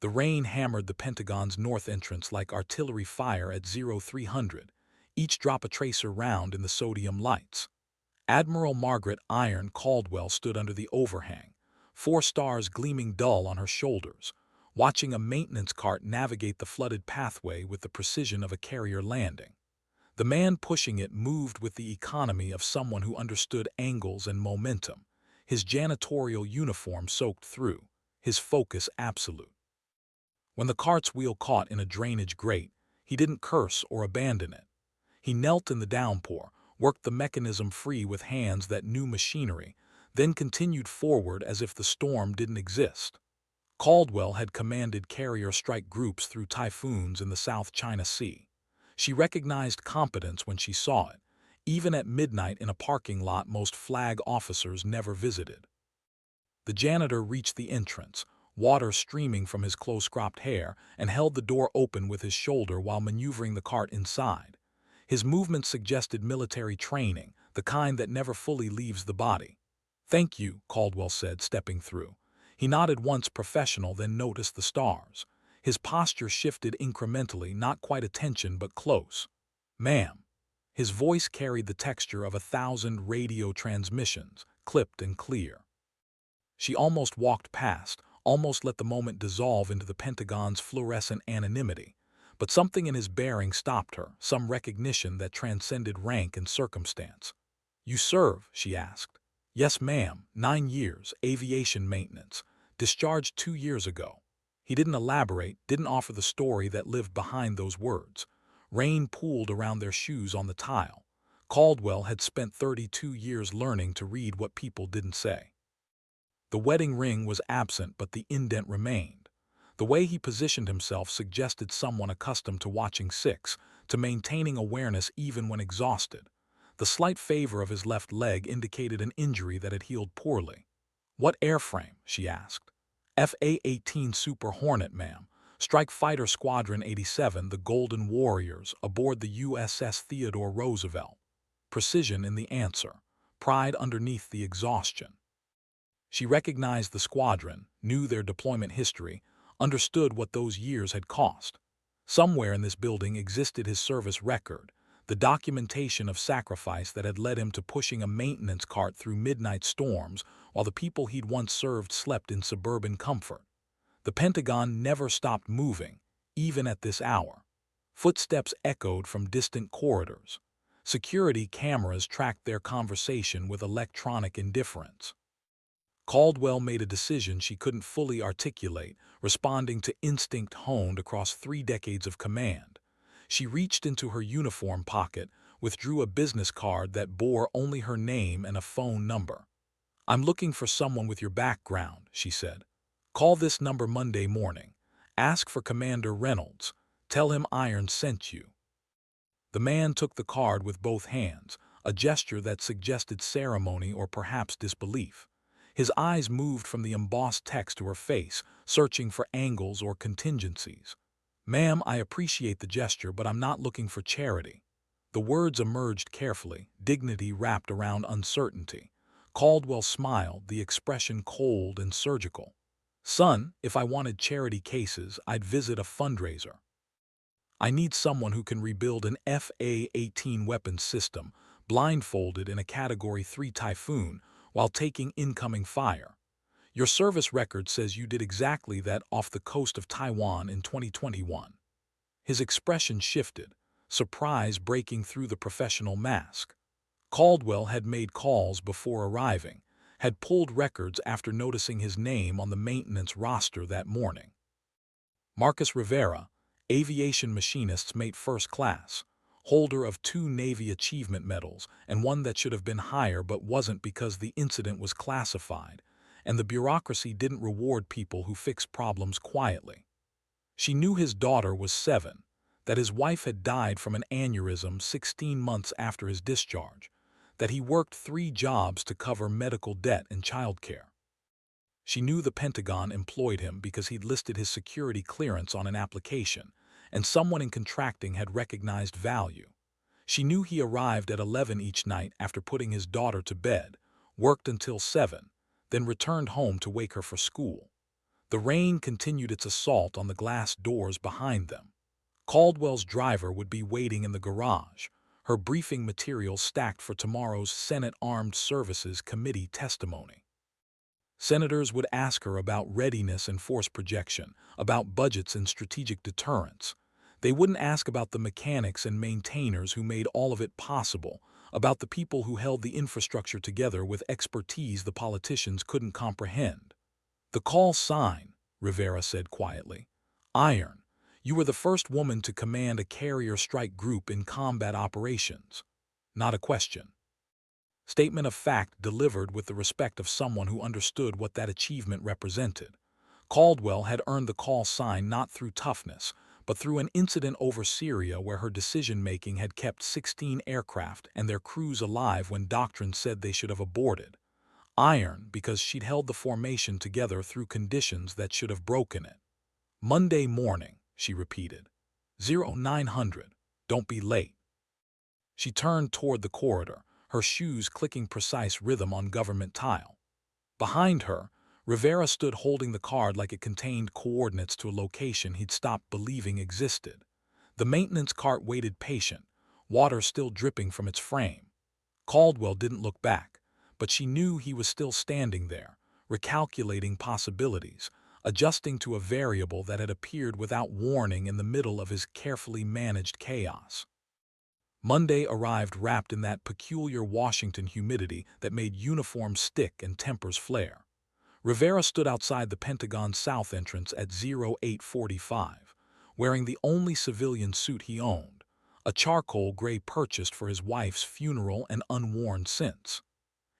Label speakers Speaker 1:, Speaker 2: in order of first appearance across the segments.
Speaker 1: The rain hammered the Pentagon's north entrance like artillery fire at 0300, each drop a tracer round in the sodium lights. Admiral Margaret Iron Caldwell stood under the overhang, 4 stars gleaming dull on her shoulders, watching a maintenance cart navigate the flooded pathway with the precision of a carrier landing. The man pushing it moved with the economy of someone who understood angles and momentum, his janitorial uniform soaked through, his focus absolute. When the cart's wheel caught in a drainage grate, he didn't curse or abandon it. He knelt in the downpour, worked the mechanism free with hands that knew machinery, then continued forward as if the storm didn't exist. Caldwell had commanded carrier strike groups through typhoons in the South China Sea. She recognized competence when she saw it, even at midnight in a parking lot most flag officers never visited. The janitor reached the entrance, water streaming from his close-cropped hair, and held the door open with his shoulder while maneuvering the cart inside. His movements suggested military training, the kind that never fully leaves the body. "Thank you," Caldwell said, stepping through. He nodded once professional, then noticed the stars. His posture shifted incrementally, not quite attention but close. "Ma'am." His voice carried the texture of 1,000 radio transmissions, clipped and clear. She almost walked past, almost let the moment dissolve into the Pentagon's fluorescent anonymity. But something in his bearing stopped her, some recognition that transcended rank and circumstance. "You serve?" she asked. "Yes, ma'am. 9 years, aviation maintenance. Discharged 2 years ago." He didn't elaborate, didn't offer the story that lived behind those words. Rain pooled around their shoes on the tile. Caldwell had spent 32 years learning to read what people didn't say. The wedding ring was absent, but the indent remained. The way he positioned himself suggested someone accustomed to watching six, to maintaining awareness even when exhausted. The slight favor of his left leg indicated an injury that had healed poorly. "What airframe?" she asked. "FA-18 Super Hornet, ma'am. Strike Fighter Squadron 87, the Golden Warriors, aboard the USS Theodore Roosevelt." Precision in the answer, pride underneath the exhaustion. She recognized the squadron, knew their deployment history, understood what those years had cost. Somewhere in this building existed his service record, the documentation of sacrifice that had led him to pushing a maintenance cart through midnight storms while the people he'd once served slept in suburban comfort. The Pentagon never stopped moving, even at this hour. Footsteps echoed from distant corridors. Security cameras tracked their conversation with electronic indifference. Caldwell made a decision she couldn't fully articulate, responding to instinct honed across 3 decades of command. She reached into her uniform pocket, withdrew a business card that bore only her name and a phone number. "I'm looking for someone with your background," she said. "Call this number Monday morning. Ask for Commander Reynolds. Tell him Iron sent you." The man took the card with both hands, a gesture that suggested ceremony or perhaps disbelief. His eyes moved from the embossed text to her face, searching for angles or contingencies. "Ma'am, I appreciate the gesture, but I'm not looking for charity." The words emerged carefully, dignity wrapped around uncertainty. Caldwell smiled, the expression cold and surgical. "Son, if I wanted charity cases, I'd visit a fundraiser. I need someone who can rebuild an FA-18 weapons system, blindfolded in a Category 3 typhoon, while taking incoming fire. Your service record says you did exactly that off the coast of Taiwan in 2021. His expression shifted, surprise breaking through the professional mask. Caldwell had made calls before arriving, had pulled records after noticing his name on the maintenance roster that morning. Marcus Rivera, aviation machinist's mate first class, holder of 2 Navy Achievement Medals and one that should have been higher but wasn't because the incident was classified, and the bureaucracy didn't reward people who fix problems quietly. She knew his daughter was 7, that his wife had died from an aneurysm 16 months after his discharge, that he worked 3 jobs to cover medical debt and childcare. She knew the Pentagon employed him because he'd listed his security clearance on an application, and someone in contracting had recognized value. She knew he arrived at 11 each night after putting his daughter to bed, worked until 7, then returned home to wake her for school. The rain continued its assault on the glass doors behind them. Caldwell's driver would be waiting in the garage, her briefing materials stacked for tomorrow's Senate Armed Services Committee testimony. Senators would ask her about readiness and force projection, about budgets and strategic deterrence. They wouldn't ask about the mechanics and maintainers who made all of it possible, about the people who held the infrastructure together with expertise the politicians couldn't comprehend. "The call sign," Rivera said quietly. "Iron. You were the first woman to command a carrier strike group in combat operations." Not a question. Statement of fact delivered with the respect of someone who understood what that achievement represented. Caldwell had earned the call sign not through toughness, but through an incident over Syria where her decision-making had kept 16 aircraft and their crews alive when doctrine said they should have aborted. Iron because she'd held the formation together through conditions that should have broken it. "Monday morning," she repeated. 0900. Don't be late. She turned toward the corridor, her shoes clicking precise rhythm on government tile. Behind her, Rivera stood holding the card like it contained coordinates to a location he'd stopped believing existed. The maintenance cart waited patient, water still dripping from its frame. Caldwell didn't look back, but she knew he was still standing there, recalculating possibilities, adjusting to a variable that had appeared without warning in the middle of his carefully managed chaos. Monday arrived wrapped in that peculiar Washington humidity that made uniforms stick and tempers flare. Rivera stood outside the Pentagon's south entrance at 0845, wearing the only civilian suit he owned, a charcoal gray purchased for his wife's funeral and unworn since.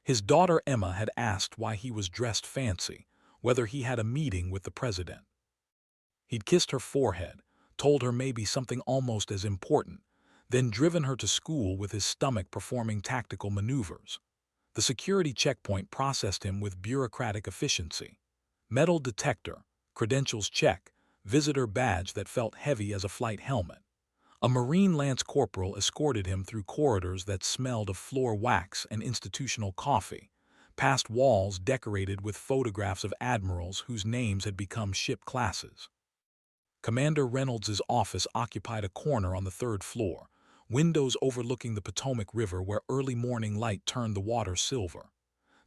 Speaker 1: His daughter Emma had asked why he was dressed fancy, whether he had a meeting with the president. He'd kissed her forehead, told her maybe something almost as important, then driven her to school with his stomach performing tactical maneuvers. The security checkpoint processed him with bureaucratic efficiency. Metal detector, credentials check, visitor badge that felt heavy as a flight helmet. A Marine Lance Corporal escorted him through corridors that smelled of floor wax and institutional coffee, past walls decorated with photographs of admirals whose names had become ship classes. Commander Reynolds's office occupied a corner on the third floor, windows overlooking the Potomac River where early morning light turned the water silver.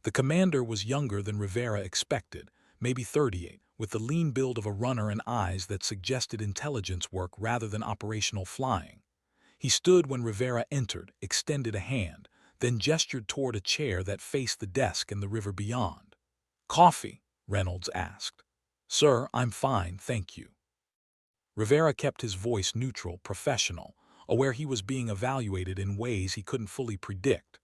Speaker 1: The commander was younger than Rivera expected, maybe 38, with the lean build of a runner and eyes that suggested intelligence work rather than operational flying. He stood when Rivera entered, extended a hand, then gestured toward a chair that faced the desk and the river beyond. "Coffee?" Reynolds asked. "Sir, I'm fine, thank you." Rivera kept his voice neutral, professional, aware he was being evaluated in ways he couldn't fully predict.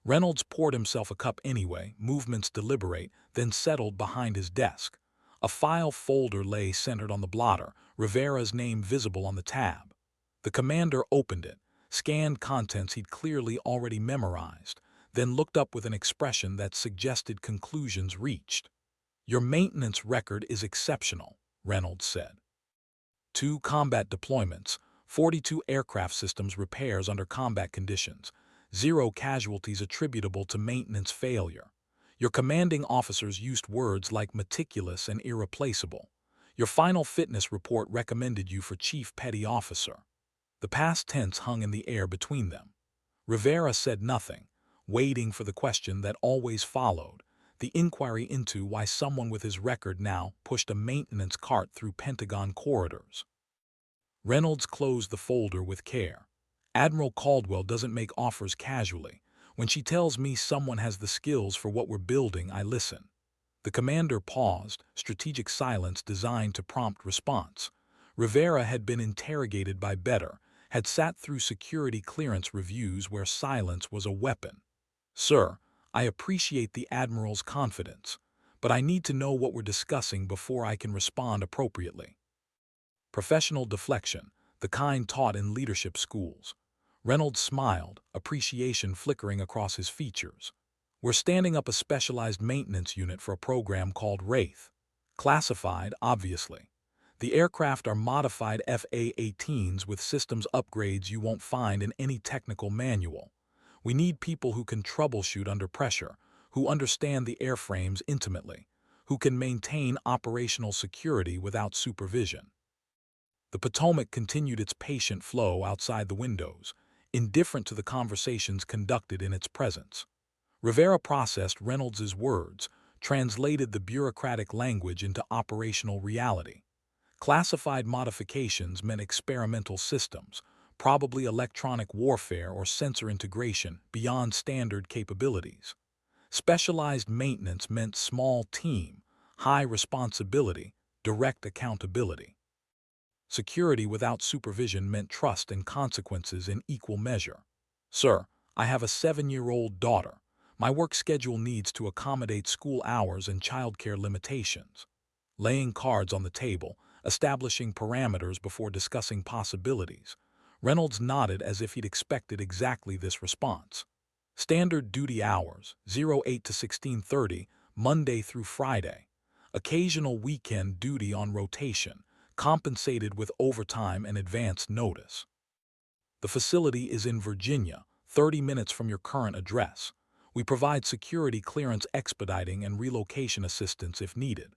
Speaker 1: Reynolds poured himself a cup anyway, movements deliberate, then settled behind his desk. A file folder lay centered on the blotter, Rivera's name visible on the tab. The commander opened it, scanned contents he'd clearly already memorized, then looked up with an expression that suggested conclusions reached. "Your maintenance record is exceptional," Reynolds said. 2 combat deployments, 42 aircraft systems repairs under combat conditions, 0 casualties attributable to maintenance failure. Your commanding officers used words like meticulous and irreplaceable. Your final fitness report recommended you for Chief Petty Officer. The past tense hung in the air between them. Rivera said nothing, waiting for the question that always followed, the inquiry into why someone with his record now pushed a maintenance cart through Pentagon corridors. Reynolds closed the folder with care. "Admiral Caldwell doesn't make offers casually. When she tells me someone has the skills for what we're building, I listen." The commander paused, strategic silence designed to prompt response. Rivera had been interrogated by better, had sat through security clearance reviews where silence was a weapon. "Sir, I appreciate the Admiral's confidence, but I need to know what we're discussing before I can respond appropriately." Professional deflection, the kind taught in leadership schools. Reynolds smiled, appreciation flickering across his features. "We're standing up a specialized maintenance unit for a program called Wraith. Classified, obviously. The aircraft are modified FA-18s with systems upgrades you won't find in any technical manual. We need people who can troubleshoot under pressure, who understand the airframes intimately, who can maintain operational security without supervision. The Potomac continued its patient flow outside the windows, indifferent to the conversations conducted in its presence. Rivera processed Reynolds's words, translated the bureaucratic language into operational reality. Classified modifications meant experimental systems, probably electronic warfare or sensor integration beyond standard capabilities. Specialized maintenance meant small team, high responsibility, direct accountability. Security without supervision meant trust and consequences in equal measure. Sir, I have a 7-year-old daughter. My work schedule needs to accommodate school hours and childcare limitations. Laying cards on the table, establishing parameters before discussing possibilities. Reynolds nodded as if he'd expected exactly this response. Standard duty hours, 08 to 16:30, Monday through Friday. Occasional weekend duty on rotation, compensated with overtime and advance notice. The facility is in Virginia, 30 minutes from your current address. We provide security clearance expediting and relocation assistance if needed.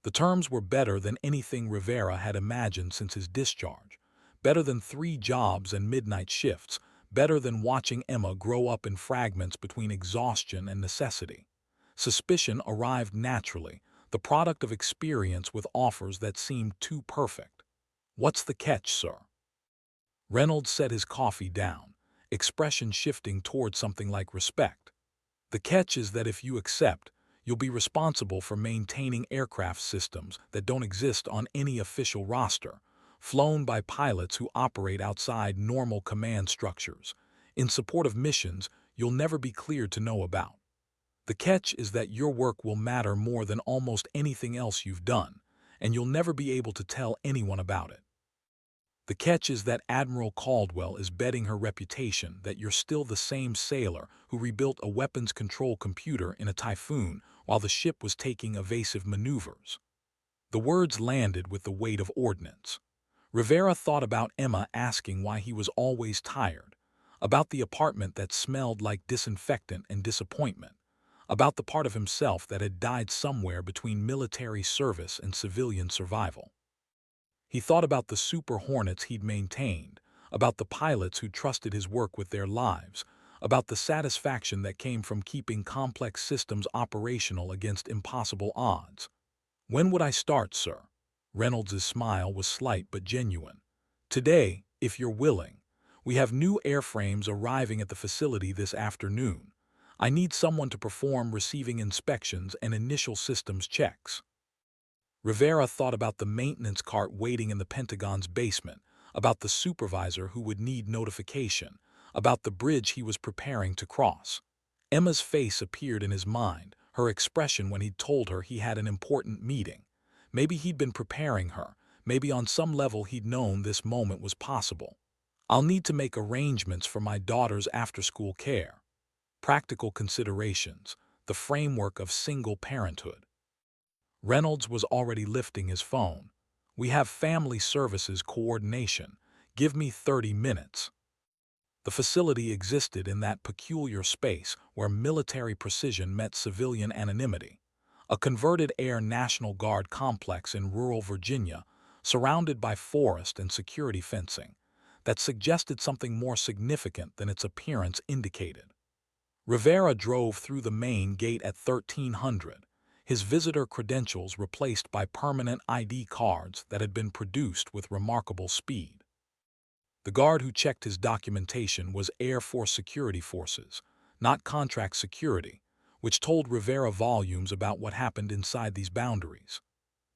Speaker 1: The terms were better than anything Rivera had imagined since his discharge. Better than 3 jobs and midnight shifts. Better than watching Emma grow up in fragments between exhaustion and necessity. Suspicion arrived naturally, the product of experience with offers that seemed too perfect. What's the catch, sir? Reynolds set his coffee down, expression shifting toward something like respect. The catch is that if you accept, you'll be responsible for maintaining aircraft systems that don't exist on any official roster, flown by pilots who operate outside normal command structures, in support of missions you'll never be cleared to know about. The catch is that your work will matter more than almost anything else you've done, and you'll never be able to tell anyone about it. The catch is that Admiral Caldwell is betting her reputation that you're still the same sailor who rebuilt a weapons control computer in a typhoon while the ship was taking evasive maneuvers. The words landed with the weight of ordnance. Rivera thought about Emma asking why he was always tired, about the apartment that smelled like disinfectant and disappointment, about the part of himself that had died somewhere between military service and civilian survival. He thought about the Super Hornets he'd maintained, about the pilots who trusted his work with their lives, about the satisfaction that came from keeping complex systems operational against impossible odds. When would I start, sir? Reynolds's smile was slight but genuine. Today, if you're willing. We have new airframes arriving at the facility this afternoon. I need someone to perform receiving inspections and initial systems checks. Rivera thought about the maintenance cart waiting in the Pentagon's basement, about the supervisor who would need notification, about the bridge he was preparing to cross. Emma's face appeared in his mind, her expression when he'd told her he had an important meeting. Maybe he'd been preparing her, maybe on some level he'd known this moment was possible. I'll need to make arrangements for my daughter's after-school care. Practical considerations, the framework of single parenthood. Reynolds was already lifting his phone. We have family services coordination. Give me 30 minutes. The facility existed in that peculiar space where military precision met civilian anonymity. A converted Air National Guard complex in rural Virginia, surrounded by forest and security fencing, that suggested something more significant than its appearance indicated. Rivera drove through the main gate at 1300. His visitor credentials replaced by permanent ID cards that had been produced with remarkable speed. The guard who checked his documentation was Air Force Security Forces, not contract security, which told Rivera volumes about what happened inside these boundaries.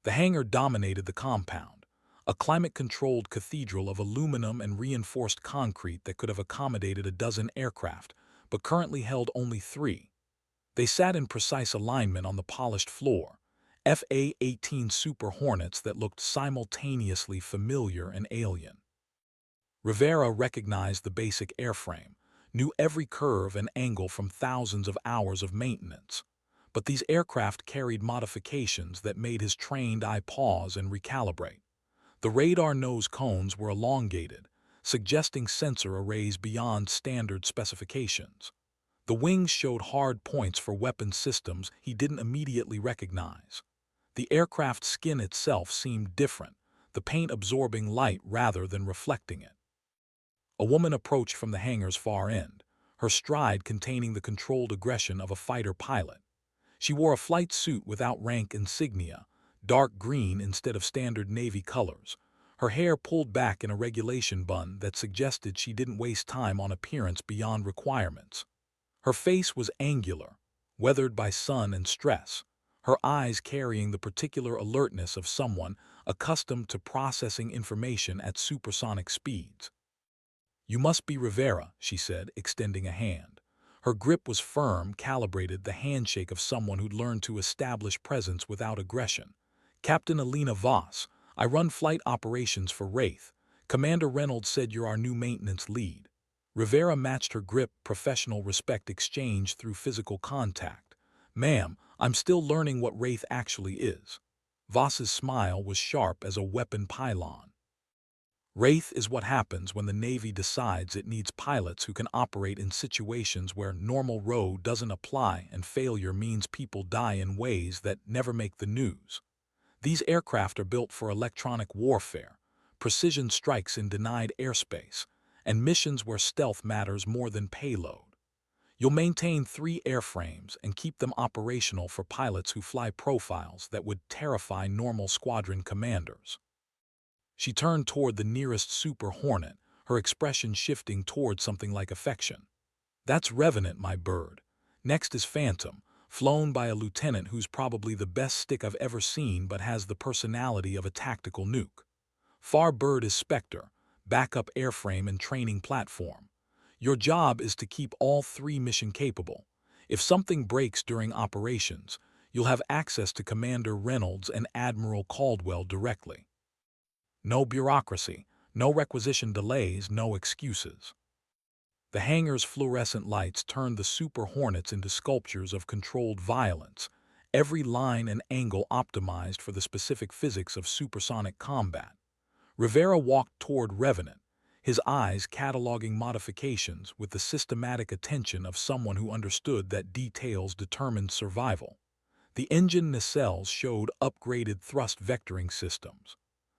Speaker 1: The hangar dominated the compound, a climate-controlled cathedral of aluminum and reinforced concrete that could have accommodated a dozen aircraft, but currently held only 3. They sat in precise alignment on the polished floor, FA-18 Super Hornets that looked simultaneously familiar and alien. Rivera recognized the basic airframe, knew every curve and angle from thousands of hours of maintenance. But these aircraft carried modifications that made his trained eye pause and recalibrate. The radar nose cones were elongated, suggesting sensor arrays beyond standard specifications. The wings showed hard points for weapon systems he didn't immediately recognize. The aircraft's skin itself seemed different, the paint absorbing light rather than reflecting it. A woman approached from the hangar's far end, her stride containing the controlled aggression of a fighter pilot. She wore a flight suit without rank insignia, dark green instead of standard Navy colors, her hair pulled back in a regulation bun that suggested she didn't waste time on appearance beyond requirements. Her face was angular, weathered by sun and stress, her eyes carrying the particular alertness of someone accustomed to processing information at supersonic speeds. "You must be Rivera," she said, extending a hand. Her grip was firm, calibrated, the handshake of someone who'd learned to establish presence without aggression. "Captain Alina Voss, I run flight operations for Wraith. Commander Reynolds said you're our new maintenance lead." Rivera matched her grip, professional respect exchanged through physical contact. "Ma'am, I'm still learning what Wraith actually is." Voss's smile was sharp as a weapon pylon. "Wraith is what happens when the Navy decides it needs pilots who can operate in situations where normal road doesn't apply and failure means people die in ways that never make the news. These aircraft are built for electronic warfare, precision strikes in denied airspace, and missions where stealth matters more than payload. You'll maintain 3 airframes and keep them operational for pilots who fly profiles that would terrify normal squadron commanders." She turned toward the nearest Super Hornet, her expression shifting toward something like affection. "That's Revenant, my bird. Next is Phantom, flown by a lieutenant who's probably the best stick I've ever seen but has the personality of a tactical nuke. Farbird is Spectre, backup airframe and training platform. Your job is to keep all 3 mission capable. If something breaks during operations, you'll have access to Commander Reynolds and Admiral Caldwell directly. No bureaucracy, no requisition delays, no excuses." The hangar's fluorescent lights turned the Super Hornets into sculptures of controlled violence, every line and angle optimized for the specific physics of supersonic combat. Rivera walked toward Revenant, his eyes cataloging modifications with the systematic attention of someone who understood that details determined survival. The engine nacelles showed upgraded thrust vectoring systems.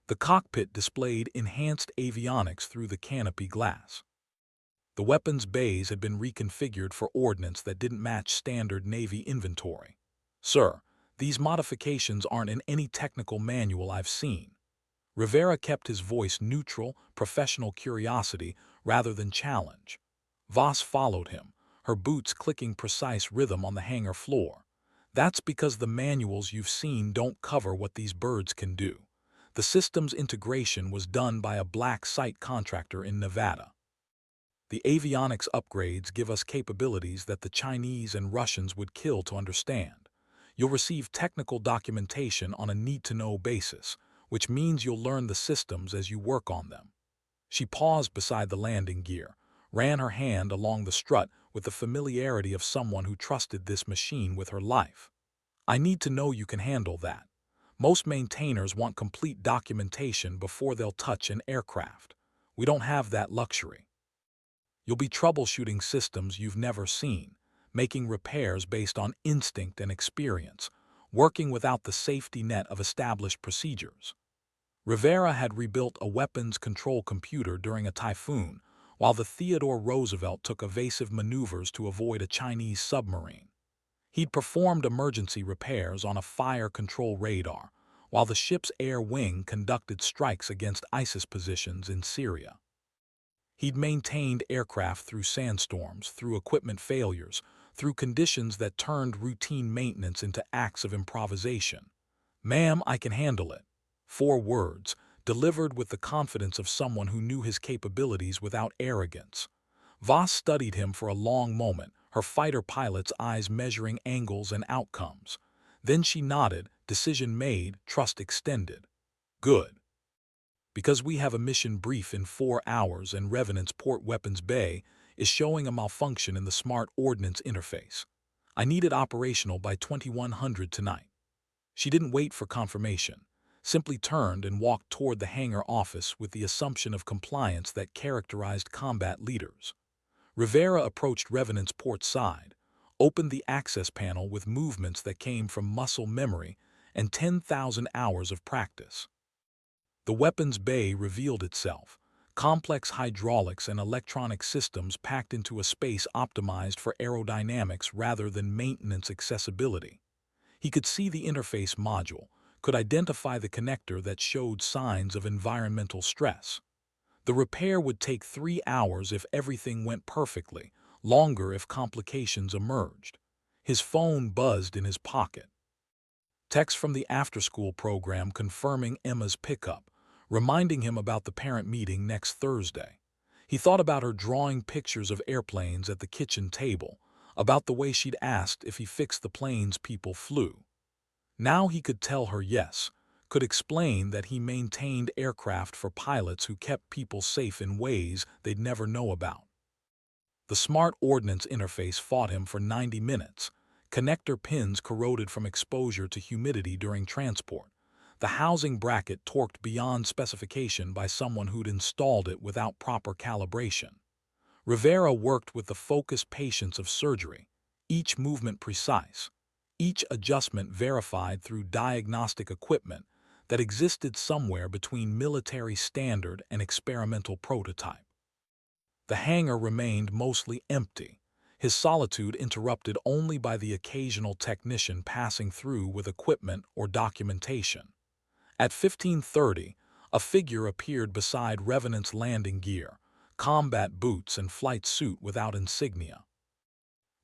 Speaker 1: The cockpit displayed enhanced avionics through the canopy glass. The weapons bays had been reconfigured for ordnance that didn't match standard Navy inventory. "Sir, these modifications aren't in any technical manual I've seen." Rivera kept his voice neutral, professional curiosity rather than challenge. Voss followed him, her boots clicking precise rhythm on the hangar floor. "That's because the manuals you've seen don't cover what these birds can do. The system's integration was done by a black site contractor in Nevada. The avionics upgrades give us capabilities that the Chinese and Russians would kill to understand. You'll receive technical documentation on a need-to-know basis, which means you'll learn the systems as you work on them." She paused beside the landing gear, ran her hand along the strut with the familiarity of someone who trusted this machine with her life. "I need to know you can handle that. Most maintainers want complete documentation before they'll touch an aircraft. We don't have that luxury. You'll be troubleshooting systems you've never seen, making repairs based on instinct and experience, working without the safety net of established procedures." Rivera had rebuilt a weapons control computer during a typhoon, while the Theodore Roosevelt took evasive maneuvers to avoid a Chinese submarine. He'd performed emergency repairs on a fire control radar, while the ship's air wing conducted strikes against ISIS positions in Syria. He'd maintained aircraft through sandstorms, through equipment failures, through conditions that turned routine maintenance into acts of improvisation. "Ma'am, I can handle it." 4 words, delivered with the confidence of someone who knew his capabilities without arrogance. Voss studied him for a long moment, her fighter pilot's eyes measuring angles and outcomes. Then she nodded, decision made, trust extended. "Good. Because we have a mission brief in 4 hours and Revenant's port weapons bay is showing a malfunction in the smart ordnance interface. I need it operational by 2100 tonight." She didn't wait for confirmation, simply turned and walked toward the hangar office with the assumption of compliance that characterized combat leaders. Rivera approached Revenant's port side, opened the access panel with movements that came from muscle memory, and 10,000 hours of practice. The weapons bay revealed itself, complex hydraulics and electronic systems packed into a space optimized for aerodynamics rather than maintenance accessibility. He could see the interface module, could identify the connector that showed signs of environmental stress. The repair would take 3 hours if everything went perfectly, longer if complications emerged. His phone buzzed in his pocket. Text from the after-school program confirming Emma's pickup, reminding him about the parent meeting next Thursday. He thought about her drawing pictures of airplanes at the kitchen table, about the way she'd asked if he fixed the planes people flew. Now he could tell her yes, could explain that he maintained aircraft for pilots who kept people safe in ways they'd never know about. The smart ordnance interface fought him for 90 minutes. Connector pins corroded from exposure to humidity during transport. The housing bracket torqued beyond specification by someone who'd installed it without proper calibration. Rivera worked with the focused patience of surgery, each movement precise, each adjustment verified through diagnostic equipment that existed somewhere between military standard and experimental prototype. The hangar remained mostly empty, his solitude interrupted only by the occasional technician passing through with equipment or documentation. At 15:30, a figure appeared beside Revenant's landing gear, combat boots and flight suit without insignia.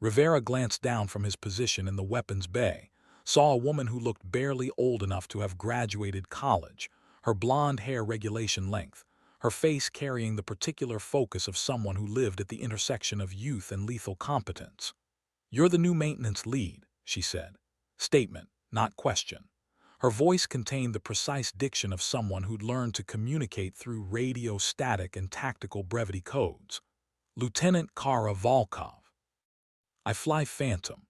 Speaker 1: Rivera glanced down from his position in the weapons bay, saw a woman who looked barely old enough to have graduated college, her blonde hair regulation length, her face carrying the particular focus of someone who lived at the intersection of youth and lethal competence. "You're the new maintenance lead," she said. Statement, not question. Her voice contained the precise diction of someone who'd learned to communicate through radio static and tactical brevity codes. "Lieutenant Kara Volkov. I fly Phantom."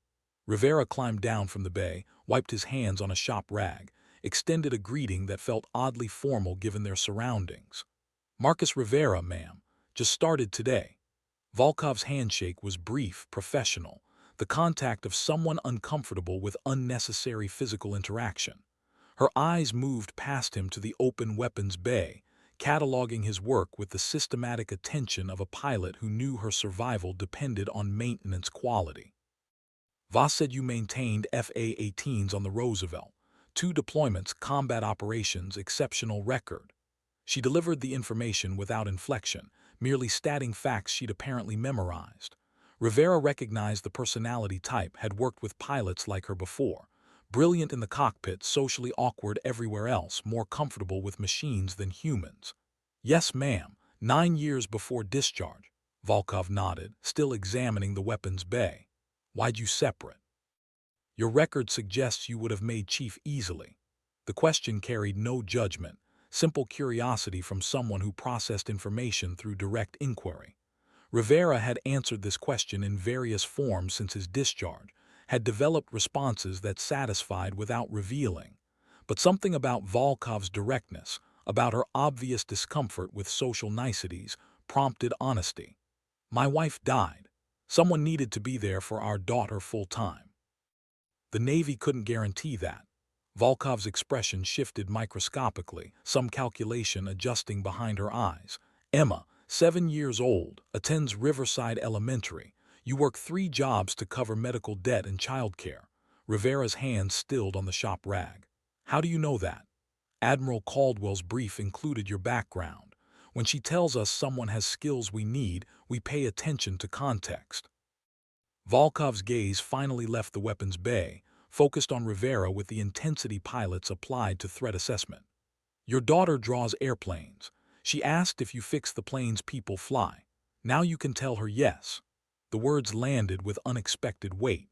Speaker 1: Rivera climbed down from the bay, wiped his hands on a shop rag, extended a greeting that felt oddly formal given their surroundings. "Marcus Rivera, ma'am. Just started today." Volkov's handshake was brief, professional, the contact of someone uncomfortable with unnecessary physical interaction. Her eyes moved past him to the open weapons bay, cataloging his work with the systematic attention of a pilot who knew her survival depended on maintenance quality. "Voss said you maintained FA-18s on the Roosevelt. 2 deployments, combat operations, exceptional record." She delivered the information without inflection, merely stating facts she'd apparently memorized. Rivera recognized the personality type, had worked with pilots like her before. Brilliant in the cockpit, socially awkward everywhere else, more comfortable with machines than humans. "Yes, ma'am. 9 years before discharge." Volkov nodded, still examining the weapons bay. "Why'd you separate?" "Your record suggests you would have made chief easily." The question carried no judgment, simple curiosity from someone who processed information through direct inquiry. Rivera had answered this question in various forms since his discharge, had developed responses that satisfied without revealing. But something about Volkov's directness, about her obvious discomfort with social niceties, prompted honesty. "My wife died. Someone needed to be there for our daughter full-time." The Navy couldn't guarantee that. Volkov's expression shifted microscopically, some calculation adjusting behind her eyes. "Emma, 7 years old, attends Riverside Elementary. You work 3 jobs to cover medical debt and childcare." Rivera's hands stilled on the shop rag. "How do you know that?" "Admiral Caldwell's brief included your background. When she tells us someone has skills we need, we pay attention to context." Volkov's gaze finally left the weapons bay, focused on Rivera with the intensity pilots applied to threat assessment. "Your daughter draws airplanes. She asked if you fix the planes people fly. Now you can tell her yes." The words landed with unexpected weight.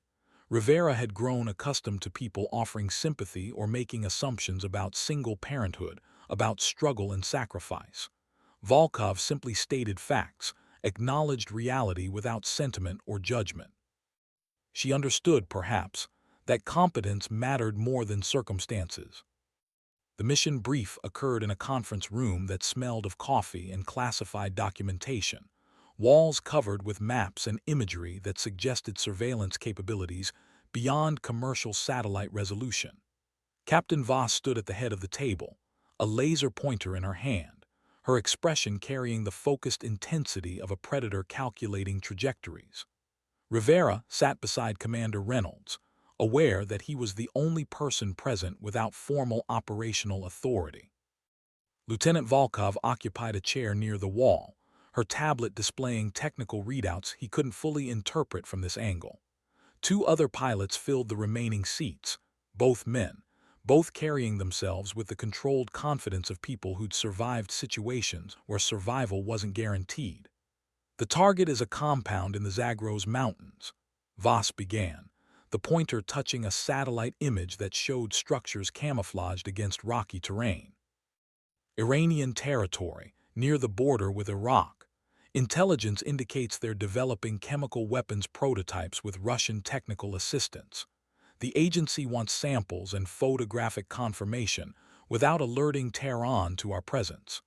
Speaker 1: Rivera had grown accustomed to people offering sympathy or making assumptions about single parenthood, about struggle and sacrifice. Volkov simply stated facts, acknowledged reality without sentiment or judgment. She understood, perhaps, that competence mattered more than circumstances. The mission brief occurred in a conference room that smelled of coffee and classified documentation, walls covered with maps and imagery that suggested surveillance capabilities beyond commercial satellite resolution. Captain Voss stood at the head of the table, a laser pointer in her hand, her expression carrying the focused intensity of a predator calculating trajectories. Rivera sat beside Commander Reynolds, aware that he was the only person present without formal operational authority. Lieutenant Volkov occupied a chair near the wall, her tablet displaying technical readouts he couldn't fully interpret from this angle. Two other pilots filled the remaining seats, both men, both carrying themselves with the controlled confidence of people who'd survived situations where survival wasn't guaranteed. "The target is a compound in the Zagros Mountains," Voss began, the pointer touching a satellite image that showed structures camouflaged against rocky terrain. "Iranian territory, near the border with Iraq. Intelligence indicates they're developing chemical weapons prototypes with Russian technical assistance. The agency wants samples and photographic confirmation without alerting Tehran to our presence."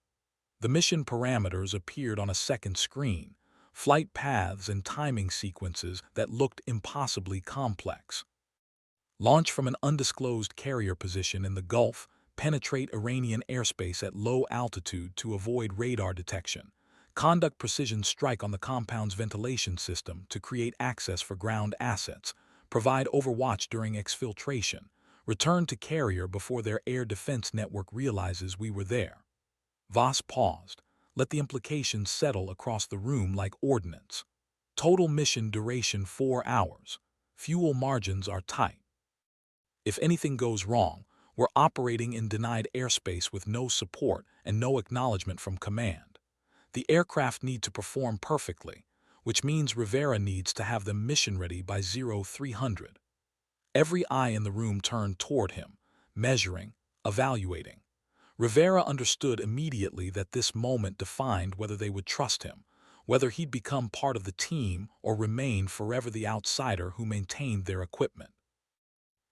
Speaker 1: The mission parameters appeared on a second screen, flight paths and timing sequences that looked impossibly complex. "Launch from an undisclosed carrier position in the Gulf, penetrate Iranian airspace at low altitude to avoid radar detection. Conduct precision strike on the compound's ventilation system to create access for ground assets. Provide overwatch during exfiltration. Return to carrier before their air defense network realizes we were there." Voss paused, let the implications settle across the room like ordnance. "Total mission duration 4 hours. Fuel margins are tight. If anything goes wrong, we're operating in denied airspace with no support and no acknowledgement from command. The aircraft need to perform perfectly, which means Rivera needs to have them mission-ready by 0300. Every eye in the room turned toward him, measuring, evaluating. Rivera understood immediately that this moment defined whether they would trust him, whether he'd become part of the team or remain forever the outsider who maintained their equipment.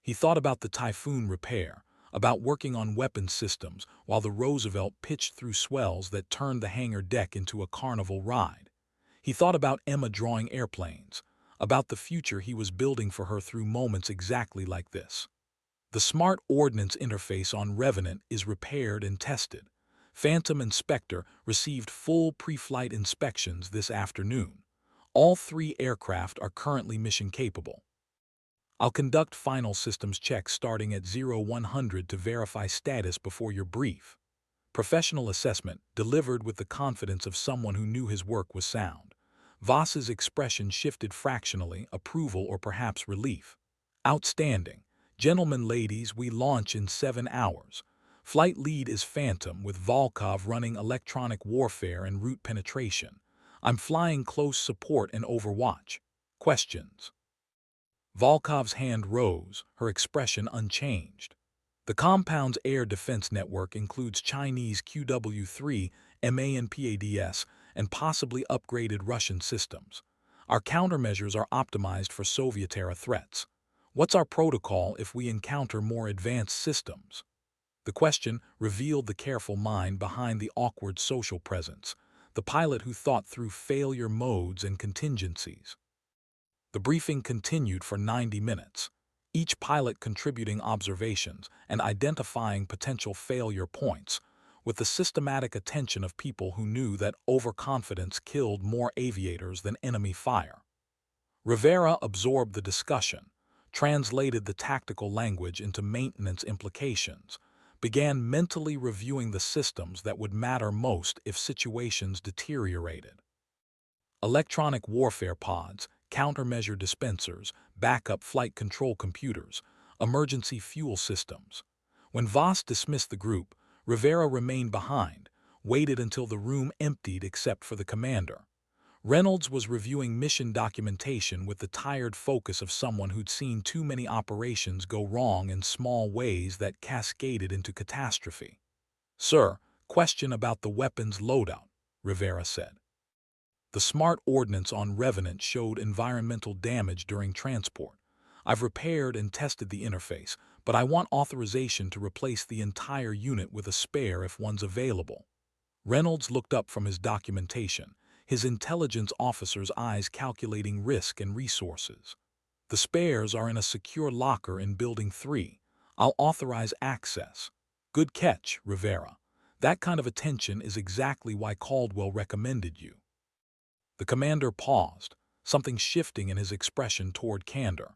Speaker 1: He thought about the Typhoon repair, about working on weapons systems while the Roosevelt pitched through swells that turned the hangar deck into a carnival ride. He thought about Emma drawing airplanes, about the future he was building for her through moments exactly like this. The smart ordnance interface on Revenant is repaired and tested. Phantom and Spectre received full pre-flight inspections this afternoon. All 3 aircraft are currently mission-capable. I'll conduct final systems checks starting at 0100 to verify status before your brief. Professional assessment delivered with the confidence of someone who knew his work was sound. Voss's expression shifted fractionally, approval or perhaps relief. "Outstanding. Gentlemen, ladies, we launch in 7 hours. Flight lead is Phantom with Volkov running electronic warfare and route penetration. I'm flying close support and overwatch. Questions?" Volkov's hand rose, her expression unchanged. "The compound's air defense network includes Chinese QW-3, MANPADS, and possibly upgraded Russian systems. Our countermeasures are optimized for Soviet-era threats. What's our protocol if we encounter more advanced systems?" The question revealed the careful mind behind the awkward social presence, the pilot who thought through failure modes and contingencies. The briefing continued for 90 minutes, each pilot contributing observations and identifying potential failure points, with the systematic attention of people who knew that overconfidence killed more aviators than enemy fire. Rivera absorbed the discussion, translated the tactical language into maintenance implications, began mentally reviewing the systems that would matter most if situations deteriorated. Electronic warfare pods, countermeasure dispensers, backup flight control computers, emergency fuel systems. When Voss dismissed the group, Rivera remained behind, waited until the room emptied except for the commander. Reynolds was reviewing mission documentation with the tired focus of someone who'd seen too many operations go wrong in small ways that cascaded into catastrophe. "Sir, question about the weapons loadout," Rivera said. "The smart ordnance on Revenant showed environmental damage during transport. I've repaired and tested the interface, but I want authorization to replace the entire unit with a spare if one's available." Reynolds looked up from his documentation, his intelligence officer's eyes calculating risk and resources. "The spares are in a secure locker in Building 3. I'll authorize access. Good catch, Rivera. That kind of attention is exactly why Caldwell recommended you. The commander paused, something shifting in his expression toward candor.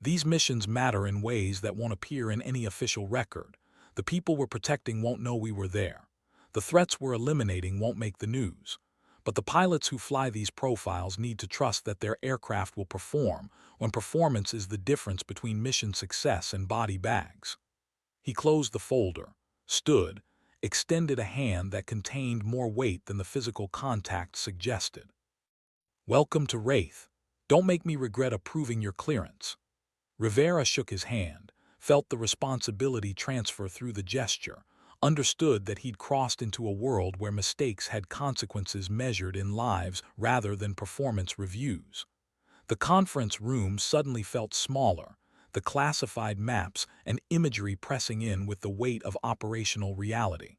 Speaker 1: These missions matter in ways that won't appear in any official record. The people we're protecting won't know we were there. The threats we're eliminating won't make the news. But the pilots who fly these profiles need to trust that their aircraft will perform, when performance is the difference between mission success and body bags. He closed the folder, stood, extended a hand that contained more weight than the physical contact suggested. Welcome to Wraith. Don't make me regret approving your clearance. Rivera shook his hand, felt the responsibility transfer through the gesture, understood that he'd crossed into a world where mistakes had consequences measured in lives rather than performance reviews. The conference room suddenly felt smaller, the classified maps and imagery pressing in with the weight of operational reality.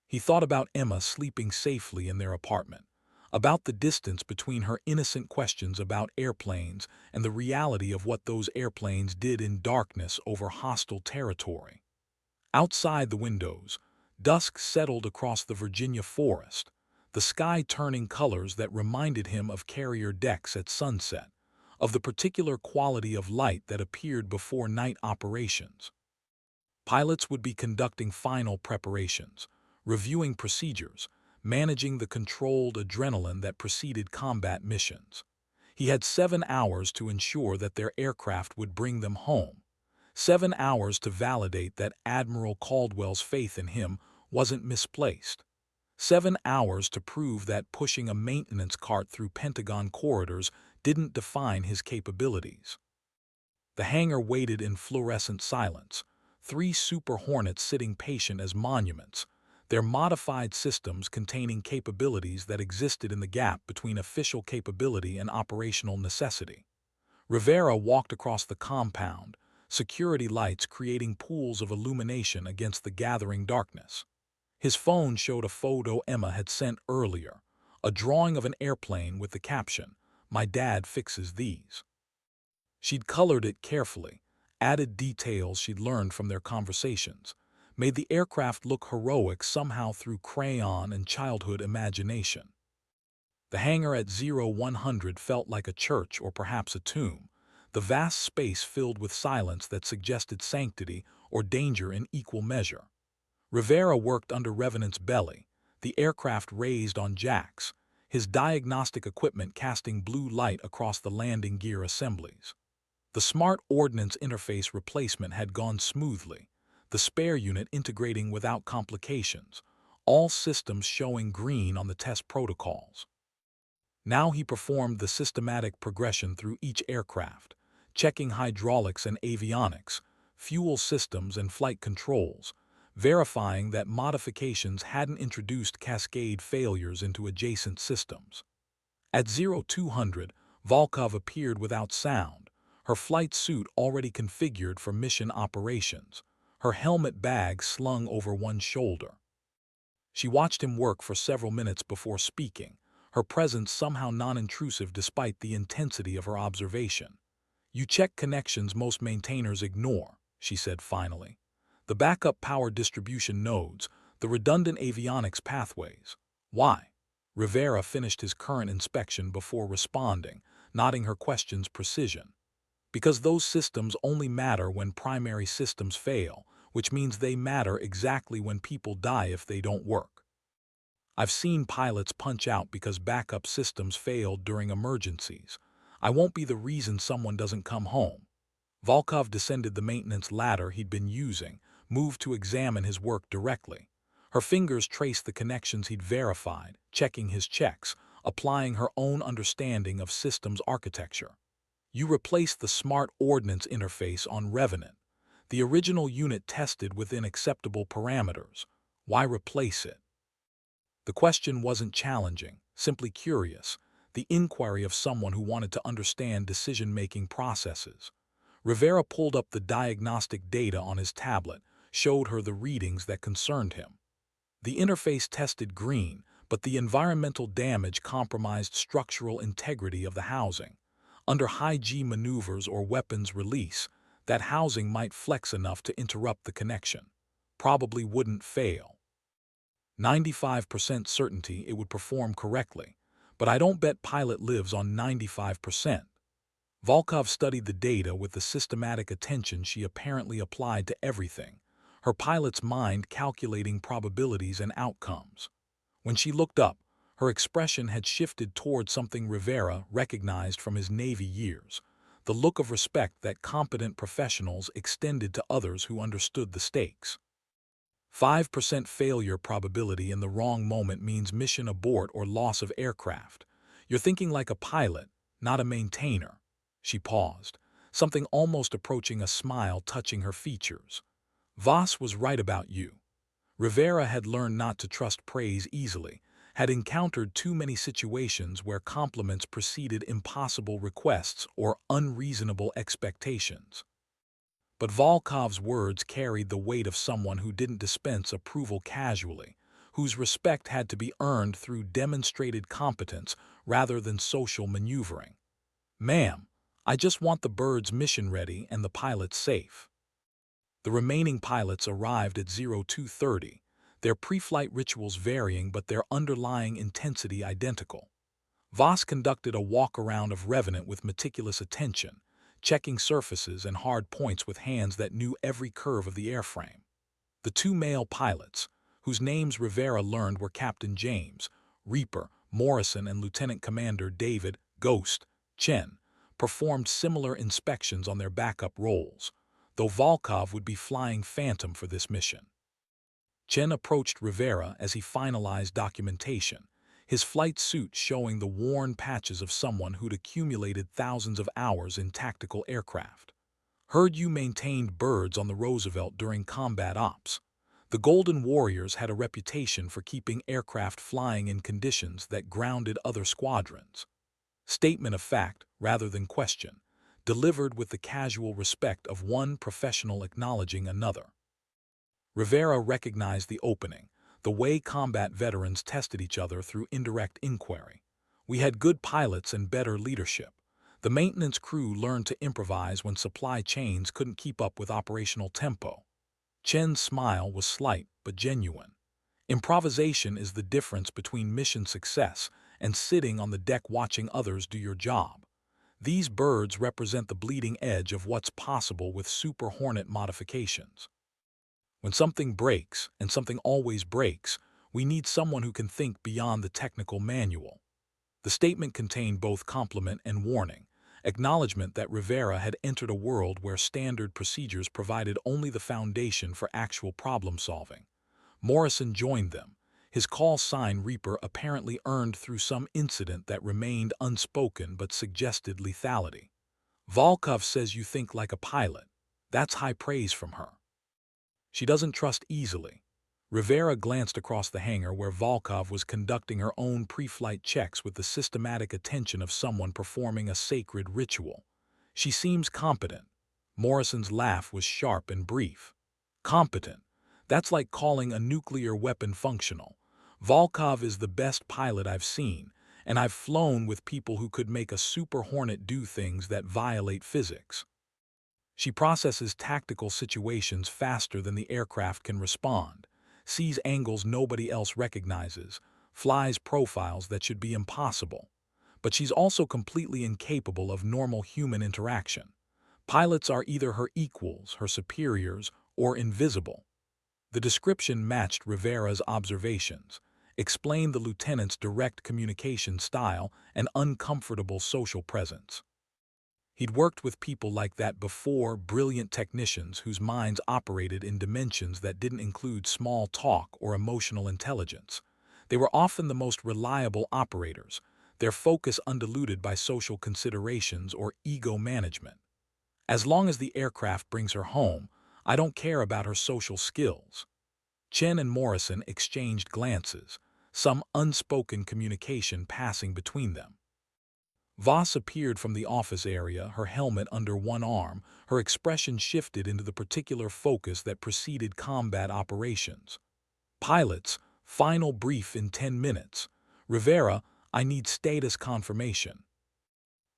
Speaker 1: He thought about Emma sleeping safely in their apartment, about the distance between her innocent questions about airplanes and the reality of what those airplanes did in darkness over hostile territory. Outside the windows, dusk settled across the Virginia forest, the sky turning colors that reminded him of carrier decks at sunset, of the particular quality of light that appeared before night operations. Pilots would be conducting final preparations, reviewing procedures, managing the controlled adrenaline that preceded combat missions. He had 7 hours to ensure that their aircraft would bring them home, 7 hours to validate that Admiral Caldwell's faith in him wasn't misplaced, 7 hours to prove that pushing a maintenance cart through Pentagon corridors didn't define his capabilities. The hangar waited in fluorescent silence, 3 Super Hornets sitting patient as monuments, their modified systems containing capabilities that existed in the gap between official capability and operational necessity. Rivera walked across the compound, security lights creating pools of illumination against the gathering darkness. His phone showed a photo Emma had sent earlier, a drawing of an airplane with the caption, "My dad fixes these." She'd colored it carefully, added details she'd learned from their conversations, made the aircraft look heroic somehow through crayon and childhood imagination. The hangar at 0100 felt like a church or perhaps a tomb, the vast space filled with silence that suggested sanctity or danger in equal measure. Rivera worked under Revenant's belly, the aircraft raised on jacks, his diagnostic equipment casting blue light across the landing gear assemblies. The smart ordnance interface replacement had gone smoothly, the spare unit integrating without complications, all systems showing green on the test protocols. Now he performed the systematic progression through each aircraft, checking hydraulics and avionics, fuel systems and flight controls, verifying that modifications hadn't introduced cascade failures into adjacent systems. At 0200, Volkov appeared without sound, her flight suit already configured for mission operations, her helmet bag slung over one shoulder. She watched him work for several minutes before speaking, her presence somehow non-intrusive despite the intensity of her observation. "You check connections most maintainers ignore," she said finally. "The backup power distribution nodes, the redundant avionics pathways. Why?" Rivera finished his current inspection before responding, nodding her question's precision. "Because those systems only matter when primary systems fail, which means they matter exactly when people die if they don't work. I've seen pilots punch out because backup systems failed during emergencies. I won't be the reason someone doesn't come home." Volkov descended the maintenance ladder he'd been using, moved to examine his work directly. Her fingers traced the connections he'd verified, checking his checks, applying her own understanding of systems architecture. "You replaced the smart ordnance interface on Revenant, the original unit tested within acceptable parameters. Why replace it?" The question wasn't challenging, simply curious, the inquiry of someone who wanted to understand decision-making processes. Rivera pulled up the diagnostic data on his tablet, showed her the readings that concerned him. The interface tested green, but the environmental damage compromised structural integrity of the housing. Under high-G maneuvers or weapons release, That housing might flex enough to interrupt the connection. Probably wouldn't fail. 95% certainty it would perform correctly, but I don't bet pilot lives on 95%. Volkov studied the data with the systematic attention she apparently applied to everything, her pilot's mind calculating probabilities and outcomes. When she looked up, her expression had shifted toward something Rivera recognized from his Navy years, the look of respect that competent professionals extended to others who understood the stakes. 5% failure probability in the wrong moment means mission abort or loss of aircraft. You're thinking like a pilot, not a maintainer. She paused, something almost approaching a smile touching her features. Voss was right about you. Rivera had learned not to trust praise easily, had encountered too many situations where compliments preceded impossible requests or unreasonable expectations. But Volkov's words carried the weight of someone who didn't dispense approval casually, whose respect had to be earned through demonstrated competence rather than social maneuvering. "Ma'am, I just want the birds mission ready and the pilots safe." The remaining pilots arrived at 0230, their pre-flight rituals varying but their underlying intensity identical. Voss conducted a walk-around of Revenant with meticulous attention, checking surfaces and hard points with hands that knew every curve of the airframe. The two male pilots, whose names Rivera learned were Captain James, Reaper, Morrison and Lieutenant Commander David, Ghost, Chen, performed similar inspections on their backup roles, though Volkov would be flying Phantom for this mission. Chen approached Rivera as he finalized documentation, his flight suit showing the worn patches of someone who'd accumulated thousands of hours in tactical aircraft. "Heard you maintained birds on the Roosevelt during combat ops. The Golden Warriors had a reputation for keeping aircraft flying in conditions that grounded other squadrons." Statement of fact rather than question, delivered with the casual respect of one professional acknowledging another. Rivera recognized the opening, the way combat veterans tested each other through indirect inquiry. "We had good pilots and better leadership. The maintenance crew learned to improvise when supply chains couldn't keep up with operational tempo." Chen's smile was slight but genuine. Improvisation is the difference between mission success and sitting on the deck watching others do your job. These birds represent the bleeding edge of what's possible with Super Hornet modifications. When something breaks, and something always breaks, we need someone who can think beyond the technical manual. The statement contained both compliment and warning, acknowledgement that Rivera had entered a world where standard procedures provided only the foundation for actual problem solving. Morrison joined them, his call sign Reaper apparently earned through some incident that remained unspoken but suggested lethality. "Volkov says you think like a pilot. That's high praise from her. She doesn't trust easily." Rivera glanced across the hangar where Volkov was conducting her own pre-flight checks with the systematic attention of someone performing a sacred ritual. "She seems competent." Morrison's laugh was sharp and brief. "Competent? That's like calling a nuclear weapon functional. Volkov is the best pilot I've seen, and I've flown with people who could make a Super Hornet do things that violate physics. She processes tactical situations faster than the aircraft can respond, sees angles nobody else recognizes, flies profiles that should be impossible. But she's also completely incapable of normal human interaction. Pilots are either her equals, her superiors, or invisible." The description matched Rivera's observations, explained the lieutenant's direct communication style and uncomfortable social presence. He'd worked with people like that before, brilliant technicians whose minds operated in dimensions that didn't include small talk or emotional intelligence. They were often the most reliable operators, their focus undiluted by social considerations or ego management. "As long as the aircraft brings her home, I don't care about her social skills." Chen and Morrison exchanged glances, some unspoken communication passing between them. Voss appeared from the office area, her helmet under one arm, her expression shifted into the particular focus that preceded combat operations. "Pilots, final brief in 10 minutes. Rivera, I need status confirmation."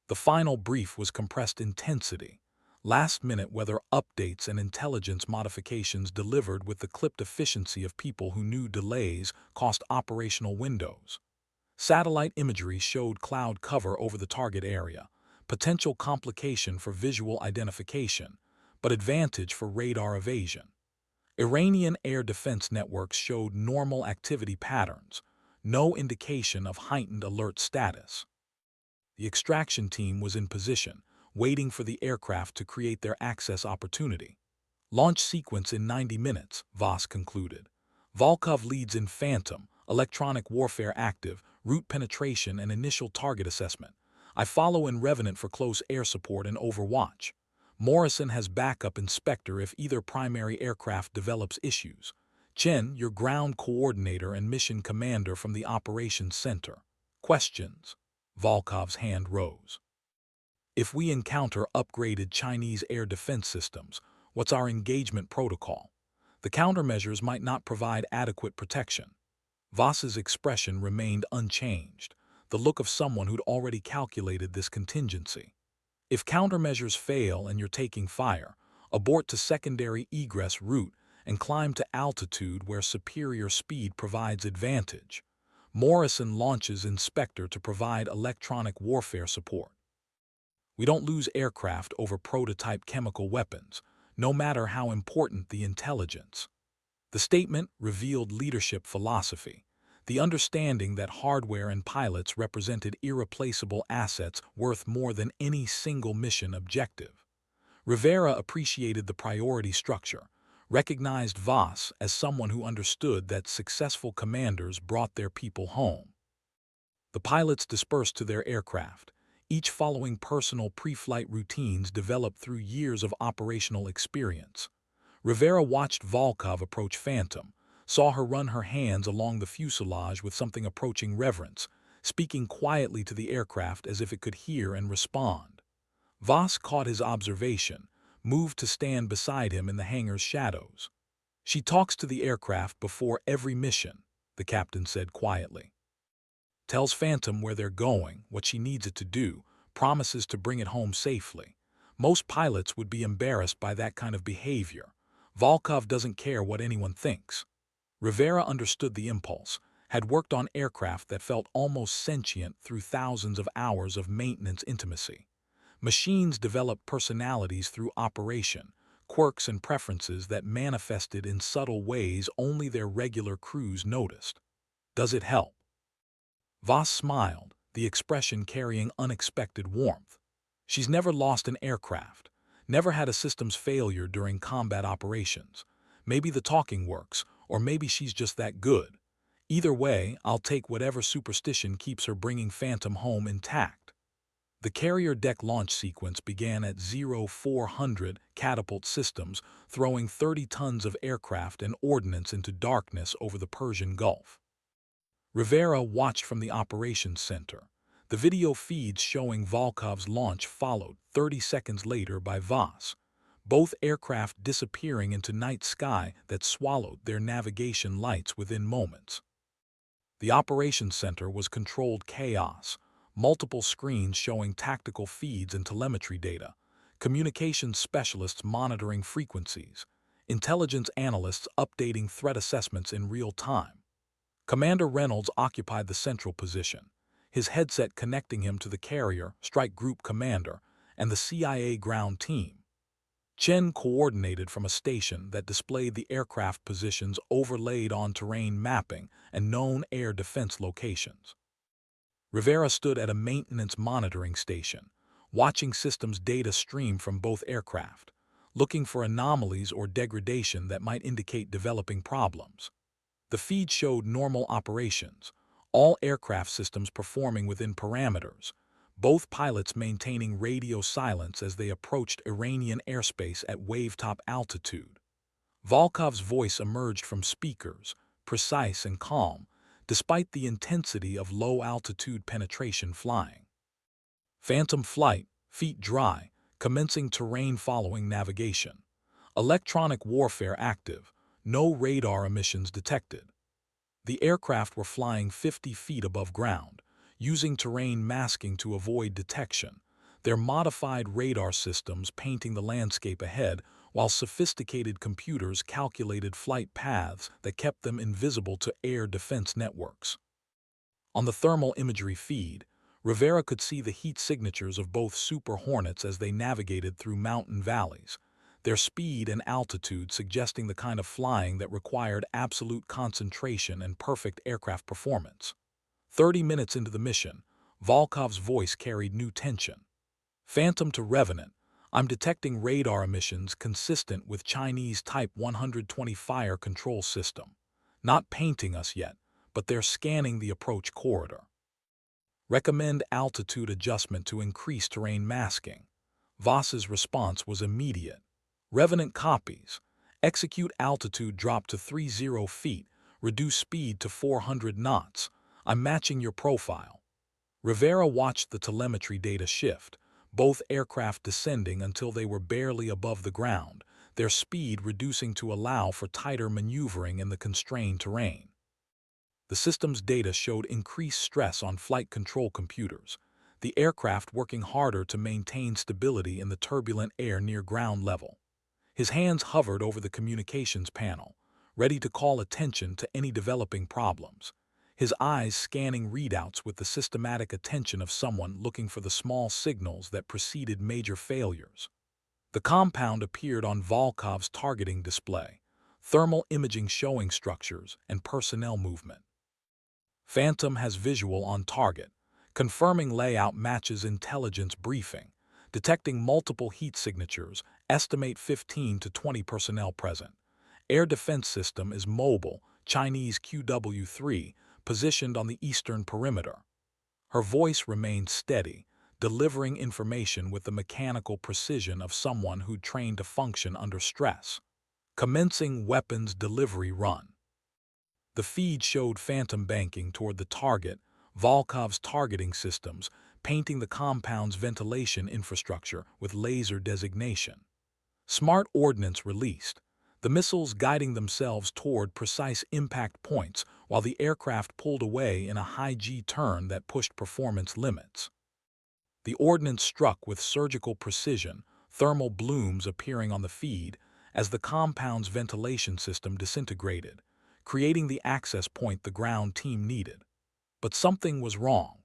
Speaker 1: The final brief was compressed intensity, Last-minute weather updates and intelligence modifications delivered with the clipped efficiency of people who knew delays cost operational windows. Satellite imagery showed cloud cover over the target area, potential complication for visual identification, but advantage for radar evasion. Iranian air defense networks showed normal activity patterns, no indication of heightened alert status. The extraction team was in position, waiting for the aircraft to create their access opportunity. Launch sequence in 90 minutes, Voss concluded. Volkov leads in Phantom, electronic warfare active, route penetration and initial target assessment. I follow in Revenant for close air support and overwatch. Morrison has backup inspector if either primary aircraft develops issues. Chen, your ground coordinator and mission commander from the operations center. Questions? Volkov's hand rose. If we encounter upgraded Chinese air defense systems, what's our engagement protocol? The countermeasures might not provide adequate protection. Voss's expression remained unchanged, the look of someone who'd already calculated this contingency. If countermeasures fail and you're taking fire, abort to secondary egress route and climb to altitude where superior speed provides advantage. Morrison launches Inspector to provide electronic warfare support. We don't lose aircraft over prototype chemical weapons, no matter how important the intelligence. The statement revealed leadership philosophy, the understanding that hardware and pilots represented irreplaceable assets worth more than any single mission objective. Rivera appreciated the priority structure, recognized Voss as someone who understood that successful commanders brought their people home. The pilots dispersed to their aircraft, each following personal pre-flight routines developed through years of operational experience. Rivera watched Volkov approach Phantom, saw her run her hands along the fuselage with something approaching reverence, speaking quietly to the aircraft as if it could hear and respond. Voss caught his observation, moved to stand beside him in the hangar's shadows. She talks to the aircraft before every mission, the captain said quietly. Tells Phantom where they're going, what she needs it to do, promises to bring it home safely. Most pilots would be embarrassed by that kind of behavior. Volkov doesn't care what anyone thinks. Rivera understood the impulse, had worked on aircraft that felt almost sentient through thousands of hours of maintenance intimacy. Machines develop personalities through operation, quirks and preferences that manifested in subtle ways only their regular crews noticed. Does it help? Voss smiled, the expression carrying unexpected warmth. She's never lost an aircraft, never had a systems failure during combat operations. Maybe the talking works, or maybe she's just that good. Either way, I'll take whatever superstition keeps her bringing Phantom home intact. The carrier deck launch sequence began at 0400 catapult systems, throwing 30 tons of aircraft and ordnance into darkness over the Persian Gulf. Rivera watched from the operations center. The video feeds showing Volkov's launch followed 30 seconds later by Voss, both aircraft disappearing into night sky that swallowed their navigation lights within moments. The operations center was controlled chaos, multiple screens showing tactical feeds and telemetry data, communications specialists monitoring frequencies, intelligence analysts updating threat assessments in real time. Commander Reynolds occupied the central position, his headset connecting him to the carrier, strike group commander, and the CIA ground team. Chen coordinated from a station that displayed the aircraft positions overlaid on terrain mapping and known air defense locations. Rivera stood at a maintenance monitoring station, watching systems data stream from both aircraft, looking for anomalies or degradation that might indicate developing problems. The feed showed normal operations, all aircraft systems performing within parameters, both pilots maintaining radio silence as they approached Iranian airspace at wave-top altitude. Volkov's voice emerged from speakers, precise and calm, despite the intensity of low-altitude penetration flying. Phantom flight, feet dry, commencing terrain following navigation. Electronic warfare active, no radar emissions detected. The aircraft were flying 50 feet above ground, using terrain masking to avoid detection, their modified radar systems painting the landscape ahead, while sophisticated computers calculated flight paths that kept them invisible to air defense networks. On the thermal imagery feed, Rivera could see the heat signatures of both Super Hornets as they navigated through mountain valleys, their speed and altitude suggesting the kind of flying that required absolute concentration and perfect aircraft performance. 30 minutes into the mission, Volkov's voice carried new tension. Phantom to Revenant, I'm detecting radar emissions consistent with Chinese Type 120 fire control system. Not painting us yet, but they're scanning the approach corridor. Recommend altitude adjustment to increase terrain masking. Voss's response was immediate. Revenant copies. Execute altitude drop to 30 feet, reduce speed to 400 knots. I'm matching your profile. Rivera watched the telemetry data shift, both aircraft descending until they were barely above the ground, their speed reducing to allow for tighter maneuvering in the constrained terrain. The system's data showed increased stress on flight control computers, the aircraft working harder to maintain stability in the turbulent air near ground level. His hands hovered over the communications panel, ready to call attention to any developing problems, his eyes scanning readouts with the systematic attention of someone looking for the small signals that preceded major failures. The compound appeared on Volkov's targeting display, thermal imaging showing structures and personnel movement. Phantom has visual on target, confirming layout matches intelligence briefing, detecting multiple heat signatures, estimate 15 to 20 personnel present. Air defense system is mobile, Chinese QW-3, positioned on the eastern perimeter. Her voice remained steady, delivering information with the mechanical precision of someone who'd trained to function under stress. Commencing weapons delivery run. The feed showed Phantom banking toward the target, Volkov's targeting systems, painting the compound's ventilation infrastructure with laser designation. Smart ordnance released, the missiles guiding themselves toward precise impact points while the aircraft pulled away in a high-G turn that pushed performance limits. The ordnance struck with surgical precision, thermal blooms appearing on the feed as the compound's ventilation system disintegrated, creating the access point the ground team needed. But something was wrong.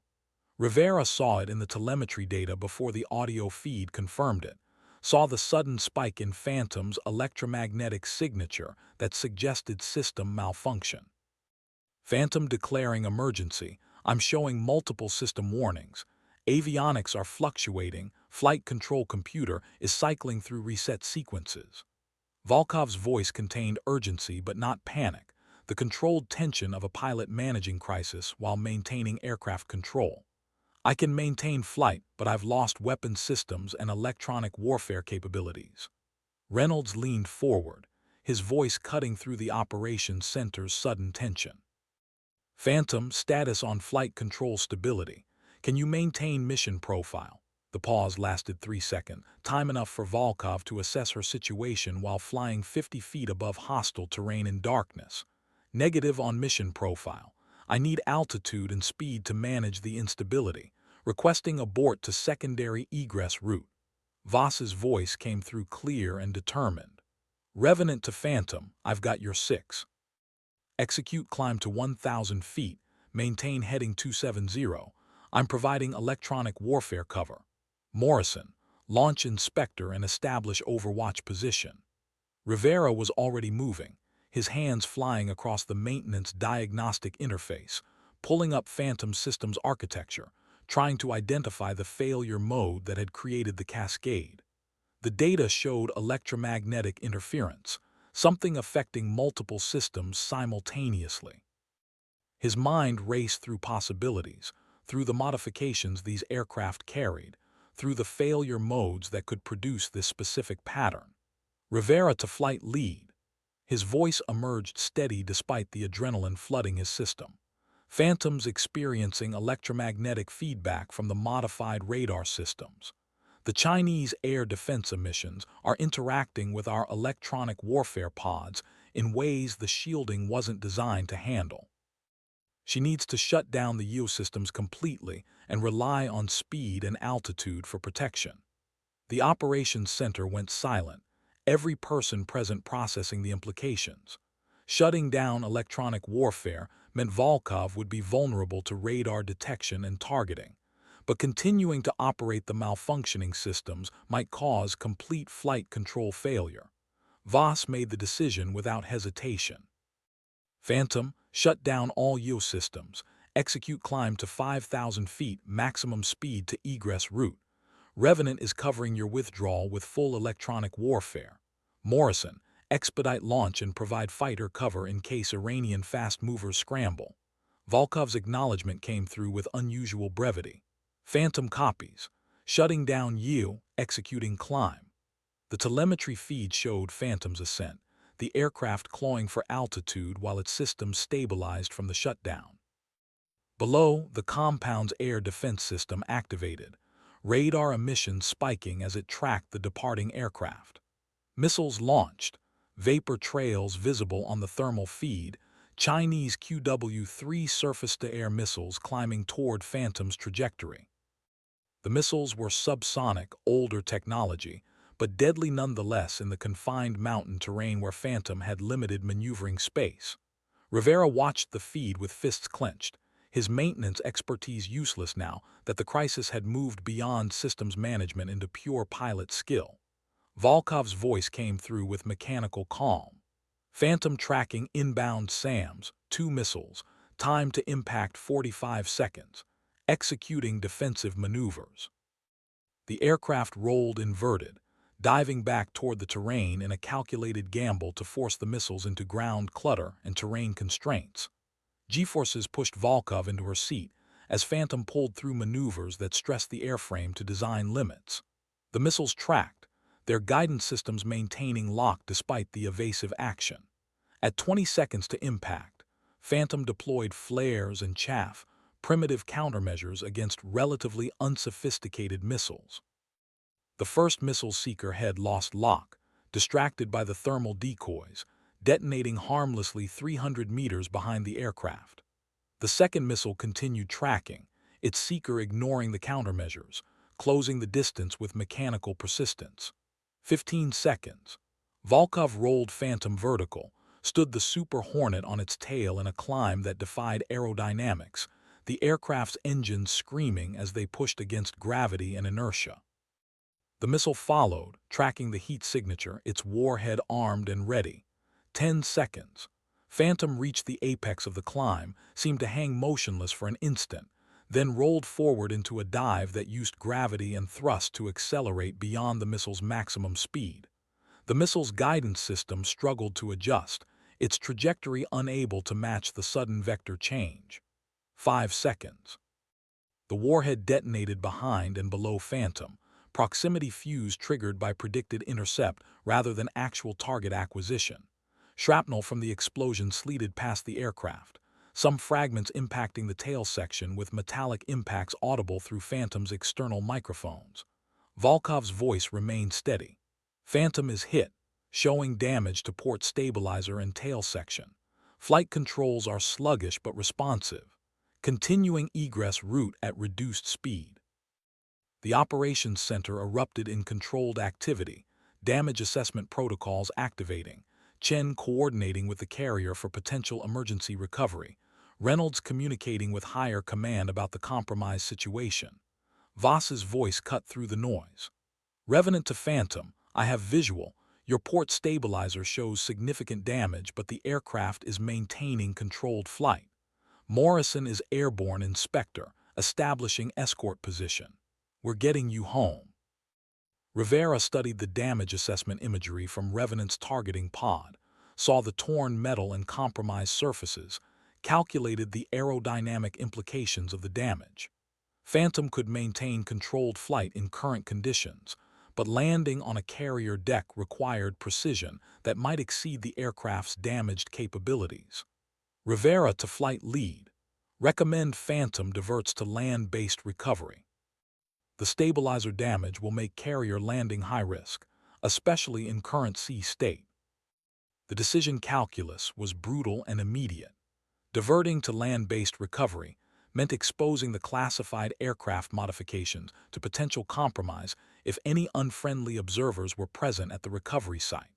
Speaker 1: Rivera saw it in the telemetry data before the audio feed confirmed it, saw the sudden spike in Phantom's electromagnetic signature that suggested system malfunction. Phantom declaring emergency, I'm showing multiple system warnings. Avionics are fluctuating, flight control computer is cycling through reset sequences. Volkov's voice contained urgency but not panic, the controlled tension of a pilot managing crisis while maintaining aircraft control. I can maintain flight, but I've lost weapon systems and electronic warfare capabilities. Reynolds leaned forward, his voice cutting through the operations center's sudden tension. Phantom, status on flight control stability. Can you maintain mission profile? The pause lasted 3 seconds, time enough for Volkov to assess her situation while flying 50 feet above hostile terrain in darkness. Negative on mission profile. I need altitude and speed to manage the instability, requesting abort to secondary egress route. Voss's voice came through clear and determined. Revenant to Phantom, I've got your 6. Execute climb to 1,000 feet, maintain heading 270. I'm providing electronic warfare cover. Morrison, launch inspector and establish overwatch position. Rivera was already moving, his hands flying across the maintenance diagnostic interface, pulling up Phantom Systems architecture, trying to identify the failure mode that had created the cascade. The data showed electromagnetic interference, something affecting multiple systems simultaneously. His mind raced through possibilities, through the modifications these aircraft carried, through the failure modes that could produce this specific pattern. Rivera to flight lead. His voice emerged steady despite the adrenaline flooding his system. Phantoms experiencing electromagnetic feedback from the modified radar systems. The Chinese air defense emissions are interacting with our electronic warfare pods in ways the shielding wasn't designed to handle. She needs to shut down the yield systems completely and rely on speed and altitude for protection. The operations center went silent, every person present processing the implications. Shutting down electronic warfare meant Volkov would be vulnerable to radar detection and targeting, but continuing to operate the malfunctioning systems might cause complete flight control failure. Voss made the decision without hesitation. Phantom, shut down all yield systems, execute climb to 5,000 feet maximum speed to egress route. Revenant is covering your withdrawal with full electronic warfare. Morrison, expedite launch and provide fighter cover in case Iranian fast movers scramble. Volkov's acknowledgement came through with unusual brevity. Phantom copies, shutting down yield, executing climb. The telemetry feed showed Phantom's ascent, the aircraft clawing for altitude while its systems stabilized from the shutdown. Below, the compound's air defense system activated, radar emissions spiking as it tracked the departing aircraft. Missiles launched, vapor trails visible on the thermal feed, Chinese QW-3 surface-to-air missiles climbing toward Phantom's trajectory. The missiles were subsonic, older technology, but deadly nonetheless in the confined mountain terrain where Phantom had limited maneuvering space. Rivera watched the feed with fists clenched, his maintenance expertise useless now that the crisis had moved beyond systems management into pure pilot skill. Volkov's voice came through with mechanical calm. Phantom tracking inbound SAMs, 2 missiles, time to impact 45 seconds, executing defensive maneuvers. The aircraft rolled inverted, diving back toward the terrain in a calculated gamble to force the missiles into ground clutter and terrain constraints. G-forces pushed Volkov into her seat as Phantom pulled through maneuvers that stressed the airframe to design limits. The missiles tracked, their guidance systems maintaining lock despite the evasive action. At 20 seconds to impact, Phantom deployed flares and chaff, primitive countermeasures against relatively unsophisticated missiles. The first missile seeker head lost lock, distracted by the thermal decoys, detonating harmlessly 300 meters behind the aircraft. The second missile continued tracking, its seeker ignoring the countermeasures, closing the distance with mechanical persistence. 15 seconds. Volkov rolled Phantom vertical, stood the Super Hornet on its tail in a climb that defied aerodynamics, the aircraft's engines screaming as they pushed against gravity and inertia. The missile followed, tracking the heat signature, its warhead armed and ready. 10 seconds. Phantom reached the apex of the climb, seemed to hang motionless for an instant, then rolled forward into a dive that used gravity and thrust to accelerate beyond the missile's maximum speed. The missile's guidance system struggled to adjust, its trajectory unable to match the sudden vector change. 5 seconds. The warhead detonated behind and below Phantom, proximity fuse triggered by predicted intercept rather than actual target acquisition. Shrapnel from the explosion sleeted past the aircraft, some fragments impacting the tail section with metallic impacts audible through Phantom's external microphones. Volkov's voice remained steady. Phantom is hit, showing damage to port stabilizer and tail section. Flight controls are sluggish but responsive. Continuing egress route at reduced speed. The operations center erupted in controlled activity, damage assessment protocols activating, Chen coordinating with the carrier for potential emergency recovery, Reynolds communicating with higher command about the compromised situation. Voss's voice cut through the noise. Revenant to Phantom, I have visual. Your port stabilizer shows significant damage, but the aircraft is maintaining controlled flight. Morrison is airborne inspector, establishing escort position. We're getting you home. Rivera studied the damage assessment imagery from Revenant's targeting pod, saw the torn metal and compromised surfaces, calculated the aerodynamic implications of the damage. Phantom could maintain controlled flight in current conditions, but landing on a carrier deck required precision that might exceed the aircraft's damaged capabilities. Rivera to flight lead. Recommend Phantom diverts to land-based recovery. The stabilizer damage will make carrier landing high risk, especially in current sea state. The decision calculus was brutal and immediate. Diverting to land-based recovery meant exposing the classified aircraft modifications to potential compromise if any unfriendly observers were present at the recovery site.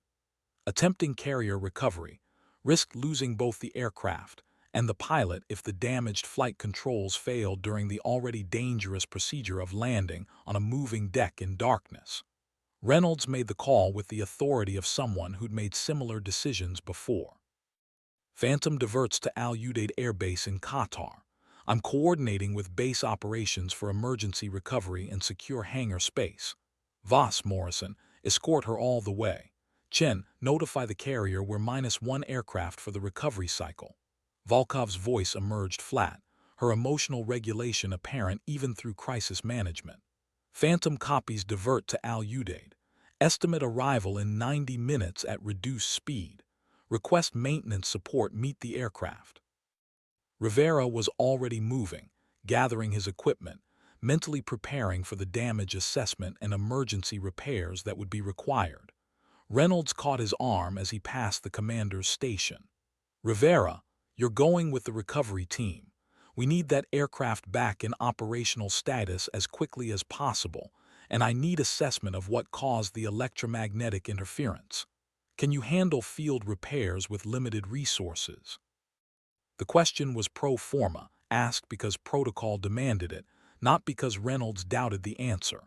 Speaker 1: Attempting carrier recovery risked losing both the aircraft and the pilot if the damaged flight controls failed during the already dangerous procedure of landing on a moving deck in darkness. Reynolds made the call with the authority of someone who'd made similar decisions before. Phantom diverts to Al Udeid Air Base in Qatar. I'm coordinating with base operations for emergency recovery and secure hangar space. Voss Morrison, escort her all the way. Chen, notify the carrier we're -1 aircraft for the recovery cycle. Volkov's voice emerged flat, her emotional regulation apparent even through crisis management. Phantom copies divert to Al Udeid. Estimate arrival in 90 minutes at reduced speed. Request maintenance support meet the aircraft. Rivera was already moving, gathering his equipment, mentally preparing for the damage assessment and emergency repairs that would be required. Reynolds caught his arm as he passed the commander's station. Rivera, you're going with the recovery team. We need that aircraft back in operational status as quickly as possible, and I need assessment of what caused the electromagnetic interference. Can you handle field repairs with limited resources? The question was pro forma, asked because protocol demanded it, not because Reynolds doubted the answer.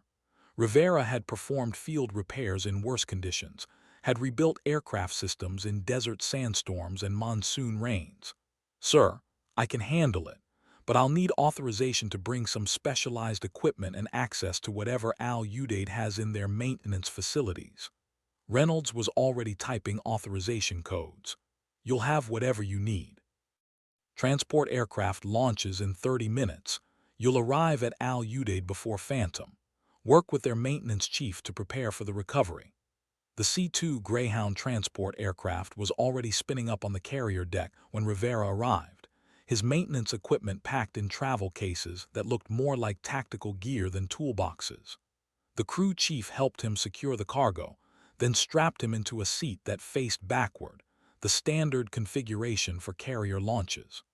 Speaker 1: Rivera had performed field repairs in worse conditions, had rebuilt aircraft systems in desert sandstorms and monsoon rains. Sir, I can handle it, but I'll need authorization to bring some specialized equipment and access to whatever Al Udeid has in their maintenance facilities. Reynolds was already typing authorization codes. You'll have whatever you need. Transport aircraft launches in 30 minutes. You'll arrive at Al Udeid before Phantom. Work with their maintenance chief to prepare for the recovery. The C-2 Greyhound transport aircraft was already spinning up on the carrier deck when Rivera arrived, his maintenance equipment packed in travel cases that looked more like tactical gear than toolboxes. The crew chief helped him secure the cargo, then strapped him into a seat that faced backward, the standard configuration for carrier launches.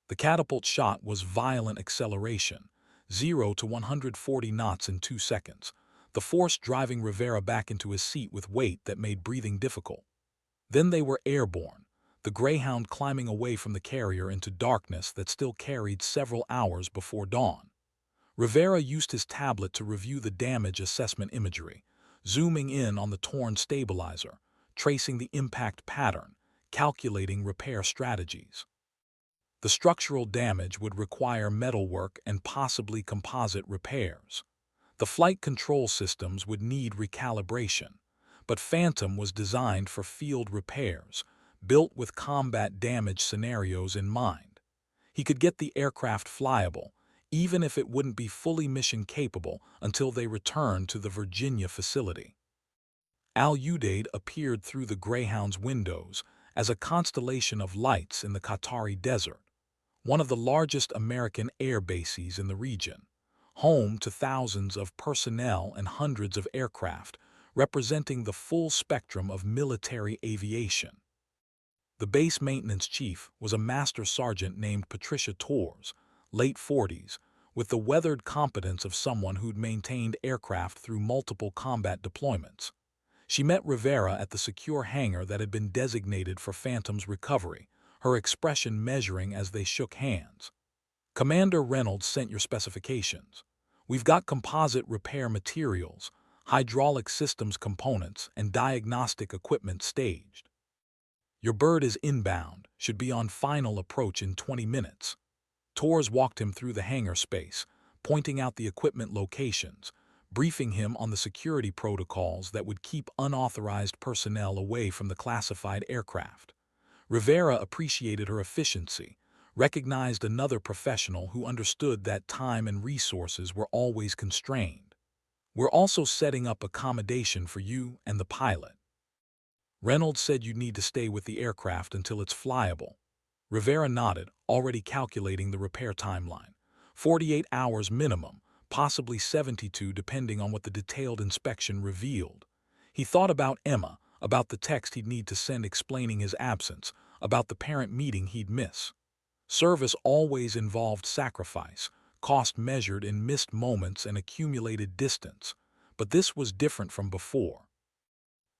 Speaker 1: The catapult shot was violent acceleration, 0 to 140 knots in 2 seconds, the force driving Rivera back into his seat with weight that made breathing difficult. Then they were airborne, the Greyhound climbing away from the carrier into darkness that still carried several hours before dawn. Rivera used his tablet to review the damage assessment imagery, zooming in on the torn stabilizer, tracing the impact pattern, calculating repair strategies. The structural damage would require metalwork and possibly composite repairs. The flight control systems would need recalibration, but Phantom was designed for field repairs, built with combat damage scenarios in mind. He could get the aircraft flyable, even if it wouldn't be fully mission-capable until they returned to the Virginia facility. Al Udeid appeared through the Greyhound's windows as a constellation of lights in the Qatari desert, one of the largest American air bases in the region, home to thousands of personnel and hundreds of aircraft, representing the full spectrum of military aviation. The base maintenance chief was a master sergeant named Patricia Torres, late 40s, with the weathered competence of someone who'd maintained aircraft through multiple combat deployments. She met Rivera at the secure hangar that had been designated for Phantom's recovery, her expression measuring as they shook hands. Commander Reynolds sent your specifications. We've got composite repair materials, hydraulic systems components, and diagnostic equipment staged. Your bird is inbound, should be on final approach in 20 minutes. Torres walked him through the hangar space, pointing out the equipment locations, briefing him on the security protocols that would keep unauthorized personnel away from the classified aircraft. Rivera appreciated her efficiency, recognized another professional who understood that time and resources were always constrained. We're also setting up accommodation for you and the pilot. Reynolds said you'd need to stay with the aircraft until it's flyable. Rivera nodded, already calculating the repair timeline. 48 hours minimum, possibly 72 depending on what the detailed inspection revealed. He thought about Emma, about the text he'd need to send explaining his absence, about the parent meeting he'd miss. Service always involved sacrifice, cost measured in missed moments and accumulated distance, but this was different from before.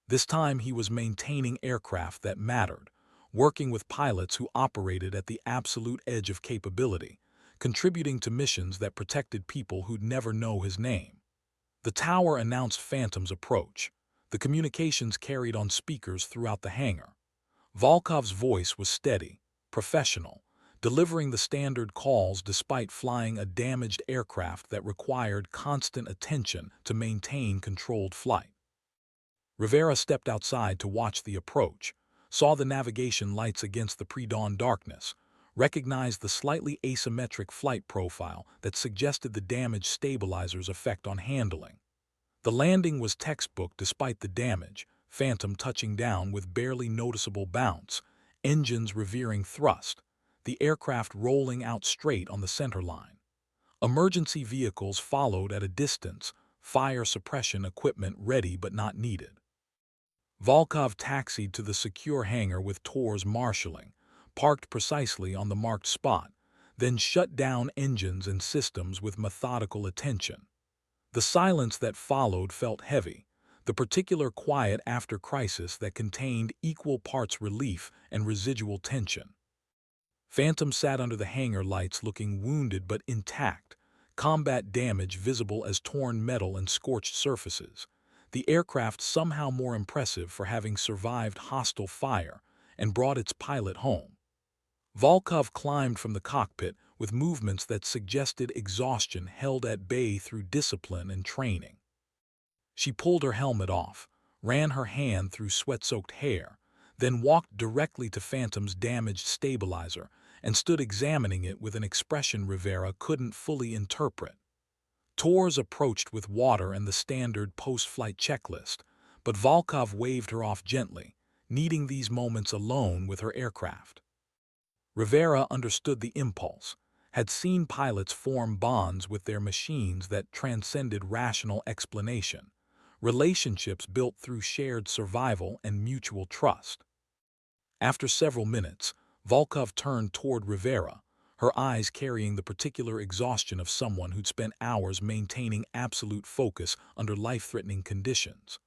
Speaker 1: This time he was maintaining aircraft that mattered, working with pilots who operated at the absolute edge of capability, contributing to missions that protected people who'd never know his name. The tower announced Phantom's approach. The communications carried on speakers throughout the hangar. Volkov's voice was steady, professional, delivering the standard calls despite flying a damaged aircraft that required constant attention to maintain controlled flight. Rivera stepped outside to watch the approach, saw the navigation lights against the pre-dawn darkness, recognized the slightly asymmetric flight profile that suggested the damaged stabilizer's effect on handling. The landing was textbook despite the damage, Phantom touching down with barely noticeable bounce, engines revering thrust, the aircraft rolling out straight on the center line. Emergency vehicles followed at a distance, fire suppression equipment ready but not needed. Volkov taxied to the secure hangar with Tor's marshalling, parked precisely on the marked spot, then shut down engines and systems with methodical attention. The silence that followed felt heavy, the particular quiet after crisis that contained equal parts relief and residual tension. Phantom sat under the hangar lights looking wounded but intact, combat damage visible as torn metal and scorched surfaces, the aircraft somehow more impressive for having survived hostile fire and brought its pilot home. Volkov climbed from the cockpit with movements that suggested exhaustion held at bay through discipline and training. She pulled her helmet off, ran her hand through sweat-soaked hair, then walked directly to Phantom's damaged stabilizer and stood examining it with an expression Rivera couldn't fully interpret. Torres approached with water and the standard post-flight checklist, but Volkov waved her off gently, needing these moments alone with her aircraft. Rivera understood the impulse, had seen pilots form bonds with their machines that transcended rational explanation, relationships built through shared survival and mutual trust. After several minutes, Volkov turned toward Rivera, her eyes carrying the particular exhaustion of someone who'd spent hours maintaining absolute focus under life-threatening conditions.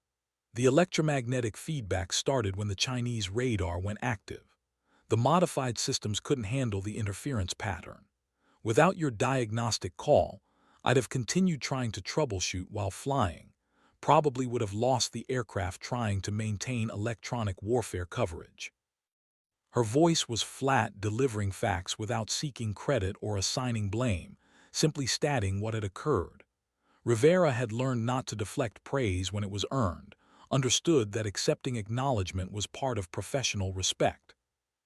Speaker 1: The electromagnetic feedback started when the Chinese radar went active. The modified systems couldn't handle the interference pattern. Without your diagnostic call, I'd have continued trying to troubleshoot while flying, probably would have lost the aircraft trying to maintain electronic warfare coverage. Her voice was flat, delivering facts without seeking credit or assigning blame, simply stating what had occurred. Rivera had learned not to deflect praise when it was earned, understood that accepting acknowledgement was part of professional respect.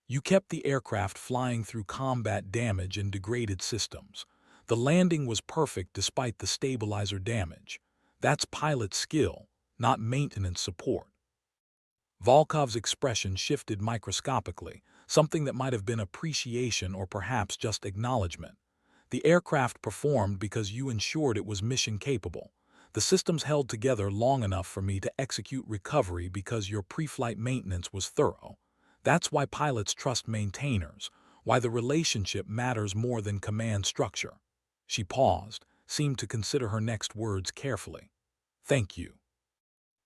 Speaker 1: You kept the aircraft flying through combat damage and degraded systems. The landing was perfect despite the stabilizer damage. That's pilot skill, not maintenance support. Volkov's expression shifted microscopically, something that might have been appreciation or perhaps just acknowledgement. The aircraft performed because you ensured it was mission capable. The systems held together long enough for me to execute recovery because your pre-flight maintenance was thorough. That's why pilots trust maintainers, why the relationship matters more than command structure. She paused, seemed to consider her next words carefully. Thank you.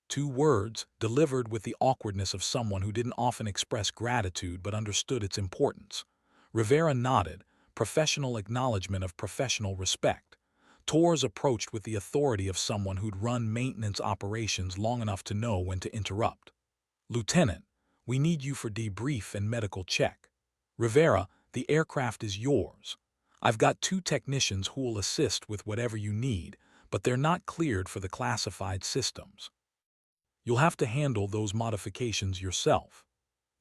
Speaker 1: 2 words, delivered with the awkwardness of someone who didn't often express gratitude but understood its importance. Rivera nodded, professional acknowledgement of professional respect. Torres approached with the authority of someone who'd run maintenance operations long enough to know when to interrupt. Lieutenant, we need you for debrief and medical check. Rivera, the aircraft is yours. I've got 2 technicians who will assist with whatever you need, but they're not cleared for the classified systems. You'll have to handle those modifications yourself.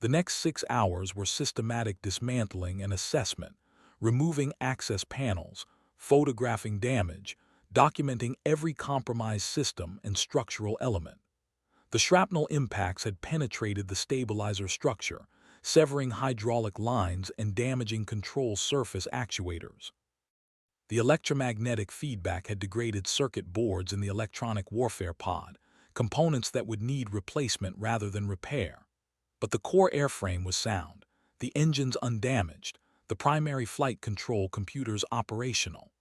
Speaker 1: The next 6 hours were systematic dismantling and assessment, removing access panels, photographing damage, documenting every compromised system and structural element. The shrapnel impacts had penetrated the stabilizer structure, severing hydraulic lines and damaging control surface actuators. The electromagnetic feedback had degraded circuit boards in the electronic warfare pod, components that would need replacement rather than repair. But the core airframe was sound, the engines undamaged, the primary flight control computers operational.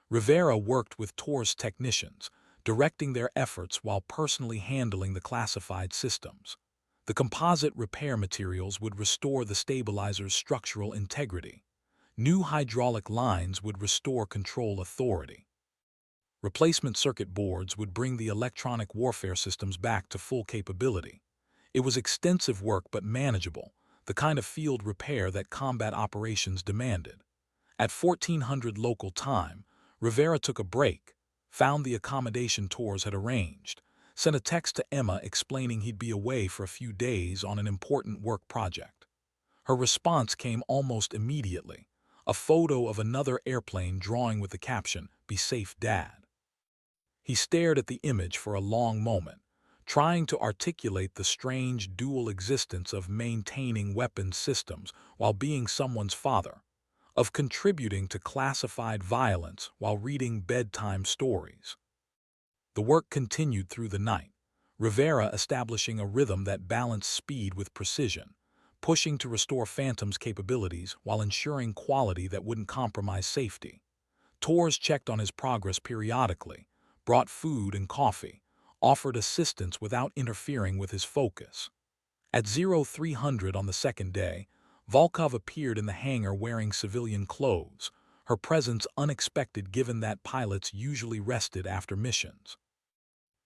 Speaker 1: Rivera worked with TOR's technicians, directing their efforts while personally handling the classified systems. The composite repair materials would restore the stabilizer's structural integrity. New hydraulic lines would restore control authority. Replacement circuit boards would bring the electronic warfare systems back to full capability. It was extensive work but manageable, the kind of field repair that combat operations demanded. At 1400 local time, Rivera took a break, found the accommodation TORs had arranged, sent a text to Emma explaining he'd be away for a few days on an important work project. Her response came almost immediately, a photo of another airplane drawing with the caption, "Be safe, Dad." He stared at the image for a long moment, trying to articulate the strange dual existence of maintaining weapons systems while being someone's father, of contributing to classified violence while reading bedtime stories. The work continued through the night, Rivera establishing a rhythm that balanced speed with precision, pushing to restore Phantom's capabilities while ensuring quality that wouldn't compromise safety. TORs checked on his progress periodically, brought food and coffee, offered assistance without interfering with his focus. At 0300 on the second day, Volkov appeared in the hangar wearing civilian clothes, her presence unexpected given that pilots usually rested after missions.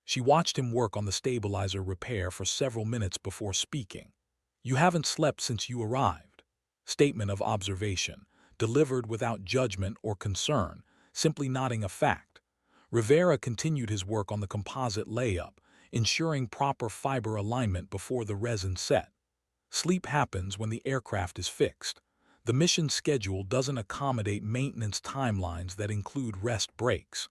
Speaker 1: She watched him work on the stabilizer repair for several minutes before speaking. "You haven't slept since you arrived." Statement of observation, delivered without judgment or concern, simply nodding a fact. Rivera continued his work on the composite layup, ensuring proper fiber alignment before the resin set. Sleep happens when the aircraft is fixed. The mission schedule doesn't accommodate maintenance timelines that include rest breaks.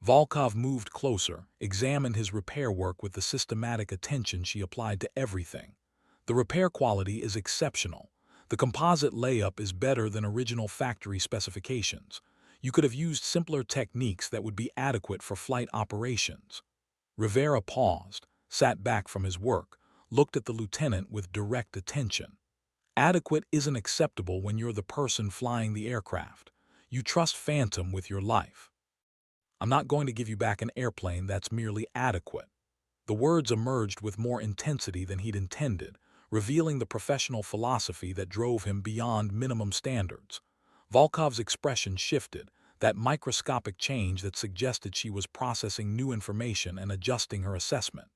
Speaker 1: Volkov moved closer, examined his repair work with the systematic attention she applied to everything. The repair quality is exceptional. The composite layup is better than original factory specifications. You could have used simpler techniques that would be adequate for flight operations. Rivera paused, sat back from his work, looked at the lieutenant with direct attention. Adequate isn't acceptable when you're the person flying the aircraft. You trust Phantom with your life. "I'm not going to give you back an airplane that's merely adequate." The words emerged with more intensity than he'd intended, revealing the professional philosophy that drove him beyond minimum standards. Volkov's expression shifted, that microscopic change that suggested she was processing new information and adjusting her assessment.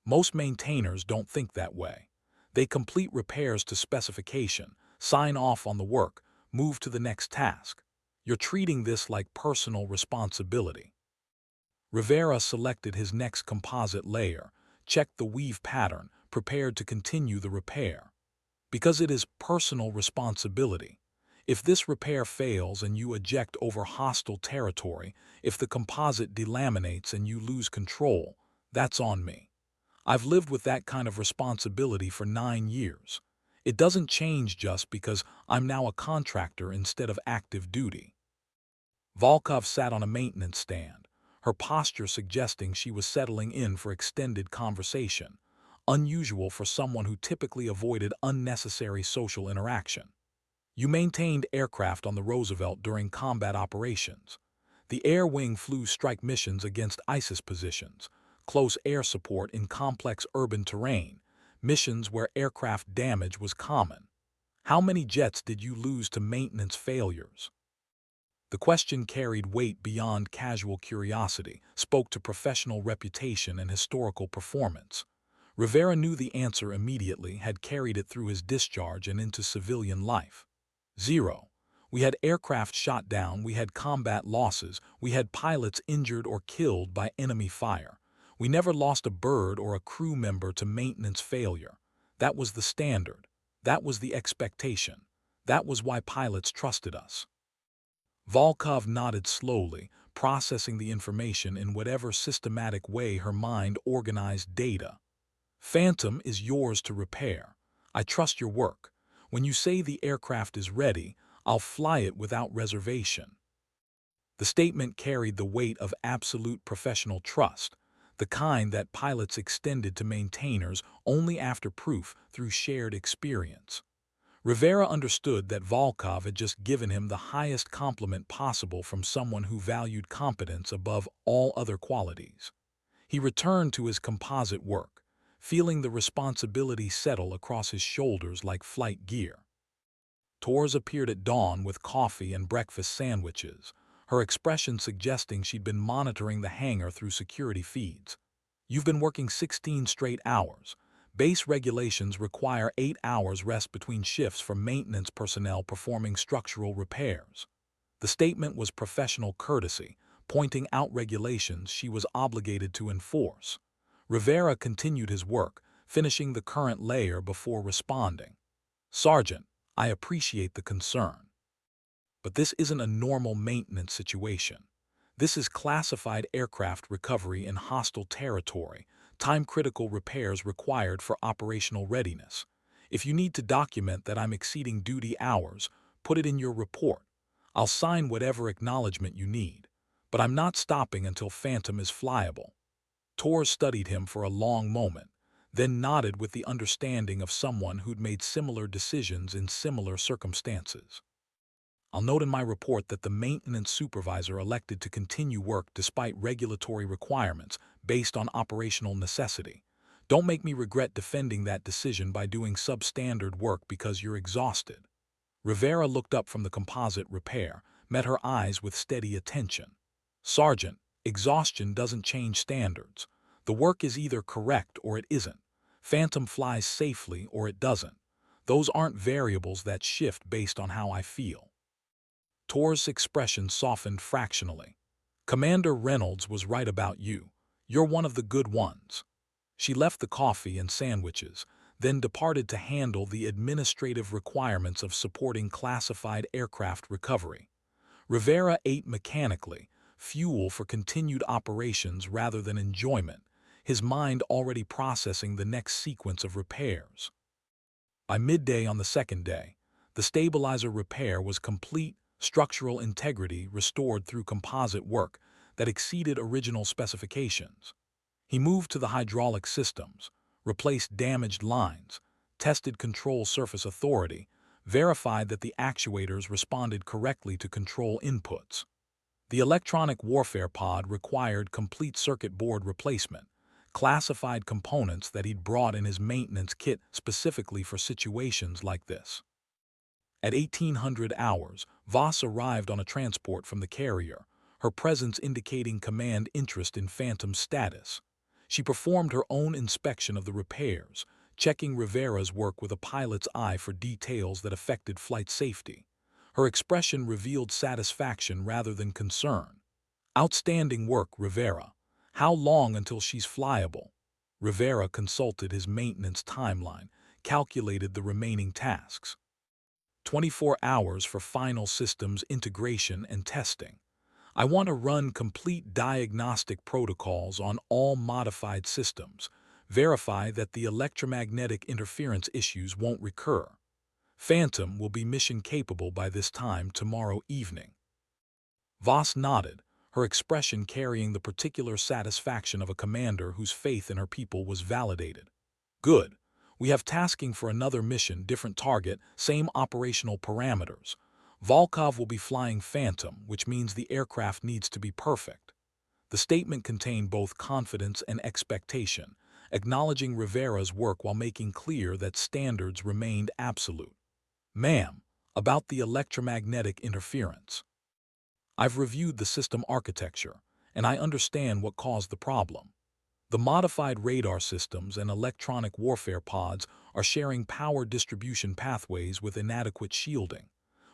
Speaker 1: Most maintainers don't think that way. They complete repairs to specification, sign off on the work, move to the next task. You're treating this like personal responsibility. Rivera selected his next composite layer, checked the weave pattern, prepared to continue the repair. Because it is personal responsibility. If this repair fails and you eject over hostile territory, if the composite delaminates and you lose control, that's on me. I've lived with that kind of responsibility for 9 years. It doesn't change just because I'm now a contractor instead of active duty. Volkov sat on a maintenance stand, her posture suggesting she was settling in for extended conversation, unusual for someone who typically avoided unnecessary social interaction. "You maintained aircraft on the Roosevelt during combat operations. The air wing flew strike missions against ISIS positions, close air support in complex urban terrain, missions where aircraft damage was common. How many jets did you lose to maintenance failures?" The question carried weight beyond casual curiosity, spoke to professional reputation and historical performance. Rivera knew the answer immediately, had carried it through his discharge and into civilian life. 0. We had aircraft shot down, we had combat losses, we had pilots injured or killed by enemy fire. We never lost a bird or a crew member to maintenance failure. That was the standard. That was the expectation. That was why pilots trusted us. Volkov nodded slowly, processing the information in whatever systematic way her mind organized data. "Phantom is yours to repair. I trust your work. When you say the aircraft is ready, I'll fly it without reservation." The statement carried the weight of absolute professional trust, the kind that pilots extended to maintainers only after proof through shared experience. Rivera understood that Volkov had just given him the highest compliment possible from someone who valued competence above all other qualities. He returned to his composite work, feeling the responsibility settle across his shoulders like flight gear. Torres appeared at dawn with coffee and breakfast sandwiches, her expression suggesting she'd been monitoring the hangar through security feeds. "You've been working 16 straight hours. Base regulations require 8 hours rest between shifts for maintenance personnel performing structural repairs." The statement was professional courtesy, pointing out regulations she was obligated to enforce. Rivera continued his work, finishing the current layer before responding. "Sergeant, I appreciate the concern, but this isn't a normal maintenance situation. This is classified aircraft recovery in hostile territory, time-critical repairs required for operational readiness. If you need to document that I'm exceeding duty hours, put it in your report. I'll sign whatever acknowledgement you need, but I'm not stopping until Phantom is flyable." Torres studied him for a long moment, then nodded with the understanding of someone who'd made similar decisions in similar circumstances. "I'll note in my report that the maintenance supervisor elected to continue work despite regulatory requirements based on operational necessity. Don't make me regret defending that decision by doing substandard work because you're exhausted." Rivera looked up from the composite repair, met her eyes with steady attention. "Sergeant, exhaustion doesn't change standards. The work is either correct or it isn't. Phantom flies safely or it doesn't. Those aren't variables that shift based on how I feel." Torres' expression softened fractionally. "Commander Reynolds was right about you. You're one of the good ones." She left the coffee and sandwiches, then departed to handle the administrative requirements of supporting classified aircraft recovery. Rivera ate mechanically, fuel for continued operations rather than enjoyment, his mind already processing the next sequence of repairs. By midday on the second day, the stabilizer repair was complete, structural integrity restored through composite work that exceeded original specifications. He moved to the hydraulic systems, replaced damaged lines, tested control surface authority, verified that the actuators responded correctly to control inputs. The electronic warfare pod required complete circuit board replacement, classified components that he'd brought in his maintenance kit specifically for situations like this. At 1800 hours, Voss arrived on a transport from the carrier, her presence indicating command interest in Phantom's status. She performed her own inspection of the repairs, checking Rivera's work with a pilot's eye for details that affected flight safety. Her expression revealed satisfaction rather than concern. "Outstanding work, Rivera. How long until she's flyable?" Rivera consulted his maintenance timeline, calculated the remaining tasks. 24 hours for final systems integration and testing. I want to run complete diagnostic protocols on all modified systems, verify that the electromagnetic interference issues won't recur. Phantom will be mission capable by this time tomorrow evening." Voss nodded, her expression carrying the particular satisfaction of a commander whose faith in her people was validated. "Good. We have tasking for another mission, different target, same operational parameters. Volkov will be flying Phantom, which means the aircraft needs to be perfect." The statement contained both confidence and expectation, acknowledging Rivera's work while making clear that standards remained absolute. "Ma'am, about the electromagnetic interference. I've reviewed the system architecture, and I understand what caused the problem. The modified radar systems and electronic warfare pods are sharing power distribution pathways with inadequate shielding.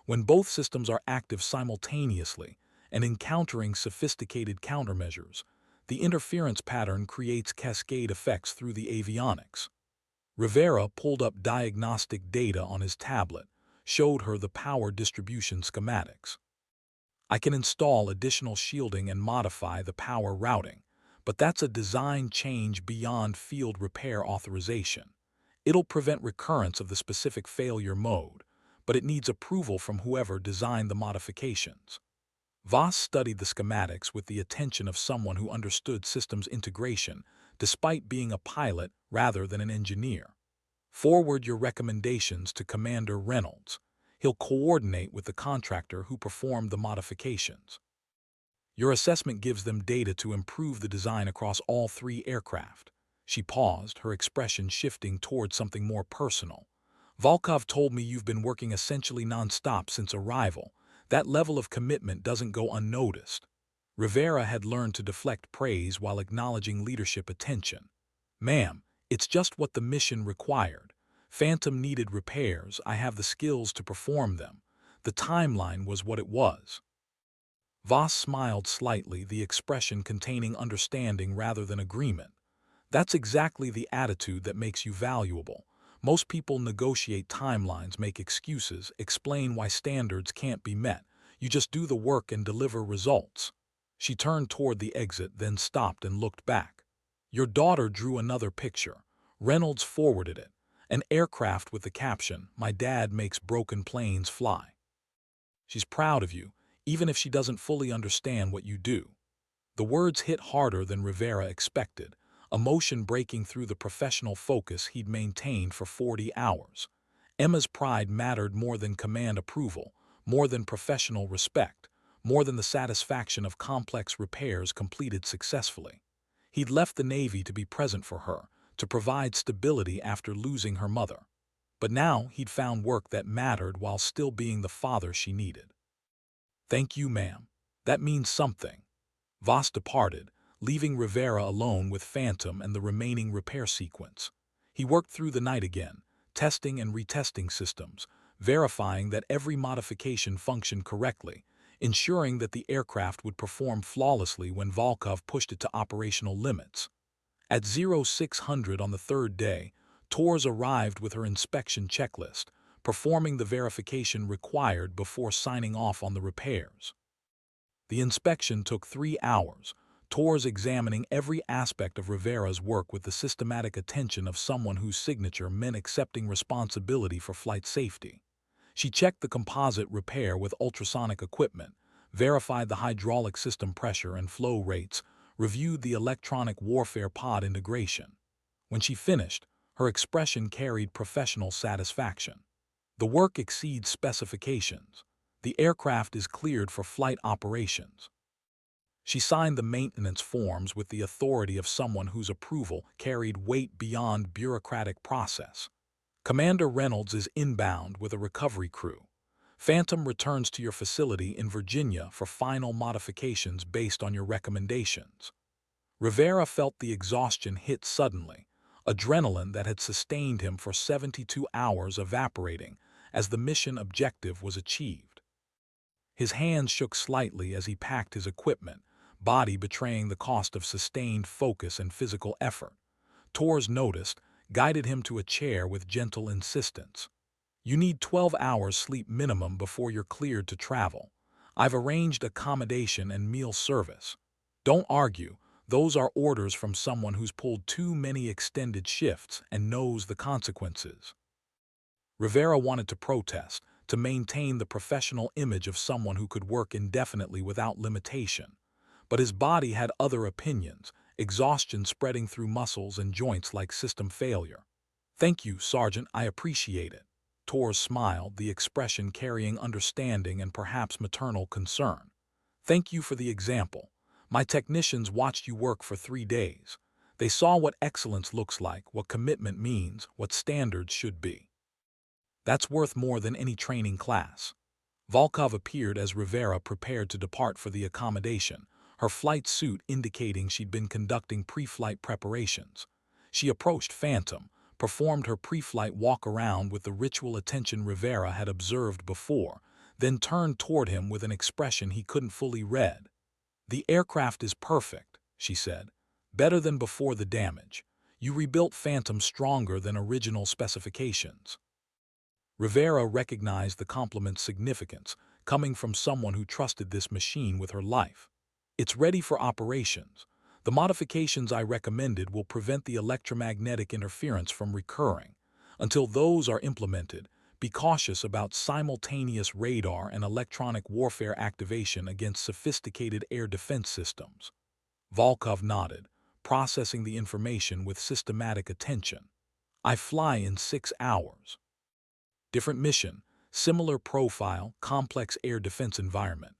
Speaker 1: When both systems are active simultaneously and encountering sophisticated countermeasures, the interference pattern creates cascade effects through the avionics." Rivera pulled up diagnostic data on his tablet, showed her the power distribution schematics. "I can install additional shielding and modify the power routing, but that's a design change beyond field repair authorization. It'll prevent recurrence of the specific failure mode, but it needs approval from whoever designed the modifications." Voss studied the schematics with the attention of someone who understood systems integration, despite being a pilot rather than an engineer. Forward your recommendations to Commander Reynolds. He'll coordinate with the contractor who performed the modifications. Your assessment gives them data to improve the design across all three aircraft. She paused, her expression shifting towards something more personal. Volkov told me you've been working essentially non-stop since arrival. That level of commitment doesn't go unnoticed. Rivera had learned to deflect praise while acknowledging leadership attention. Ma'am, it's just what the mission required. Phantom needed repairs. I have the skills to perform them. The timeline was what it was. Voss smiled slightly, the expression containing understanding rather than agreement. That's exactly the attitude that makes you valuable. Most people negotiate timelines, make excuses, explain why standards can't be met. You just do the work and deliver results. She turned toward the exit, then stopped and looked back. Your daughter drew another picture. Reynolds forwarded it. An aircraft with the caption, "My dad makes broken planes fly." She's proud of you, even if she doesn't fully understand what you do. The words hit harder than Rivera expected, emotion breaking through the professional focus he'd maintained for 40 hours. Emma's pride mattered more than command approval, more than professional respect, more than the satisfaction of complex repairs completed successfully. He'd left the Navy to be present for her, to provide stability after losing her mother. But now he'd found work that mattered while still being the father she needed. "Thank you, ma'am. That means something." Voss departed, leaving Rivera alone with Phantom and the remaining repair sequence. He worked through the night again, testing and retesting systems, verifying that every modification functioned correctly, ensuring that the aircraft would perform flawlessly when Volkov pushed it to operational limits. At 0600 on the third day, Torres arrived with her inspection checklist, performing the verification required before signing off on the repairs. The inspection took 3 hours, Torres examining every aspect of Rivera's work with the systematic attention of someone whose signature meant accepting responsibility for flight safety. She checked the composite repair with ultrasonic equipment, verified the hydraulic system pressure and flow rates, reviewed the electronic warfare pod integration. When she finished, her expression carried professional satisfaction. The work exceeds specifications. The aircraft is cleared for flight operations. She signed the maintenance forms with the authority of someone whose approval carried weight beyond bureaucratic process. Commander Reynolds is inbound with a recovery crew. Phantom returns to your facility in Virginia for final modifications based on your recommendations. Rivera felt the exhaustion hit suddenly, adrenaline that had sustained him for 72 hours evaporating as the mission objective was achieved. His hands shook slightly as he packed his equipment, body betraying the cost of sustained focus and physical effort. Torres noticed, guided him to a chair with gentle insistence. "You need 12 hours sleep minimum before you're cleared to travel. I've arranged accommodation and meal service. Don't argue. Those are orders from someone who's pulled too many extended shifts and knows the consequences." Rivera wanted to protest, to maintain the professional image of someone who could work indefinitely without limitation. But his body had other opinions, exhaustion spreading through muscles and joints like system failure. "Thank you, Sergeant, I appreciate it." Torres smiled, the expression carrying understanding and perhaps maternal concern. "Thank you for the example. My technicians watched you work for 3 days. They saw what excellence looks like, what commitment means, what standards should be. That's worth more than any training class." Volkov appeared as Rivera prepared to depart for the accommodation, her flight suit indicating she'd been conducting pre-flight preparations. She approached Phantom, performed her pre-flight walk-around with the ritual attention Rivera had observed before, then turned toward him with an expression he couldn't fully read. "The aircraft is perfect," she said. "Better than before the damage. You rebuilt Phantom stronger than original specifications." Rivera recognized the compliment's significance, coming from someone who trusted this machine with her life. "It's ready for operations. The modifications I recommended will prevent the electromagnetic interference from recurring. Until those are implemented, be cautious about simultaneous radar and electronic warfare activation against sophisticated air defense systems." Volkov nodded, processing the information with systematic attention. I fly in 6 hours. Different mission, similar profile, complex air defense environment.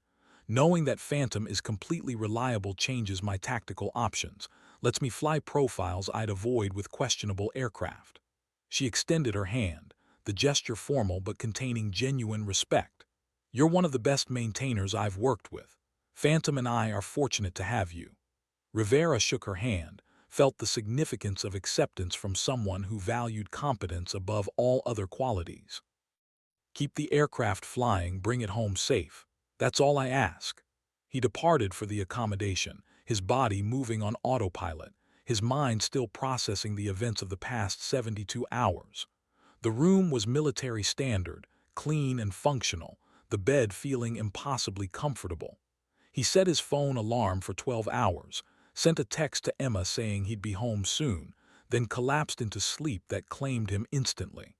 Speaker 1: Knowing that Phantom is completely reliable changes my tactical options, lets me fly profiles I'd avoid with questionable aircraft. She extended her hand, the gesture formal but containing genuine respect. You're one of the best maintainers I've worked with. Phantom and I are fortunate to have you. Rivera shook her hand, felt the significance of acceptance from someone who valued competence above all other qualities. Keep the aircraft flying, bring it home safe. That's all I ask. He departed for the accommodation, his body moving on autopilot, his mind still processing the events of the past 72 hours. The room was military standard, clean and functional, the bed feeling impossibly comfortable. He set his phone alarm for 12 hours, sent a text to Emma saying he'd be home soon, then collapsed into sleep that claimed him instantly.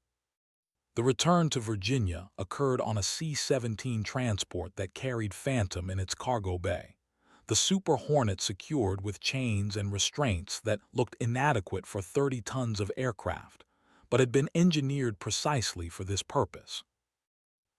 Speaker 1: The return to Virginia occurred on a C-17 transport that carried Phantom in its cargo bay. The Super Hornet secured with chains and restraints that looked inadequate for 30 tons of aircraft, but had been engineered precisely for this purpose.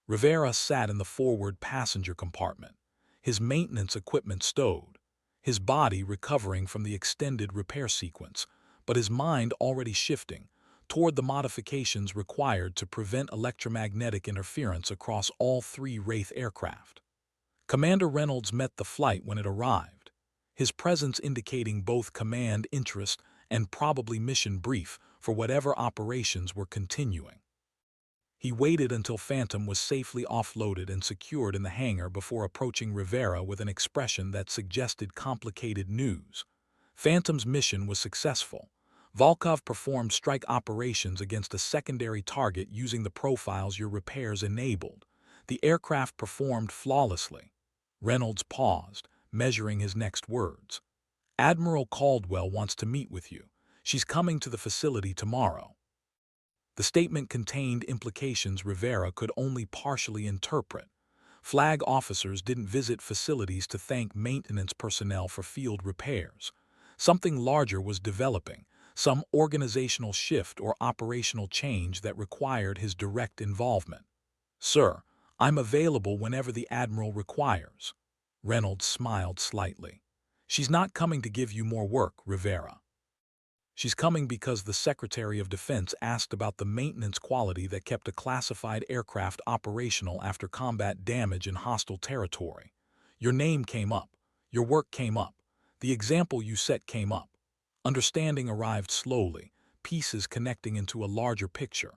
Speaker 1: Rivera sat in the forward passenger compartment, his maintenance equipment stowed, his body recovering from the extended repair sequence, but his mind already shifting toward the modifications required to prevent electromagnetic interference across all 3 Wraith aircraft. Commander Reynolds met the flight when it arrived, his presence indicating both command interest and probably mission brief for whatever operations were continuing. He waited until Phantom was safely offloaded and secured in the hangar before approaching Rivera with an expression that suggested complicated news. Phantom's mission was successful. Volkov performed strike operations against a secondary target using the profiles your repairs enabled. The aircraft performed flawlessly. Reynolds paused, measuring his next words. Admiral Caldwell wants to meet with you. She's coming to the facility tomorrow. The statement contained implications Rivera could only partially interpret. Flag officers didn't visit facilities to thank maintenance personnel for field repairs. Something larger was developing, some organizational shift or operational change that required his direct involvement. Sir, I'm available whenever the Admiral requires. Reynolds smiled slightly. She's not coming to give you more work, Rivera. She's coming because the Secretary of Defense asked about the maintenance quality that kept a classified aircraft operational after combat damage in hostile territory. Your name came up. Your work came up. The example you set came up. Understanding arrived slowly, pieces connecting into a larger picture.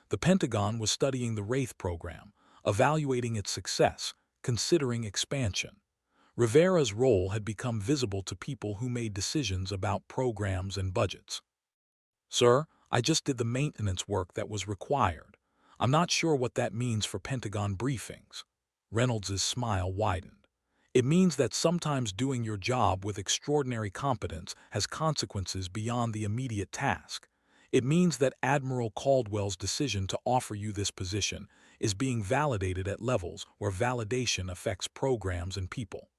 Speaker 1: The Pentagon was studying the Wraith program, evaluating its success, considering expansion. Rivera's role had become visible to people who made decisions about programs and budgets. Sir, I just did the maintenance work that was required. I'm not sure what that means for Pentagon briefings. Reynolds' smile widened. It means that sometimes doing your job with extraordinary competence has consequences beyond the immediate task. It means that Admiral Caldwell's decision to offer you this position is being validated at levels where validation affects programs and people.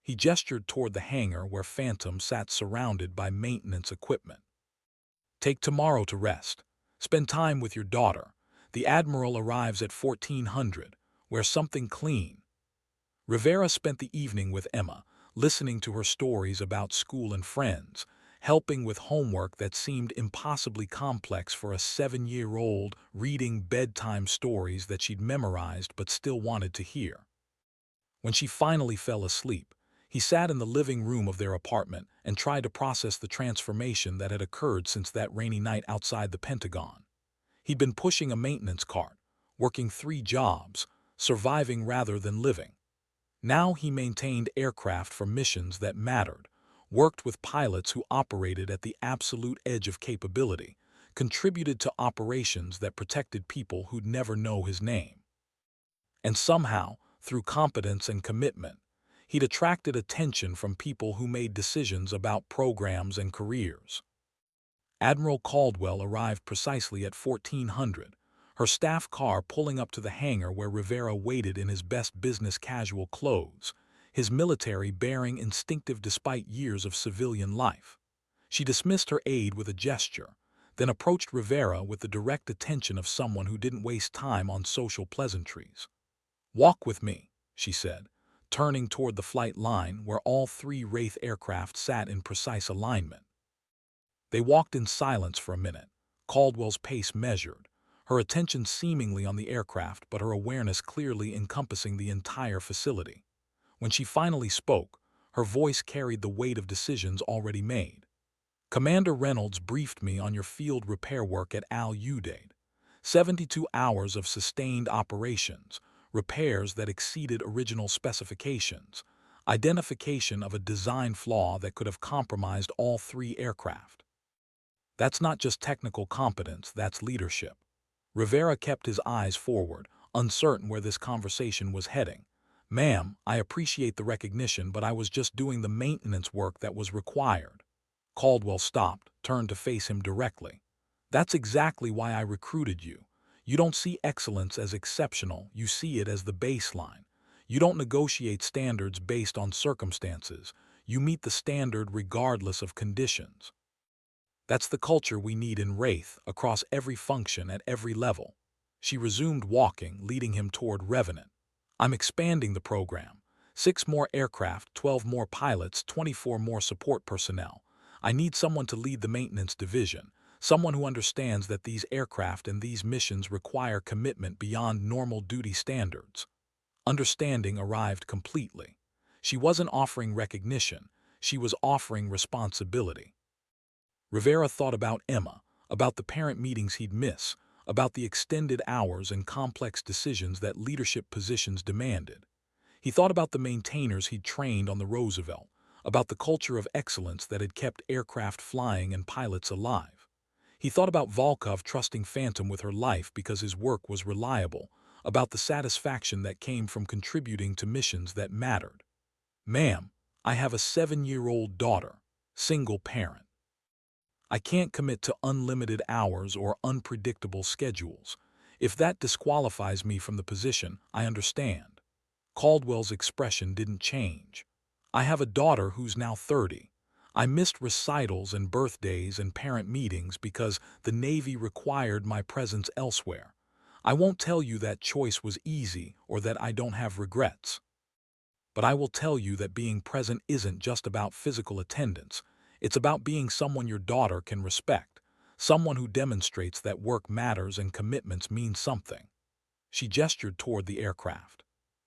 Speaker 1: He gestured toward the hangar where Phantom sat surrounded by maintenance equipment. Take tomorrow to rest. Spend time with your daughter. The Admiral arrives at 1400. Wear something clean. Rivera spent the evening with Emma, listening to her stories about school and friends, helping with homework that seemed impossibly complex for a 7-year-old, reading bedtime stories that she'd memorized but still wanted to hear. When she finally fell asleep, he sat in the living room of their apartment and tried to process the transformation that had occurred since that rainy night outside the Pentagon. He'd been pushing a maintenance cart, working 3 jobs, surviving rather than living. Now he maintained aircraft for missions that mattered, worked with pilots who operated at the absolute edge of capability, contributed to operations that protected people who'd never know his name. And somehow, through competence and commitment, he'd attracted attention from people who made decisions about programs and careers. Admiral Caldwell arrived precisely at 1400, her staff car pulling up to the hangar where Rivera waited in his best business casual clothes, his military bearing instinctive despite years of civilian life. She dismissed her aide with a gesture, then approached Rivera with the direct attention of someone who didn't waste time on social pleasantries. "Walk with me," she said, turning toward the flight line where all three Wraith aircraft sat in precise alignment. They walked in silence for a minute, Caldwell's pace measured, her attention seemingly on the aircraft but her awareness clearly encompassing the entire facility. When she finally spoke, her voice carried the weight of decisions already made. "Commander Reynolds briefed me on your field repair work at Al Udeid. 72 hours of sustained operations, repairs that exceeded original specifications, identification of a design flaw that could have compromised all three aircraft. That's not just technical competence, that's leadership." Rivera kept his eyes forward, uncertain where this conversation was heading. "Ma'am, I appreciate the recognition, but I was just doing the maintenance work that was required." Caldwell stopped, turned to face him directly. "That's exactly why I recruited you. You don't see excellence as exceptional, you see it as the baseline. You don't negotiate standards based on circumstances. You meet the standard regardless of conditions. That's the culture we need in Wraith, across every function at every level." She resumed walking, leading him toward Revenant. "I'm expanding the program. 6 more aircraft, 12 more pilots, 24 more support personnel. I need someone to lead the maintenance division, someone who understands that these aircraft and these missions require commitment beyond normal duty standards." Understanding arrived completely. She wasn't offering recognition, she was offering responsibility. Rivera thought about Emma, about the parent meetings he'd miss, about the extended hours and complex decisions that leadership positions demanded. He thought about the maintainers he'd trained on the Roosevelt, about the culture of excellence that had kept aircraft flying and pilots alive. He thought about Volkov trusting Phantom with her life because his work was reliable, about the satisfaction that came from contributing to missions that mattered. "Ma'am, I have a 7-year-old daughter, single parent. I can't commit to unlimited hours or unpredictable schedules. If that disqualifies me from the position, I understand." Caldwell's expression didn't change. "I have a daughter who's now 30. I missed recitals and birthdays and parent meetings because the Navy required my presence elsewhere. I won't tell you that choice was easy or that I don't have regrets. But I will tell you that being present isn't just about physical attendance. It's about being someone your daughter can respect, someone who demonstrates that work matters and commitments mean something." She gestured toward the aircraft.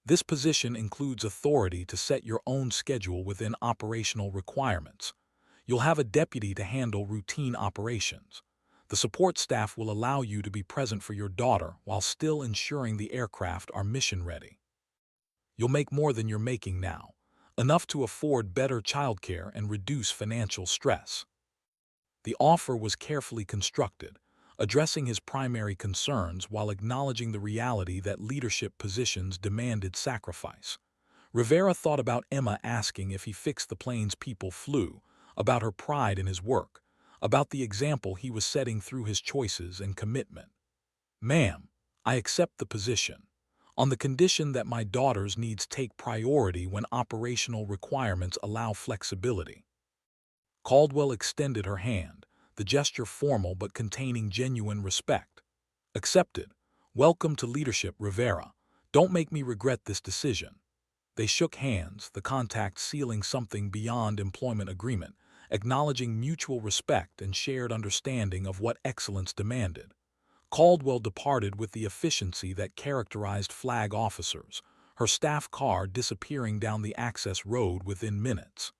Speaker 1: "This position includes authority to set your own schedule within operational requirements. You'll have a deputy to handle routine operations. The support staff will allow you to be present for your daughter while still ensuring the aircraft are mission-ready. You'll make more than you're making now, enough to afford better childcare and reduce financial stress." The offer was carefully constructed, addressing his primary concerns while acknowledging the reality that leadership positions demanded sacrifice. Rivera thought about Emma asking if he fixed the planes people flew, about her pride in his work, about the example he was setting through his choices and commitment. "Ma'am, I accept the position, on the condition that my daughter's needs take priority when operational requirements allow flexibility." Caldwell extended her hand, the gesture formal but containing genuine respect. "Accepted. Welcome to leadership, Rivera. Don't make me regret this decision." They shook hands, the contact sealing something beyond employment agreement, acknowledging mutual respect and shared understanding of what excellence demanded. Caldwell departed with the efficiency that characterized flag officers, her staff car disappearing down the access road within minutes.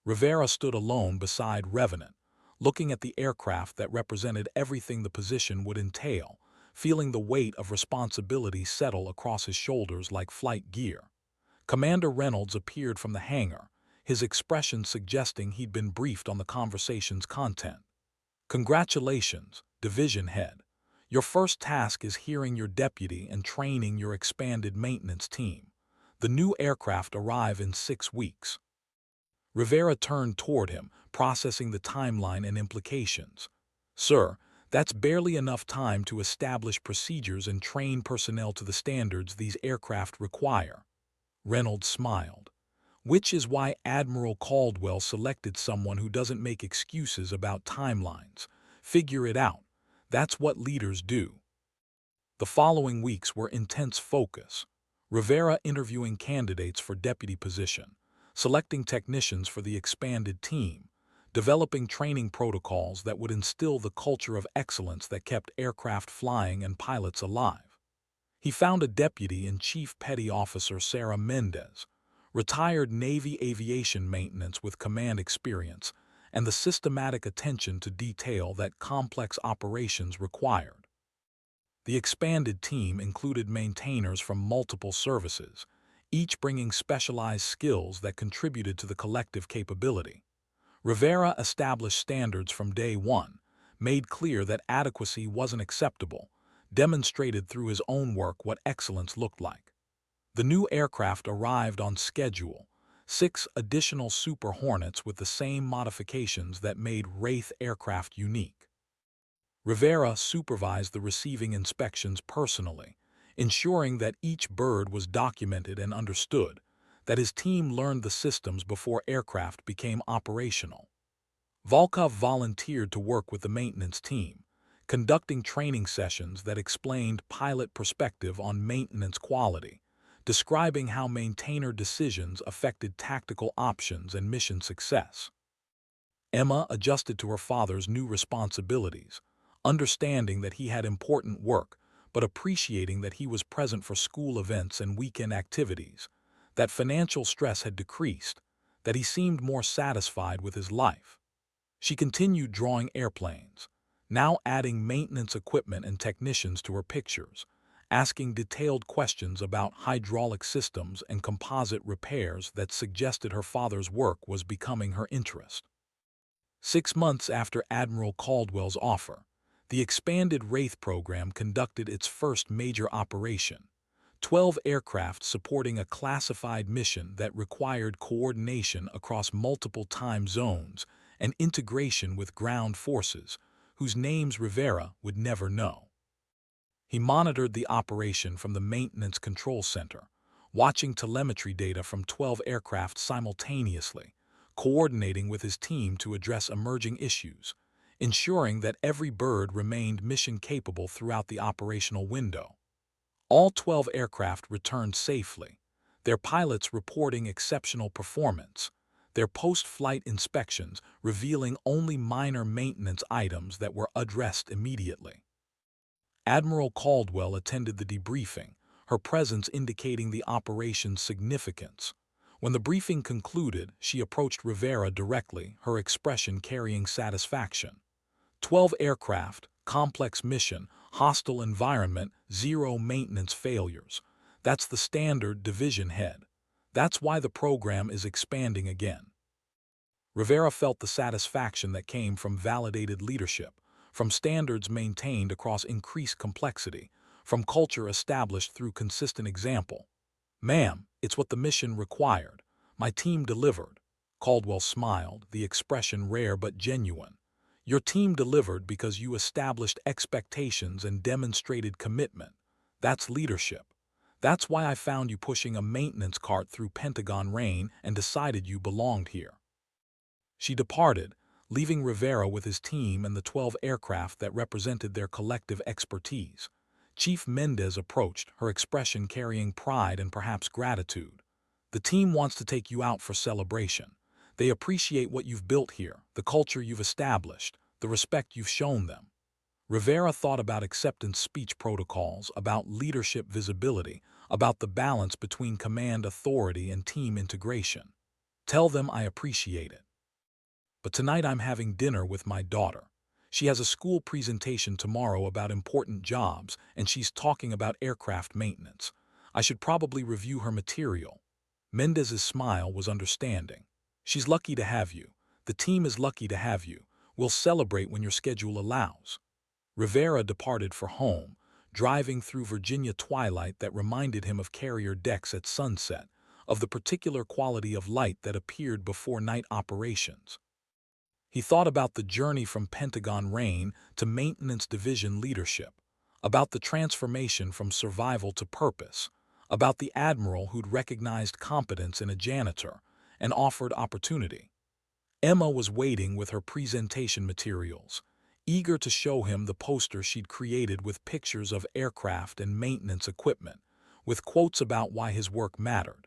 Speaker 1: Rivera stood alone beside Revenant, looking at the aircraft that represented everything the position would entail, feeling the weight of responsibility settle across his shoulders like flight gear. Commander Reynolds appeared from the hangar, his expression suggesting he'd been briefed on the conversation's content. "Congratulations, Division Head. Your first task is hearing your deputy and training your expanded maintenance team. The new aircraft arrive in 6 weeks." Rivera turned toward him, processing the timeline and implications. "Sir, that's barely enough time to establish procedures and train personnel to the standards these aircraft require." Reynolds smiled. "Which is why Admiral Caldwell selected someone who doesn't make excuses about timelines, Figure it out. That's what leaders do. The following weeks were intense focus. Rivera interviewing candidates for deputy position, selecting technicians for the expanded team, developing training protocols that would instill the culture of excellence that kept aircraft flying and pilots alive. He found a deputy in Chief Petty Officer Sarah Mendez, retired Navy aviation maintenance with command experience and the systematic attention to detail that complex operations required. The expanded team included maintainers from multiple services, each bringing specialized skills that contributed to the collective capability. Rivera established standards from day one, made clear that adequacy wasn't acceptable, demonstrated through his own work what excellence looked like. The new aircraft arrived on schedule, 6 additional Super Hornets with the same modifications that made Wraith aircraft unique. Rivera supervised the receiving inspections personally, ensuring that each bird was documented and understood, that his team learned the systems before aircraft became operational. Volkov volunteered to work with the maintenance team, conducting training sessions that explained pilot perspective on maintenance quality, describing how maintainer decisions affected tactical options and mission success. Emma adjusted to her father's new responsibilities, understanding that he had important work, but appreciating that he was present for school events and weekend activities, that financial stress had decreased, that he seemed more satisfied with his life. She continued drawing airplanes, now adding maintenance equipment and technicians to her pictures, asking detailed questions about hydraulic systems and composite repairs that suggested her father's work was becoming her interest. 6 months after Admiral Caldwell's offer, the expanded Wraith program conducted its first major operation, 12 aircraft supporting a classified mission that required coordination across multiple time zones and integration with ground forces, whose names Rivera would never know. He monitored the operation from the Maintenance Control Center, watching telemetry data from 12 aircraft simultaneously, coordinating with his team to address emerging issues, ensuring that every bird remained mission-capable throughout the operational window. All 12 aircraft returned safely, their pilots reporting exceptional performance, their post-flight inspections revealing only minor maintenance items that were addressed immediately. Admiral Caldwell attended the debriefing, her presence indicating the operation's significance. When the briefing concluded, she approached Rivera directly, her expression carrying satisfaction. 12 aircraft, complex mission, hostile environment, 0 maintenance failures. That's the standard, division head. That's why the program is expanding again. Rivera felt the satisfaction that came from validated leadership, from standards maintained across increased complexity, from culture established through consistent example. "Ma'am, it's what the mission required. My team delivered." Caldwell smiled, the expression rare but genuine. "Your team delivered because you established expectations and demonstrated commitment. That's leadership. That's why I found you pushing a maintenance cart through Pentagon rain and decided you belonged here." She departed, leaving Rivera with his team and the 12 aircraft that represented their collective expertise. Chief Mendez approached, her expression carrying pride and perhaps gratitude. "The team wants to take you out for celebration. They appreciate what you've built here, the culture you've established, the respect you've shown them." Rivera thought about acceptance speech protocols, about leadership visibility, about the balance between command authority and team integration. "Tell them I appreciate it. But tonight I'm having dinner with my daughter. She has a school presentation tomorrow about important jobs, and she's talking about aircraft maintenance. I should probably review her material." Mendez's smile was understanding. "She's lucky to have you. The team is lucky to have you. We'll celebrate when your schedule allows." Rivera departed for home, driving through Virginia twilight that reminded him of carrier decks at sunset, of the particular quality of light that appeared before night operations. He thought about the journey from Pentagon rain to maintenance division leadership, about the transformation from survival to purpose, about the admiral who'd recognized competence in a janitor and offered opportunity. Emma was waiting with her presentation materials, eager to show him the poster she'd created with pictures of aircraft and maintenance equipment, with quotes about why his work mattered.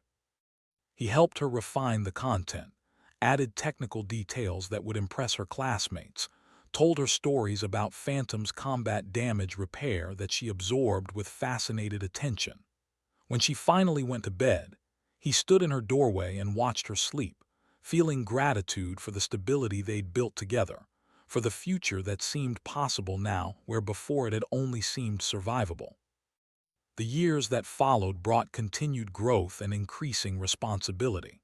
Speaker 1: He helped her refine the content, added technical details that would impress her classmates, told her stories about Phantom's combat damage repair that she absorbed with fascinated attention. When she finally went to bed, he stood in her doorway and watched her sleep, feeling gratitude for the stability they'd built together, for the future that seemed possible now where before it had only seemed survivable. The years that followed brought continued growth and increasing responsibility.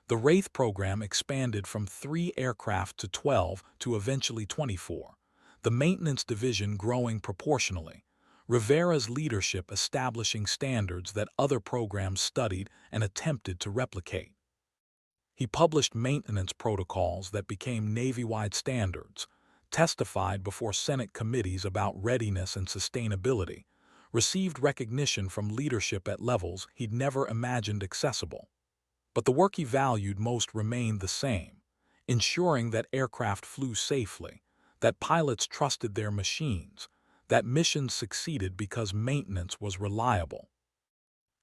Speaker 1: The Wraith program expanded from 3 aircraft to 12 to eventually 24, the maintenance division growing proportionally, Rivera's leadership establishing standards that other programs studied and attempted to replicate. He published maintenance protocols that became Navy-wide standards, testified before Senate committees about readiness and sustainability, received recognition from leadership at levels he'd never imagined accessible. But the work he valued most remained the same, ensuring that aircraft flew safely, that pilots trusted their machines, that missions succeeded because maintenance was reliable.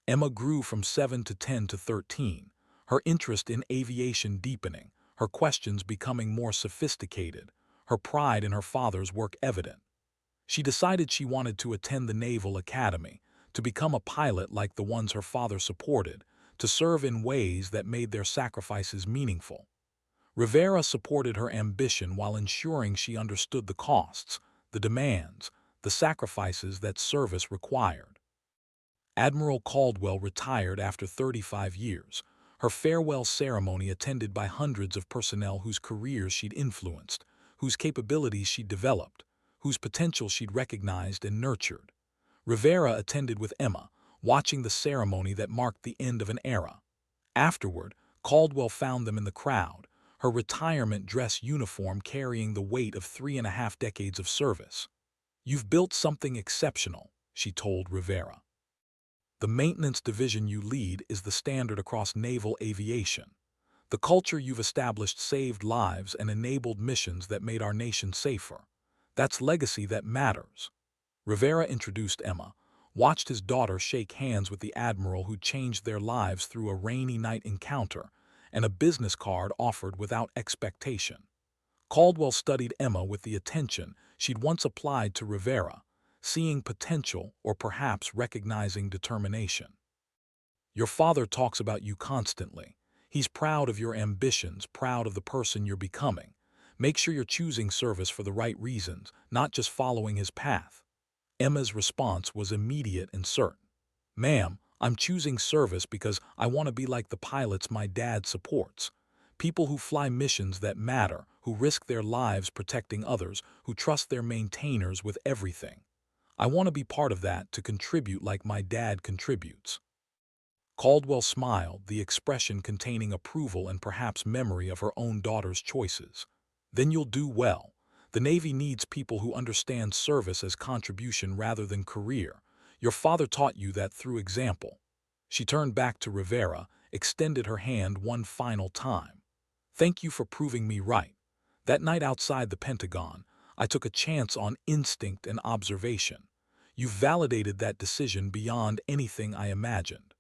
Speaker 1: Emma grew from 7 to 10 to 13, her interest in aviation deepening, her questions becoming more sophisticated, her pride in her father's work evident. She decided she wanted to attend the Naval Academy, to become a pilot like the ones her father supported, to serve in ways that made their sacrifices meaningful. Rivera supported her ambition while ensuring she understood the costs, the demands, the sacrifices that service required. Admiral Caldwell retired after 35 years, her farewell ceremony attended by hundreds of personnel whose careers she'd influenced, whose capabilities she'd developed, whose potential she'd recognized and nurtured. Rivera attended with Emma, watching the ceremony that marked the end of an era. Afterward, Caldwell found them in the crowd, her retirement dress uniform carrying the weight of 3.5 decades of service. "You've built something exceptional," she told Rivera. "The maintenance division you lead is the standard across naval aviation. The culture you've established saved lives and enabled missions that made our nation safer. That's legacy that matters." Rivera introduced Emma, watched his daughter shake hands with the Admiral who changed their lives through a rainy night encounter, and a business card offered without expectation. Caldwell studied Emma with the attention she'd once applied to Rivera, seeing potential or perhaps recognizing determination. "Your father talks about you constantly. He's proud of your ambitions, proud of the person you're becoming. Make sure you're choosing service for the right reasons, not just following his path." Emma's response was immediate and certain. "Ma'am, I'm choosing service because I want to be like the pilots my dad supports. People who fly missions that matter, who risk their lives protecting others, who trust their maintainers with everything. I want to be part of that, to contribute like my dad contributes." Caldwell smiled, the expression containing approval and perhaps memory of her own daughter's choices. "Then you'll do well. The Navy needs people who understand service as contribution rather than career. Your father taught you that through example." She turned back to Rivera, extended her hand one final time. "Thank you for proving me right. That night outside the Pentagon, I took a chance on instinct and observation. You validated that decision beyond anything I imagined."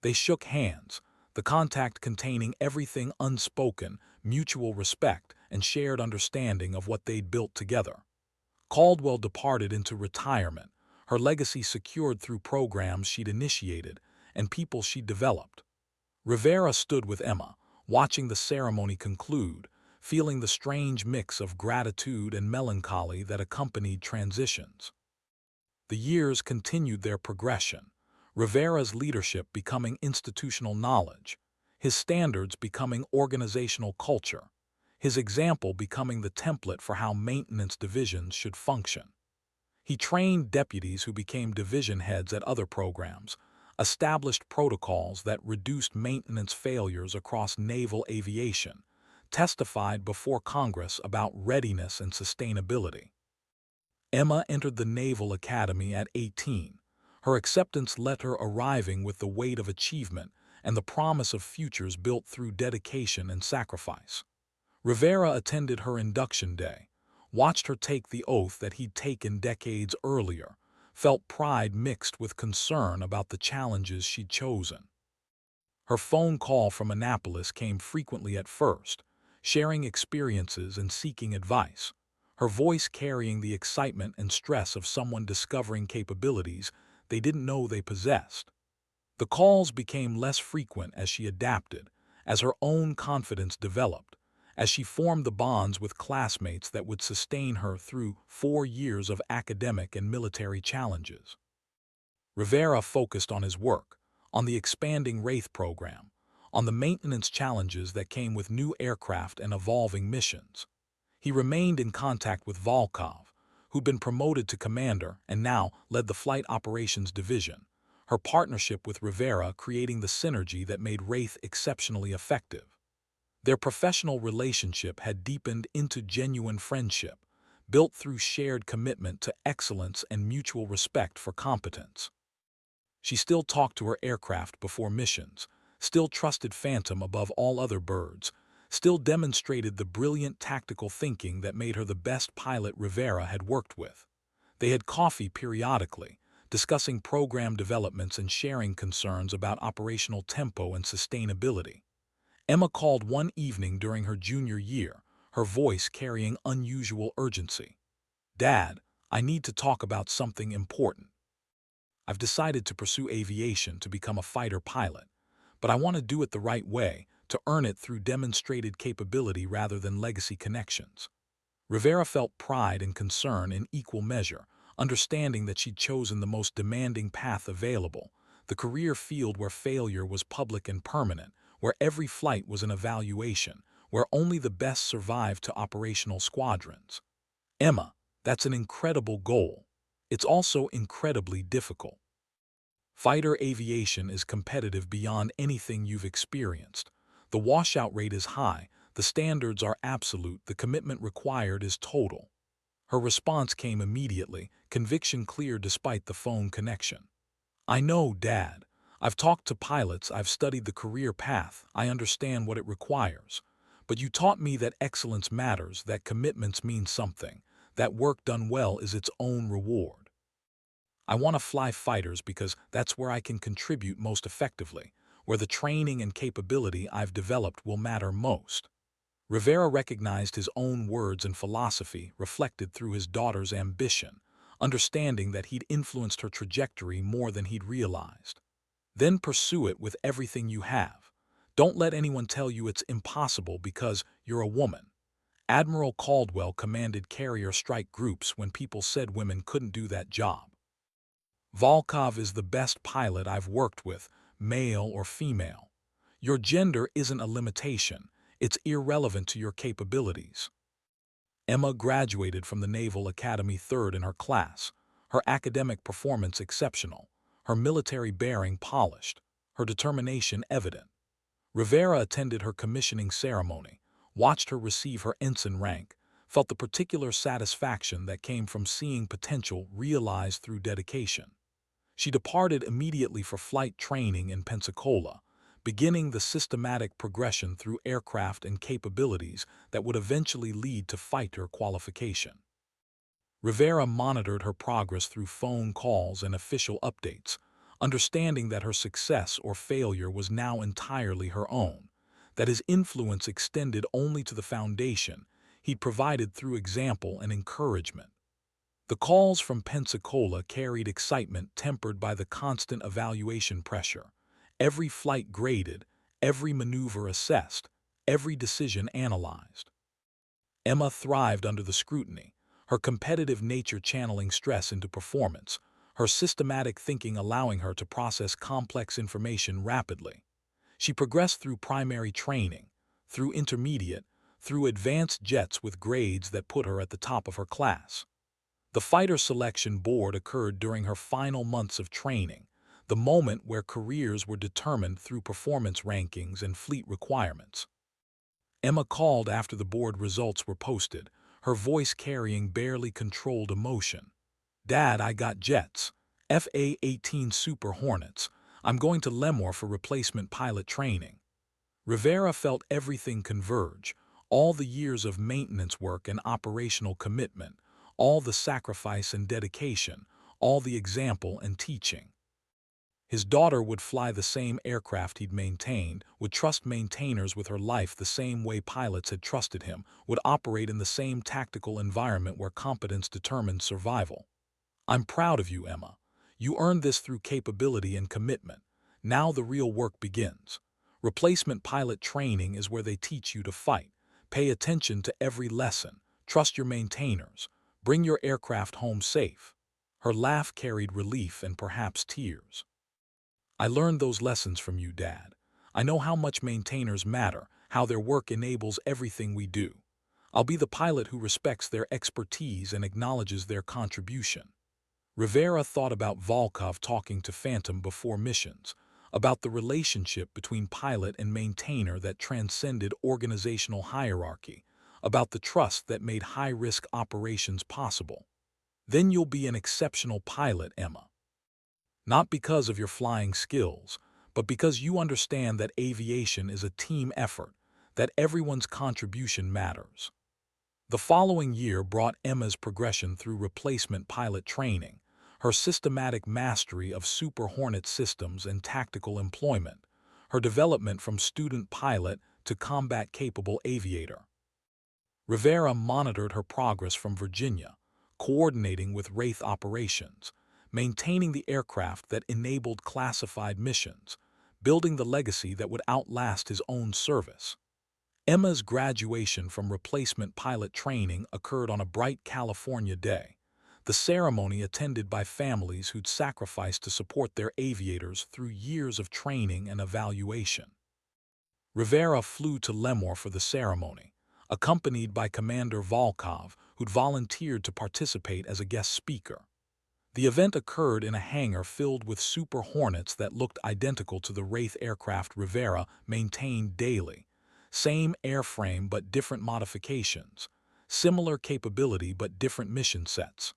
Speaker 1: They shook hands, the contact containing everything unspoken, mutual respect, and shared understanding of what they'd built together. Caldwell departed into retirement, her legacy secured through programs she'd initiated and people she'd developed. Rivera stood with Emma, watching the ceremony conclude, feeling the strange mix of gratitude and melancholy that accompanied transitions. The years continued their progression, Rivera's leadership becoming institutional knowledge, his standards becoming organizational culture, his example becoming the template for how maintenance divisions should function. He trained deputies who became division heads at other programs, established protocols that reduced maintenance failures across naval aviation, testified before Congress about readiness and sustainability. Emma entered the Naval Academy at 18. Her acceptance left her arriving with the weight of achievement and the promise of futures built through dedication and sacrifice. Rivera attended her induction day, watched her take the oath that he'd taken decades earlier, felt pride mixed with concern about the challenges she'd chosen. Her phone call from Annapolis came frequently at first, sharing experiences and seeking advice, her voice carrying the excitement and stress of someone discovering capabilities they didn't know they possessed. The calls became less frequent as she adapted, as her own confidence developed, as she formed the bonds with classmates that would sustain her through 4 years of academic and military challenges. Rivera focused on his work, on the expanding Wraith program, on the maintenance challenges that came with new aircraft and evolving missions. He remained in contact with Volkov, who'd been promoted to commander and now led the Flight Operations Division, her partnership with Rivera creating the synergy that made Wraith exceptionally effective. Their professional relationship had deepened into genuine friendship, built through shared commitment to excellence and mutual respect for competence. She still talked to her aircraft before missions, still trusted Phantom above all other birds, still demonstrated the brilliant tactical thinking that made her the best pilot Rivera had worked with. They had coffee periodically, discussing program developments and sharing concerns about operational tempo and sustainability. Emma called one evening during her junior year, her voice carrying unusual urgency. "Dad, I need to talk about something important. I've decided to pursue aviation to become a fighter pilot, but I want to do it the right way, to earn it through demonstrated capability rather than legacy connections." Rivera felt pride and concern in equal measure, understanding that she'd chosen the most demanding path available, the career field where failure was public and permanent, where every flight was an evaluation, where only the best survived to operational squadrons. "Emma, that's an incredible goal. It's also incredibly difficult. Fighter aviation is competitive beyond anything you've experienced. The washout rate is high, the standards are absolute, the commitment required is total." Her response came immediately, conviction clear despite the phone connection. "I know, Dad. I've talked to pilots, I've studied the career path, I understand what it requires. But you taught me that excellence matters, that commitments mean something, that work done well is its own reward. I want to fly fighters because that's where I can contribute most effectively, where the training and capability I've developed will matter most." Rivera recognized his own words and philosophy reflected through his daughter's ambition, understanding that he'd influenced her trajectory more than he'd realized. "Then pursue it with everything you have. Don't let anyone tell you it's impossible because you're a woman." Admiral Caldwell commanded carrier strike groups when people said women couldn't do that job. "Volkov is the best pilot I've worked with, male or female. Your gender isn't a limitation, it's irrelevant to your capabilities." Emma graduated from the Naval Academy third in her class, her academic performance exceptional, her military bearing polished, her determination evident. Rivera attended her commissioning ceremony, watched her receive her ensign rank, felt the particular satisfaction that came from seeing potential realized through dedication. She departed immediately for flight training in Pensacola, beginning the systematic progression through aircraft and capabilities that would eventually lead to fighter qualification. Rivera monitored her progress through phone calls and official updates, understanding that her success or failure was now entirely her own, that his influence extended only to the foundation he'd provided through example and encouragement. The calls from Pensacola carried excitement tempered by the constant evaluation pressure, every flight graded, every maneuver assessed, every decision analyzed. Emma thrived under the scrutiny, her competitive nature channeling stress into performance, her systematic thinking allowing her to process complex information rapidly. She progressed through primary training, through intermediate, through advanced jets with grades that put her at the top of her class. The fighter selection board occurred during her final months of training, the moment where careers were determined through performance rankings and fleet requirements. Emma called after the board results were posted, her voice carrying barely controlled emotion. "Dad, I got jets. FA-18 Super Hornets. I'm going to Lemoore for replacement pilot training." Rivera felt everything converge, All the years of maintenance work and operational commitment, all the sacrifice and dedication, all the example and teaching. His daughter would fly the same aircraft he'd maintained, would trust maintainers with her life the same way pilots had trusted him, would operate in the same tactical environment where competence determined survival. I'm proud of you, Emma. You earned this through capability and commitment. Now the real work begins. Replacement pilot training is where they teach you to fight. Pay attention to every lesson. Trust your maintainers. Bring your aircraft home safe. Her laugh carried relief and perhaps tears. I learned those lessons from you, Dad. I know how much maintainers matter, how their work enables everything we do. I'll be the pilot who respects their expertise and acknowledges their contribution. Rivera thought about Volkov talking to Phantom before missions, about the relationship between pilot and maintainer that transcended organizational hierarchy, about the trust that made high-risk operations possible. Then you'll be an exceptional pilot, Emma. Not because of your flying skills, but because you understand that aviation is a team effort, that everyone's contribution matters. The following year brought Emma's progression through replacement pilot training, her systematic mastery of Super Hornet systems and tactical employment, her development from student pilot to combat-capable aviator. Rivera monitored her progress from Virginia, coordinating with Wraith operations, maintaining the aircraft that enabled classified missions, building the legacy that would outlast his own service. Emma's graduation from replacement pilot training occurred on a bright California day, the ceremony attended by families who'd sacrificed to support their aviators through years of training and evaluation. Rivera flew to Lemoore for the ceremony, accompanied by Commander Volkov, who'd volunteered to participate as a guest speaker. The event occurred in a hangar filled with Super Hornets that looked identical to the Wraith aircraft Rivera maintained daily. Same airframe but different modifications. Similar capability but different mission sets.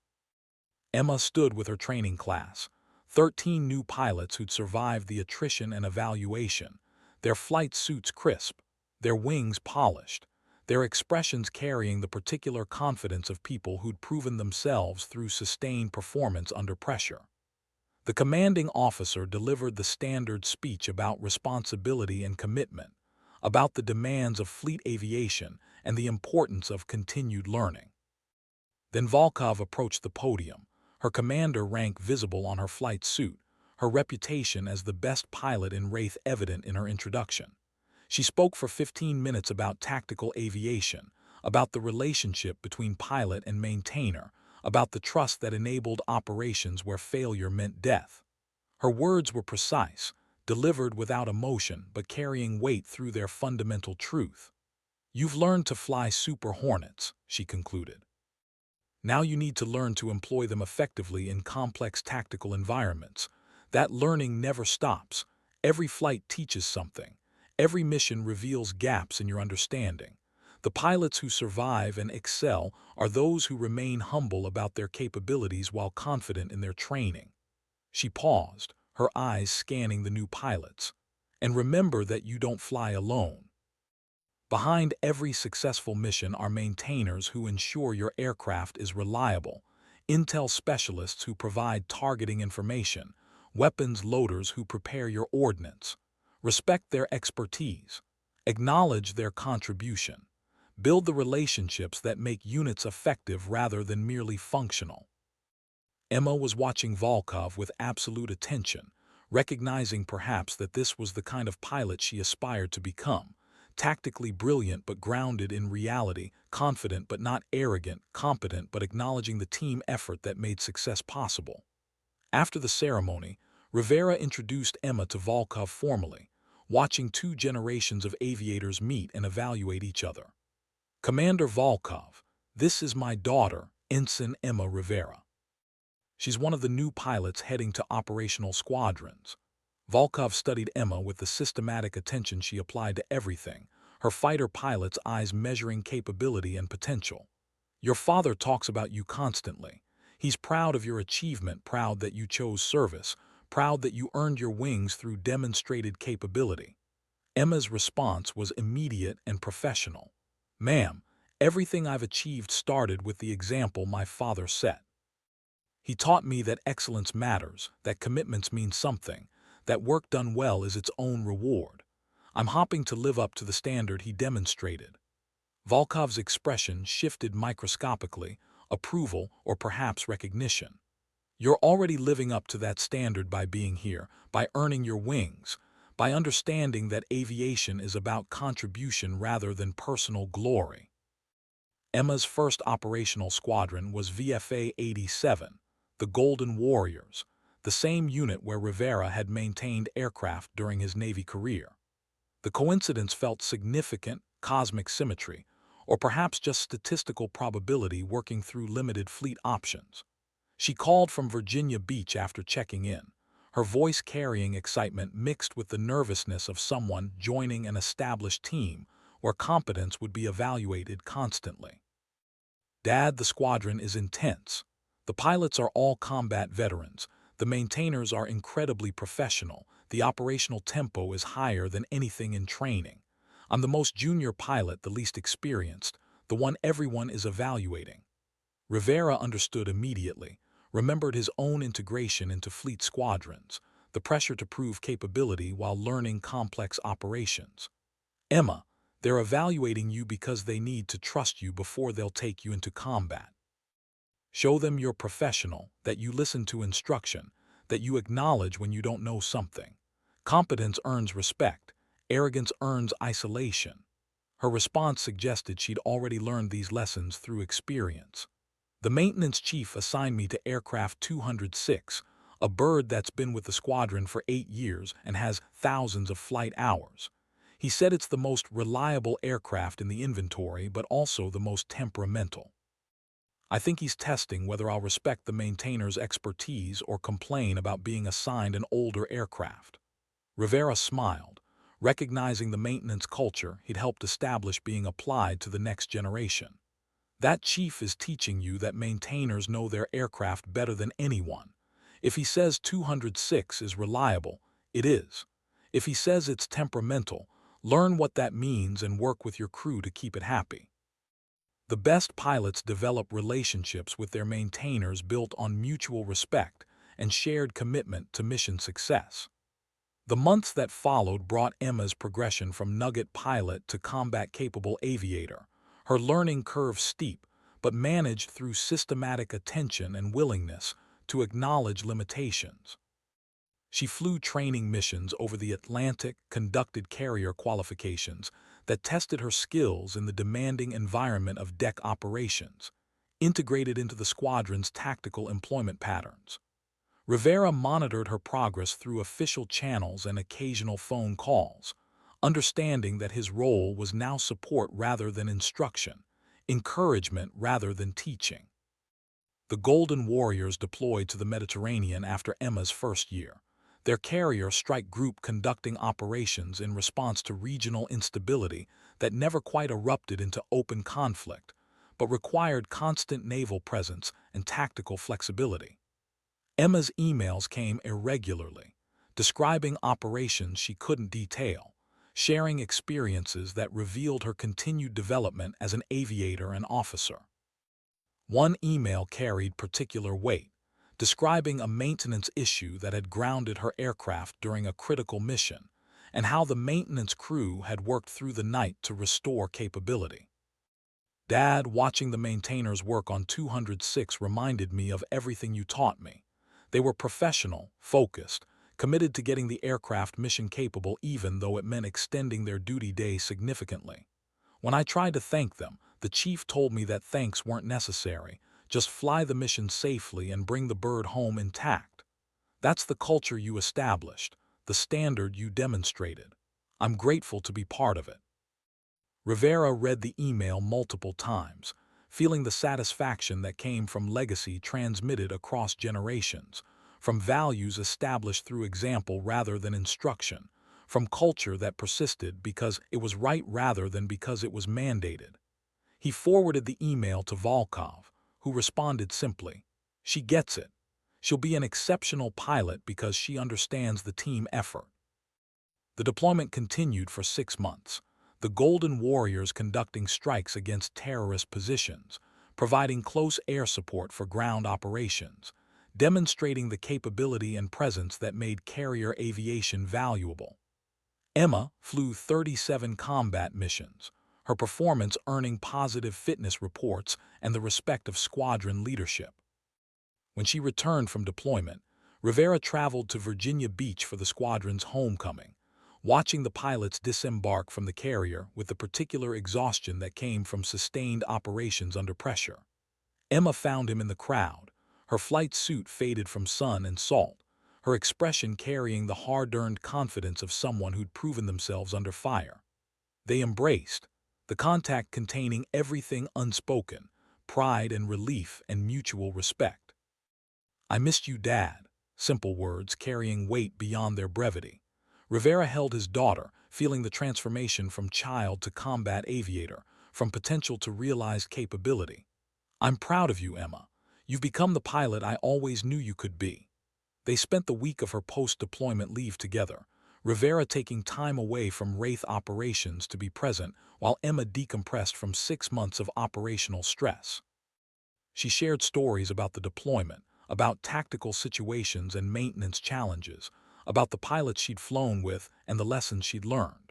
Speaker 1: Emma stood with her training class, 13 new pilots who'd survived the attrition and evaluation, their flight suits crisp, their wings polished, their expressions carrying the particular confidence of people who'd proven themselves through sustained performance under pressure. The commanding officer delivered the standard speech about responsibility and commitment, about the demands of fleet aviation and the importance of continued learning. Then Volkov approached the podium, her commander rank visible on her flight suit, her reputation as the best pilot in Wraith evident in her introduction. She spoke for 15 minutes about tactical aviation, about the relationship between pilot and maintainer, about the trust that enabled operations where failure meant death. Her words were precise, delivered without emotion but carrying weight through their fundamental truth. You've learned to fly Super Hornets, she concluded. Now you need to learn to employ them effectively in complex tactical environments. That learning never stops. Every flight teaches something. Every mission reveals gaps in your understanding. The pilots who survive and excel are those who remain humble about their capabilities while confident in their training. She paused, her eyes scanning the new pilots. And remember that you don't fly alone. Behind every successful mission are maintainers who ensure your aircraft is reliable, intel specialists who provide targeting information, weapons loaders who prepare your ordnance. Respect their expertise. Acknowledge their contribution. Build the relationships that make units effective rather than merely functional. Emma was watching Volkov with absolute attention, recognizing perhaps that this was the kind of pilot she aspired to become. Tactically brilliant but grounded in reality, confident but not arrogant, competent but acknowledging the team effort that made success possible. After the ceremony, Rivera introduced Emma to Volkov formally, watching two generations of aviators meet and evaluate each other. Commander Volkov, this is my daughter, Ensign Emma Rivera. She's one of the new pilots heading to operational squadrons. Volkov studied Emma with the systematic attention she applied to everything, her fighter pilot's eyes measuring capability and potential. Your father talks about you constantly. He's proud of your achievement, proud that you chose service, proud that you earned your wings through demonstrated capability. Emma's response was immediate and professional. Ma'am, everything I've achieved started with the example my father set. He taught me that excellence matters, that commitments mean something, that work done well is its own reward. I'm hoping to live up to the standard he demonstrated. Volkov's expression shifted microscopically, approval or perhaps recognition. You're already living up to that standard by being here, by earning your wings, by understanding that aviation is about contribution rather than personal glory. Emma's first operational squadron was VFA 87, the Golden Warriors, the same unit where Rivera had maintained aircraft during his Navy career. The coincidence felt significant, cosmic symmetry, or perhaps just statistical probability working through limited fleet options. She called from Virginia Beach after checking in, her voice carrying excitement mixed with the nervousness of someone joining an established team where competence would be evaluated constantly. Dad, the squadron is intense. The pilots are all combat veterans. The maintainers are incredibly professional. The operational tempo is higher than anything in training. I'm the most junior pilot, the least experienced, the one everyone is evaluating. Rivera understood immediately, remembered his own integration into fleet squadrons, the pressure to prove capability while learning complex operations. Emma, they're evaluating you because they need to trust you before they'll take you into combat. Show them you're professional, that you listen to instruction, that you acknowledge when you don't know something. Competence earns respect, arrogance earns isolation. Her response suggested she'd already learned these lessons through experience. The maintenance chief assigned me to Aircraft 206, a bird that's been with the squadron for 8 years and has thousands of flight hours. He said it's the most reliable aircraft in the inventory, but also the most temperamental. I think he's testing whether I'll respect the maintainer's expertise or complain about being assigned an older aircraft. Rivera smiled, recognizing the maintenance culture he'd helped establish being applied to the next generation. That chief is teaching you that maintainers know their aircraft better than anyone. If he says 206 is reliable, it is. If he says it's temperamental, learn what that means and work with your crew to keep it happy. The best pilots develop relationships with their maintainers built on mutual respect and shared commitment to mission success. The months that followed brought Emma's progression from nugget pilot to combat-capable aviator, her learning curve steep, but managed through systematic attention and willingness to acknowledge limitations. She flew training missions over the Atlantic, conducted carrier qualifications that tested her skills in the demanding environment of deck operations, integrated into the squadron's tactical employment patterns. Rivera monitored her progress through official channels and occasional phone calls, understanding that his role was now support rather than instruction, encouragement rather than teaching. The Golden Warriors deployed to the Mediterranean after Emma's first year, their carrier strike group conducting operations in response to regional instability that never quite erupted into open conflict, but required constant naval presence and tactical flexibility. Emma's emails came irregularly, describing operations she couldn't detail, sharing experiences that revealed her continued development as an aviator and officer. One email carried particular weight, describing a maintenance issue that had grounded her aircraft during a critical mission, and how the maintenance crew had worked through the night to restore capability. Dad, watching the maintainers work on 206 reminded me of everything you taught me. They were professional, focused, committed to getting the aircraft mission capable even though it meant extending their duty day significantly. When I tried to thank them, the chief told me that thanks weren't necessary, just fly the mission safely and bring the bird home intact. That's the culture you established, the standard you demonstrated. I'm grateful to be part of it. Rivera read the email multiple times, feeling the satisfaction that came from legacy transmitted across generations, from values established through example rather than instruction, from culture that persisted because it was right rather than because it was mandated. He forwarded the email to Volkov, who responded simply, "She gets it. She'll be an exceptional pilot because she understands the team effort." The deployment continued for 6 months. the Golden Warriors conducting strikes against terrorist positions, providing close air support for ground operations, demonstrating the capability and presence that made carrier aviation valuable. Emma flew 37 combat missions, her performance earning positive fitness reports and the respect of squadron leadership. When she returned from deployment, Rivera traveled to Virginia Beach for the squadron's homecoming, watching the pilots disembark from the carrier with the particular exhaustion that came from sustained operations under pressure. Emma found him in the crowd, her flight suit faded from sun and salt, her expression carrying the hard-earned confidence of someone who'd proven themselves under fire. They embraced, the contact containing everything unspoken, pride and relief and mutual respect. "I missed you, Dad," simple words carrying weight beyond their brevity. Rivera held his daughter, feeling the transformation from child to combat aviator, from potential to realized capability. "I'm proud of you, Emma. You've become the pilot I always knew you could be." They spent the week of her post-deployment leave together, Rivera taking time away from Wraith operations to be present while Emma decompressed from 6 months of operational stress. She shared stories about the deployment, about tactical situations and maintenance challenges, about the pilots she'd flown with and the lessons she'd learned.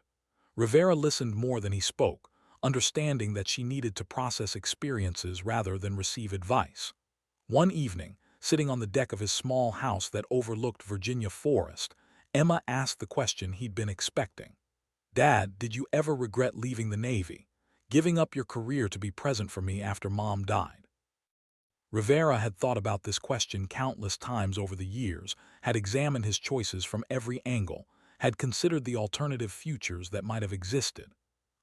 Speaker 1: Rivera listened more than he spoke, understanding that she needed to process experiences rather than receive advice. One evening, sitting on the deck of his small house that overlooked Virginia forest, Emma asked the question he'd been expecting. "Dad, did you ever regret leaving the Navy, giving up your career to be present for me after Mom died?" Rivera had thought about this question countless times over the years, had examined his choices from every angle, had considered the alternative futures that might have existed.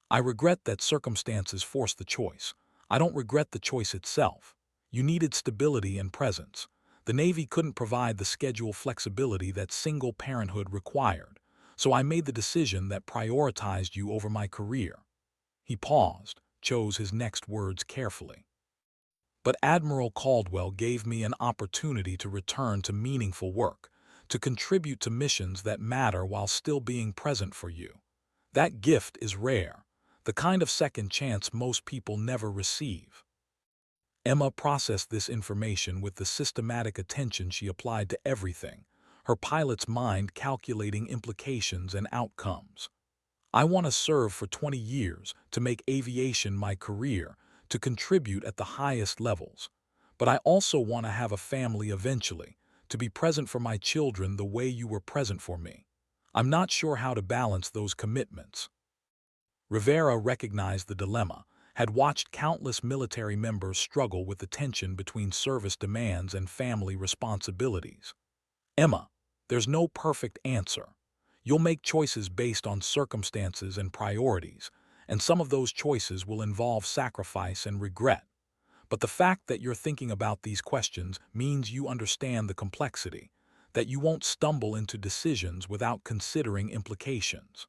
Speaker 1: "I regret that circumstances forced the choice. I don't regret the choice itself. You needed stability and presence. The Navy couldn't provide the schedule flexibility that single parenthood required, so I made the decision that prioritized you over my career." He paused, chose his next words carefully. "But Admiral Caldwell gave me an opportunity to return to meaningful work, to contribute to missions that matter while still being present for you. That gift is rare, the kind of second chance most people never receive." Emma processed this information with the systematic attention she applied to everything, her pilot's mind calculating implications and outcomes. "I want to serve for 20 years, to make aviation my career, to contribute at the highest levels. But I also want to have a family eventually, to be present for my children the way you were present for me. I'm not sure how to balance those commitments." Rivera recognized the dilemma, had watched countless military members struggle with the tension between service demands and family responsibilities. "Emma, there's no perfect answer. You'll make choices based on circumstances and priorities, and some of those choices will involve sacrifice and regret. But the fact that you're thinking about these questions means you understand the complexity, that you won't stumble into decisions without considering implications."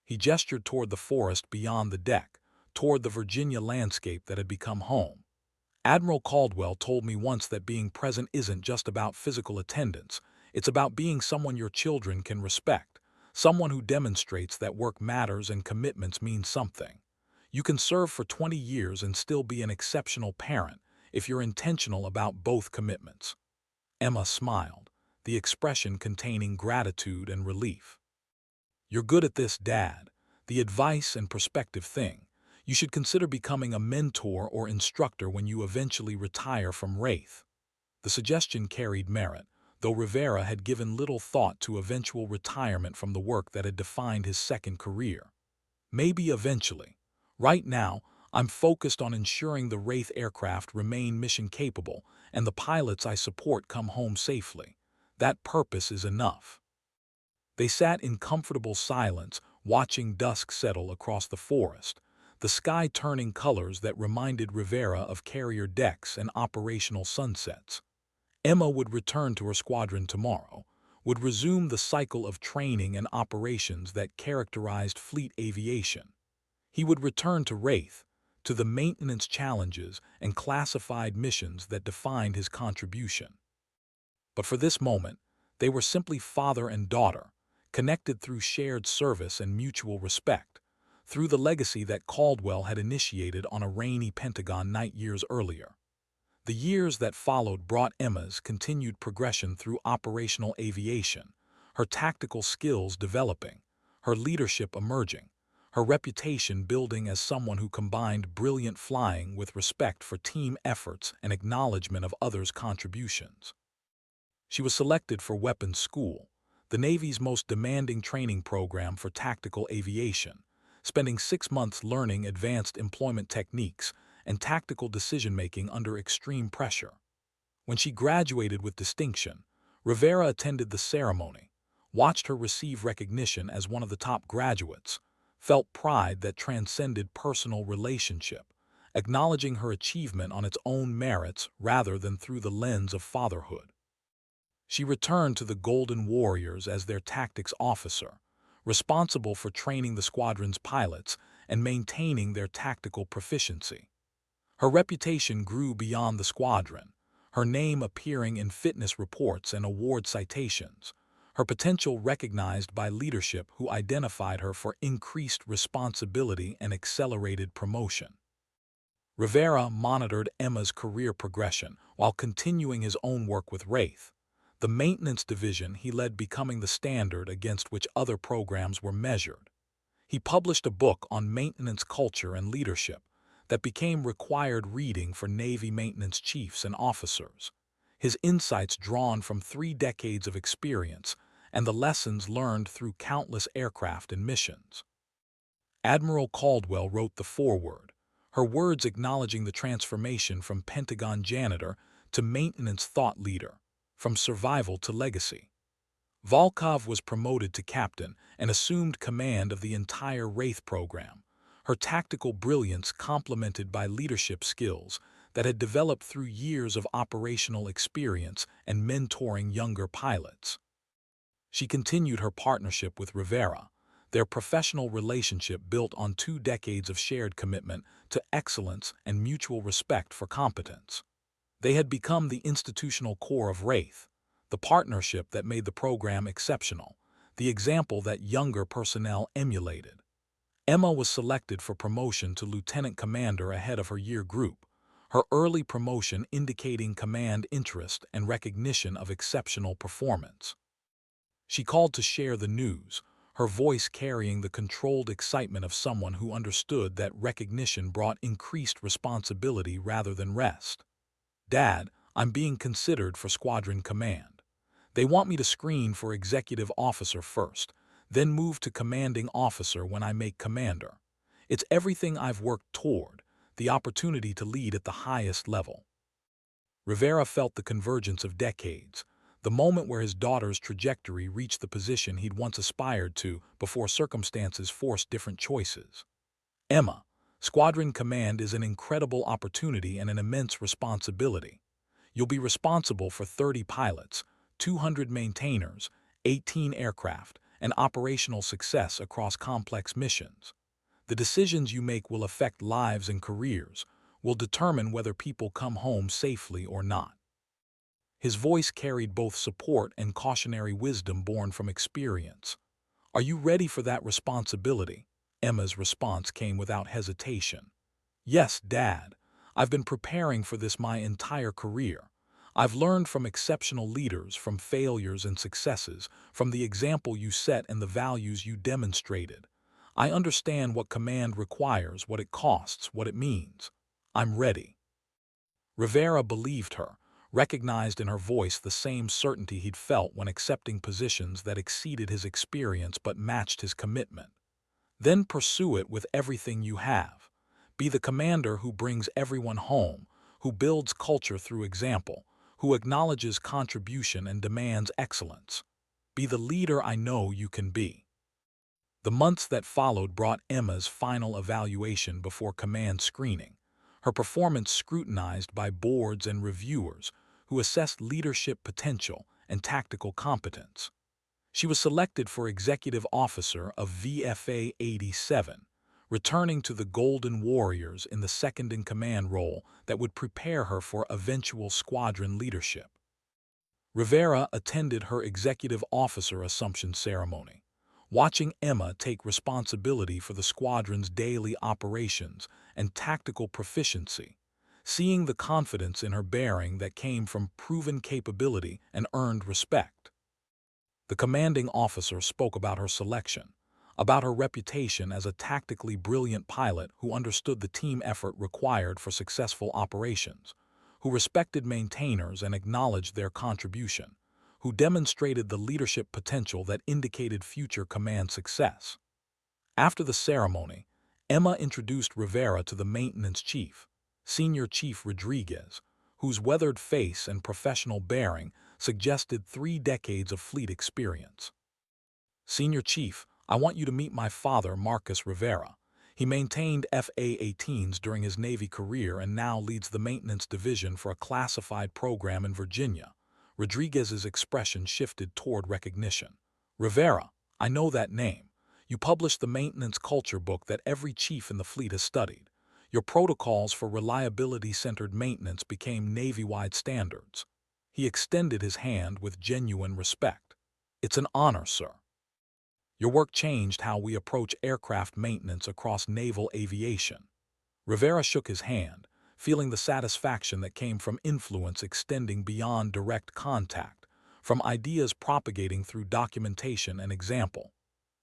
Speaker 1: He gestured toward the forest beyond the deck, toward the Virginia landscape that had become home. "Admiral Caldwell told me once that being present isn't just about physical attendance, it's about being someone your children can respect, someone who demonstrates that work matters and commitments mean something. You can serve for 20 years and still be an exceptional parent if you're intentional about both commitments." Emma smiled, the expression containing gratitude and relief. "You're good at this, Dad. The advice and perspective thing. You should consider becoming a mentor or instructor when you eventually retire from Wraith." The suggestion carried merit, though Rivera had given little thought to eventual retirement from the work that had defined his second career. "Maybe eventually. Right now, I'm focused on ensuring the Wraith aircraft remain mission-capable and the pilots I support come home safely. That purpose is enough." They sat in comfortable silence, watching dusk settle across the forest, the sky turning colors that reminded Rivera of carrier decks and operational sunsets. Emma would return to her squadron tomorrow, would resume the cycle of training and operations that characterized fleet aviation. He would return to Wraith, to the maintenance challenges and classified missions that defined his contribution. But for this moment, they were simply father and daughter, connected through shared service and mutual respect, through the legacy that Caldwell had initiated on a rainy Pentagon night years earlier. The years that followed brought Emma's continued progression through operational aviation, her tactical skills developing, her leadership emerging, her reputation building as someone who combined brilliant flying with respect for team efforts and acknowledgement of others' contributions. She was selected for Weapons School, the Navy's most demanding training program for tactical aviation, spending 6 months learning advanced employment techniques and tactical decision-making under extreme pressure. When she graduated with distinction, Rivera attended the ceremony, watched her receive recognition as one of the top graduates, felt pride that transcended personal relationship, acknowledging her achievement on its own merits rather than through the lens of fatherhood. She returned to the Golden Warriors as their tactics officer, responsible for training the squadron's pilots and maintaining their tactical proficiency. Her reputation grew beyond the squadron, her name appearing in fitness reports and award citations, her potential recognized by leadership who identified her for increased responsibility and accelerated promotion. Rivera monitored Emma's career progression while continuing his own work with Wraith, the maintenance division he led becoming the standard against which other programs were measured. He published a book on maintenance culture and leadership that became required reading for Navy maintenance chiefs and officers, his insights drawn from 3 decades of experience and the lessons learned through countless aircraft and missions. Admiral Caldwell wrote the foreword, her words acknowledging the transformation from Pentagon janitor to maintenance thought leader, from survival to legacy. Volkov was promoted to captain and assumed command of the entire Wraith program, her tactical brilliance complemented by leadership skills that had developed through years of operational experience and mentoring younger pilots. She continued her partnership with Rivera, their professional relationship built on 2 decades of shared commitment to excellence and mutual respect for competence. They had become the institutional core of Wraith, the partnership that made the program exceptional, the example that younger personnel emulated. Emma was selected for promotion to lieutenant commander ahead of her year group, her early promotion indicating command interest and recognition of exceptional performance. She called to share the news, her voice carrying the controlled excitement of someone who understood that recognition brought increased responsibility rather than rest. "Dad, I'm being considered for squadron command. They want me to screen for executive officer first, then move to commanding officer when I make commander. It's everything I've worked toward, the opportunity to lead at the highest level." Rivera felt the convergence of decades, the moment where his daughter's trajectory reached the position he'd once aspired to before circumstances forced different choices. "Emma, squadron command is an incredible opportunity and an immense responsibility. You'll be responsible for 30 pilots, 200 maintainers, 18 aircraft, and operational success across complex missions. The decisions you make will affect lives and careers, will determine whether people come home safely or not." His voice carried both support and cautionary wisdom born from experience. "Are you ready for that responsibility?" Emma's response came without hesitation. "Yes, Dad. I've been preparing for this my entire career. I've learned from exceptional leaders, from failures and successes, from the example you set and the values you demonstrated. I understand what command requires, what it costs, what it means. I'm ready." Rivera believed her, recognized in her voice the same certainty he'd felt when accepting positions that exceeded his experience but matched his commitment. "Then pursue it with everything you have. Be the commander who brings everyone home, who builds culture through example, who acknowledges contribution and demands excellence. Be the leader I know you can be." The months that followed brought Emma's final evaluation before command screening, her performance scrutinized by boards and reviewers who assessed leadership potential and tactical competence. She was selected for Executive Officer of VFA 87, returning to the Golden Warriors in the second-in-command role that would prepare her for eventual squadron leadership. Rivera attended her Executive Officer Assumption ceremony, Watching Emma take responsibility for the squadron's daily operations and tactical proficiency, seeing the confidence in her bearing that came from proven capability and earned respect. The commanding officer spoke about her selection, about her reputation as a tactically brilliant pilot who understood the team effort required for successful operations, who respected maintainers and acknowledged their contribution, who demonstrated the leadership potential that indicated future command success. After the ceremony, Emma introduced Rivera to the maintenance chief, Senior Chief Rodriguez, whose weathered face and professional bearing suggested 3 decades of fleet experience. Senior Chief, I want you to meet my father, Marcus Rivera. He maintained FA-18s during his Navy career and now leads the maintenance division for a classified program in Virginia. Rodriguez's expression shifted toward recognition. Rivera, I know that name. You published the maintenance culture book that every chief in the fleet has studied. Your protocols for reliability-centered maintenance became Navy-wide standards. He extended his hand with genuine respect. It's an honor, sir. Your work changed how we approach aircraft maintenance across naval aviation. Rivera shook his hand, feeling the satisfaction that came from influence extending beyond direct contact, from ideas propagating through documentation and example.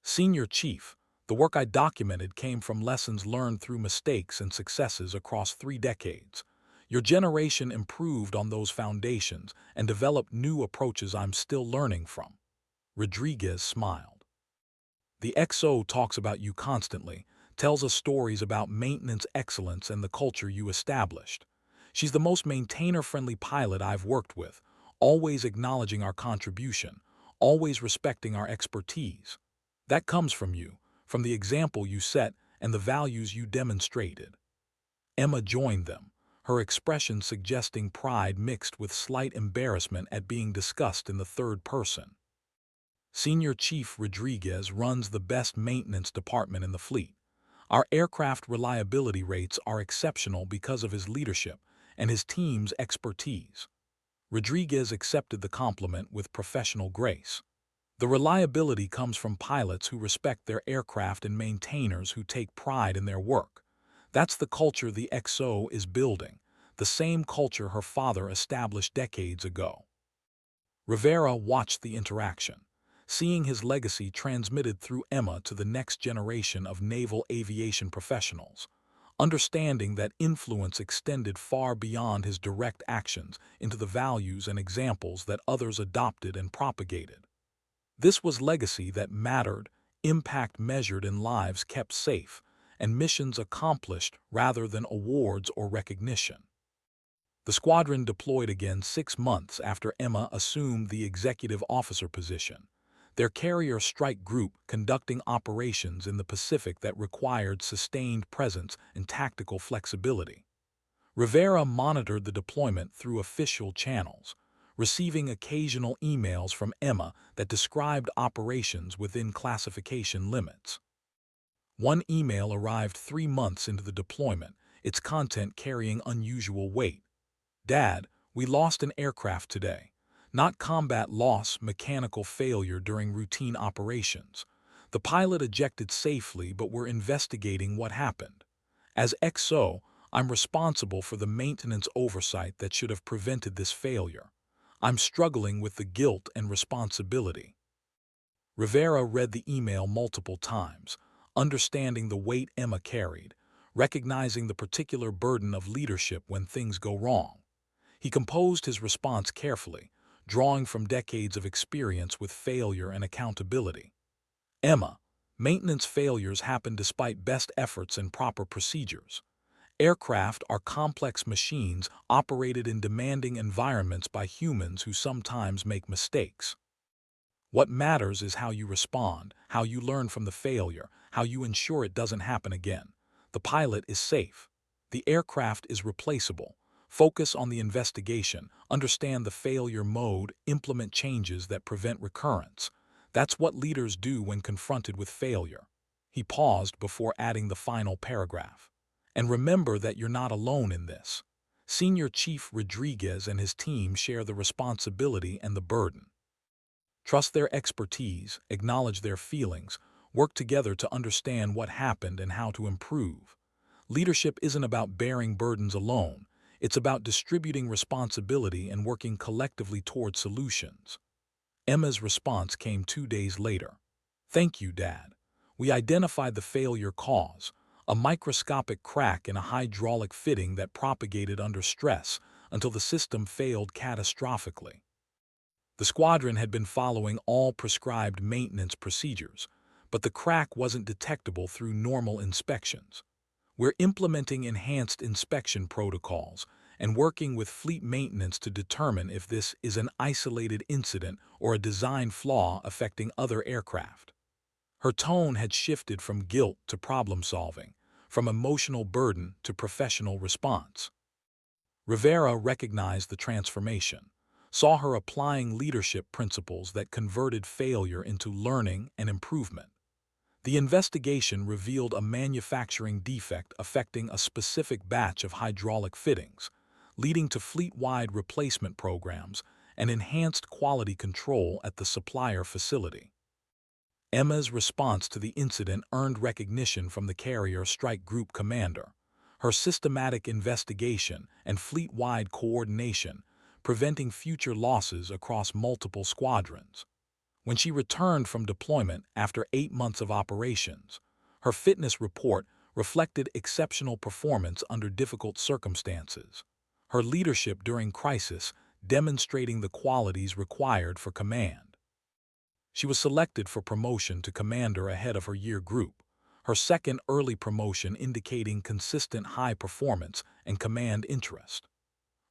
Speaker 1: Senior Chief, the work I documented came from lessons learned through mistakes and successes across 3 decades. Your generation improved on those foundations and developed new approaches I'm still learning from. Rodriguez smiled. The XO talks about you constantly, tells us stories about maintenance excellence and the culture you established. She's the most maintainer-friendly pilot I've worked with, always acknowledging our contribution, always respecting our expertise. That comes from you, from the example you set and the values you demonstrated. Emma joined them, her expression suggesting pride mixed with slight embarrassment at being discussed in the third person. Senior Chief Rodriguez runs the best maintenance department in the fleet. Our aircraft reliability rates are exceptional because of his leadership and his team's expertise. Rodriguez accepted the compliment with professional grace. The reliability comes from pilots who respect their aircraft and maintainers who take pride in their work. That's the culture the XO is building, the same culture her father established decades ago. Rivera watched the interaction, seeing his legacy transmitted through Emma to the next generation of naval aviation professionals, understanding that influence extended far beyond his direct actions into the values and examples that others adopted and propagated. This was legacy that mattered, impact measured in lives kept safe, and missions accomplished rather than awards or recognition. The squadron deployed again 6 months after Emma assumed the executive officer position, their carrier strike group conducting operations in the Pacific that required sustained presence and tactical flexibility. Rivera monitored the deployment through official channels, receiving occasional emails from Emma that described operations within classification limits. One email arrived 3 months into the deployment, its content carrying unusual weight. Dad, we lost an aircraft today. Not combat loss, mechanical failure during routine operations. The pilot ejected safely, but we're investigating what happened. As XO, I'm responsible for the maintenance oversight that should have prevented this failure. I'm struggling with the guilt and responsibility. Rivera read the email multiple times, understanding the weight Emma carried, recognizing the particular burden of leadership when things go wrong. He composed his response carefully, drawing from decades of experience with failure and accountability. Emma, maintenance failures happen despite best efforts and proper procedures. Aircraft are complex machines operated in demanding environments by humans who sometimes make mistakes. What matters is how you respond, how you learn from the failure, how you ensure it doesn't happen again. The pilot is safe. The aircraft is replaceable. Focus on the investigation, understand the failure mode, implement changes that prevent recurrence. That's what leaders do when confronted with failure. He paused before adding the final paragraph. And remember that you're not alone in this. Senior Chief Rodriguez and his team share the responsibility and the burden. Trust their expertise, acknowledge their feelings, work together to understand what happened and how to improve. Leadership isn't about bearing burdens alone, it's about distributing responsibility and working collectively toward solutions. Emma's response came 2 days later. "Thank you, Dad. We identified the failure cause, a microscopic crack in a hydraulic fitting that propagated under stress until the system failed catastrophically. The squadron had been following all prescribed maintenance procedures, but the crack wasn't detectable through normal inspections. We're implementing enhanced inspection protocols and working with fleet maintenance to determine if this is an isolated incident or a design flaw affecting other aircraft." Her tone had shifted from guilt to problem-solving, from emotional burden to professional response. Rivera recognized the transformation, saw her applying leadership principles that converted failure into learning and improvement. The investigation revealed a manufacturing defect affecting a specific batch of hydraulic fittings, leading to fleet-wide replacement programs and enhanced quality control at the supplier facility. Emma's response to the incident earned recognition from the Carrier Strike Group commander. Her systematic investigation and fleet-wide coordination, preventing future losses across multiple squadrons. When she returned from deployment after 8 months of operations, her fitness report reflected exceptional performance under difficult circumstances. Her leadership during crisis demonstrating the qualities required for command. She was selected for promotion to commander ahead of her year group, her second early promotion indicating consistent high performance and command interest.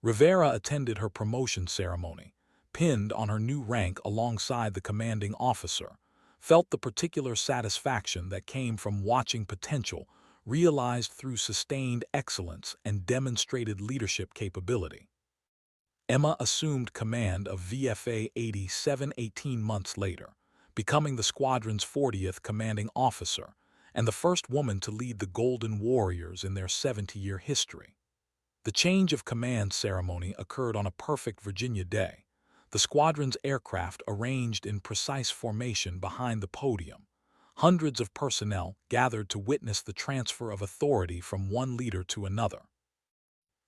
Speaker 1: Rivera attended her promotion ceremony, pinned on her new rank alongside the commanding officer, felt the particular satisfaction that came from watching potential realized through sustained excellence and demonstrated leadership capability. Emma assumed command of VFA 87 18 months later, becoming the squadron's 40th commanding officer and the first woman to lead the Golden Warriors in their 70-year history. The change of command ceremony occurred on a perfect Virginia day, the squadron's aircraft arranged in precise formation behind the podium. Hundreds of personnel gathered to witness the transfer of authority from one leader to another.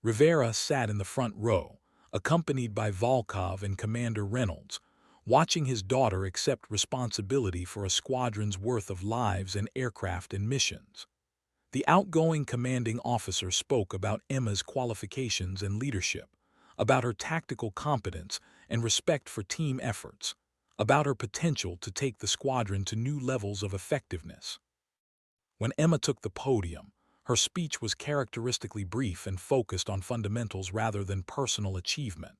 Speaker 1: Rivera sat in the front row, accompanied by Volkov and Commander Reynolds, watching his daughter accept responsibility for a squadron's worth of lives and aircraft and missions. The outgoing commanding officer spoke about Emma's qualifications and leadership, about her tactical competence and respect for team efforts, about her potential to take the squadron to new levels of effectiveness. When Emma took the podium, her speech was characteristically brief and focused on fundamentals rather than personal achievement.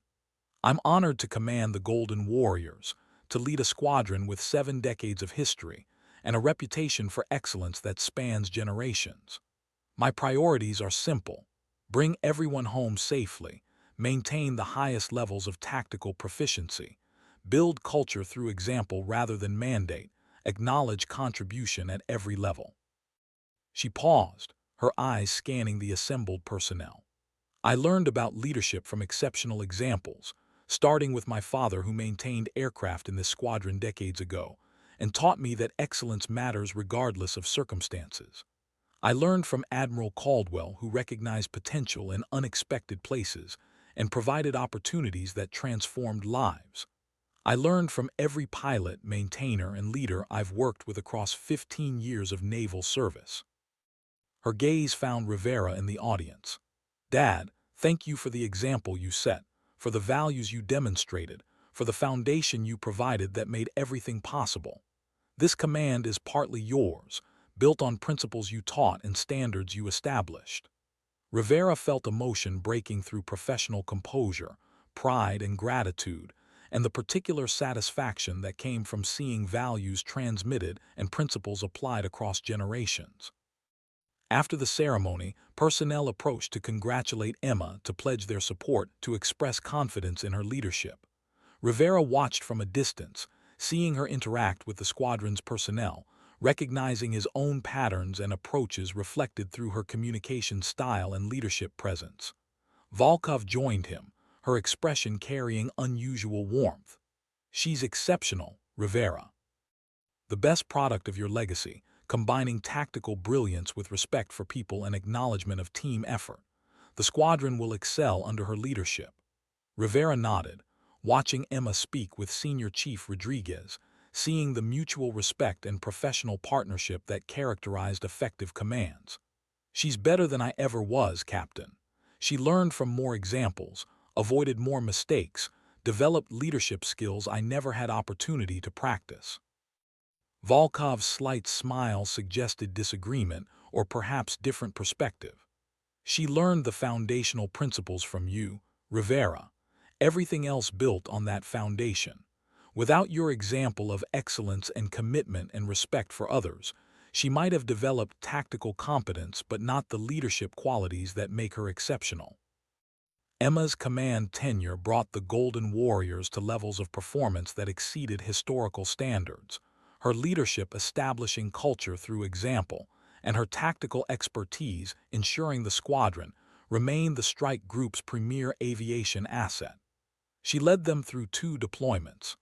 Speaker 1: "I'm honored to command the Golden Warriors, to lead a squadron with 7 decades of history and a reputation for excellence that spans generations. My priorities are simple: bring everyone home safely, maintain the highest levels of tactical proficiency, build culture through example rather than mandate, acknowledge contribution at every level." She paused, her eyes scanning the assembled personnel. "I learned about leadership from exceptional examples, starting with my father who maintained aircraft in this squadron decades ago, and taught me that excellence matters regardless of circumstances. I learned from Admiral Caldwell, who recognized potential in unexpected places and provided opportunities that transformed lives. I learned from every pilot, maintainer, and leader I've worked with across 15 years of naval service." Her gaze found Rivera in the audience. "Dad, thank you for the example you set, for the values you demonstrated, for the foundation you provided that made everything possible. This command is partly yours, built on principles you taught and standards you established." Rivera felt emotion breaking through professional composure, pride and gratitude, and the particular satisfaction that came from seeing values transmitted and principles applied across generations. After the ceremony, personnel approached to congratulate Emma, to pledge their support, to express confidence in her leadership. Rivera watched from a distance, seeing her interact with the squadron's personnel, recognizing his own patterns and approaches reflected through her communication style and leadership presence. Volkov joined him, her expression carrying unusual warmth. "She's exceptional," Rivera. The best product of your legacy, combining tactical brilliance with respect for people and acknowledgement of team effort. The squadron will excel under her leadership. Rivera nodded, watching Emma speak with Senior Chief Rodriguez, seeing the mutual respect and professional partnership that characterized effective commands. She's better than I ever was, Captain. She learned from more examples, avoided more mistakes, developed leadership skills I never had opportunity to practice. Volkov's slight smile suggested disagreement or perhaps different perspective. She learned the foundational principles from you, Rivera. Everything else built on that foundation. Without your example of excellence and commitment and respect for others, she might have developed tactical competence but not the leadership qualities that make her exceptional. Emma's command tenure brought the Golden Warriors to levels of performance that exceeded historical standards, her leadership establishing culture through example, and her tactical expertise ensuring the squadron remained the strike group's premier aviation asset. She led them through 2 deployments,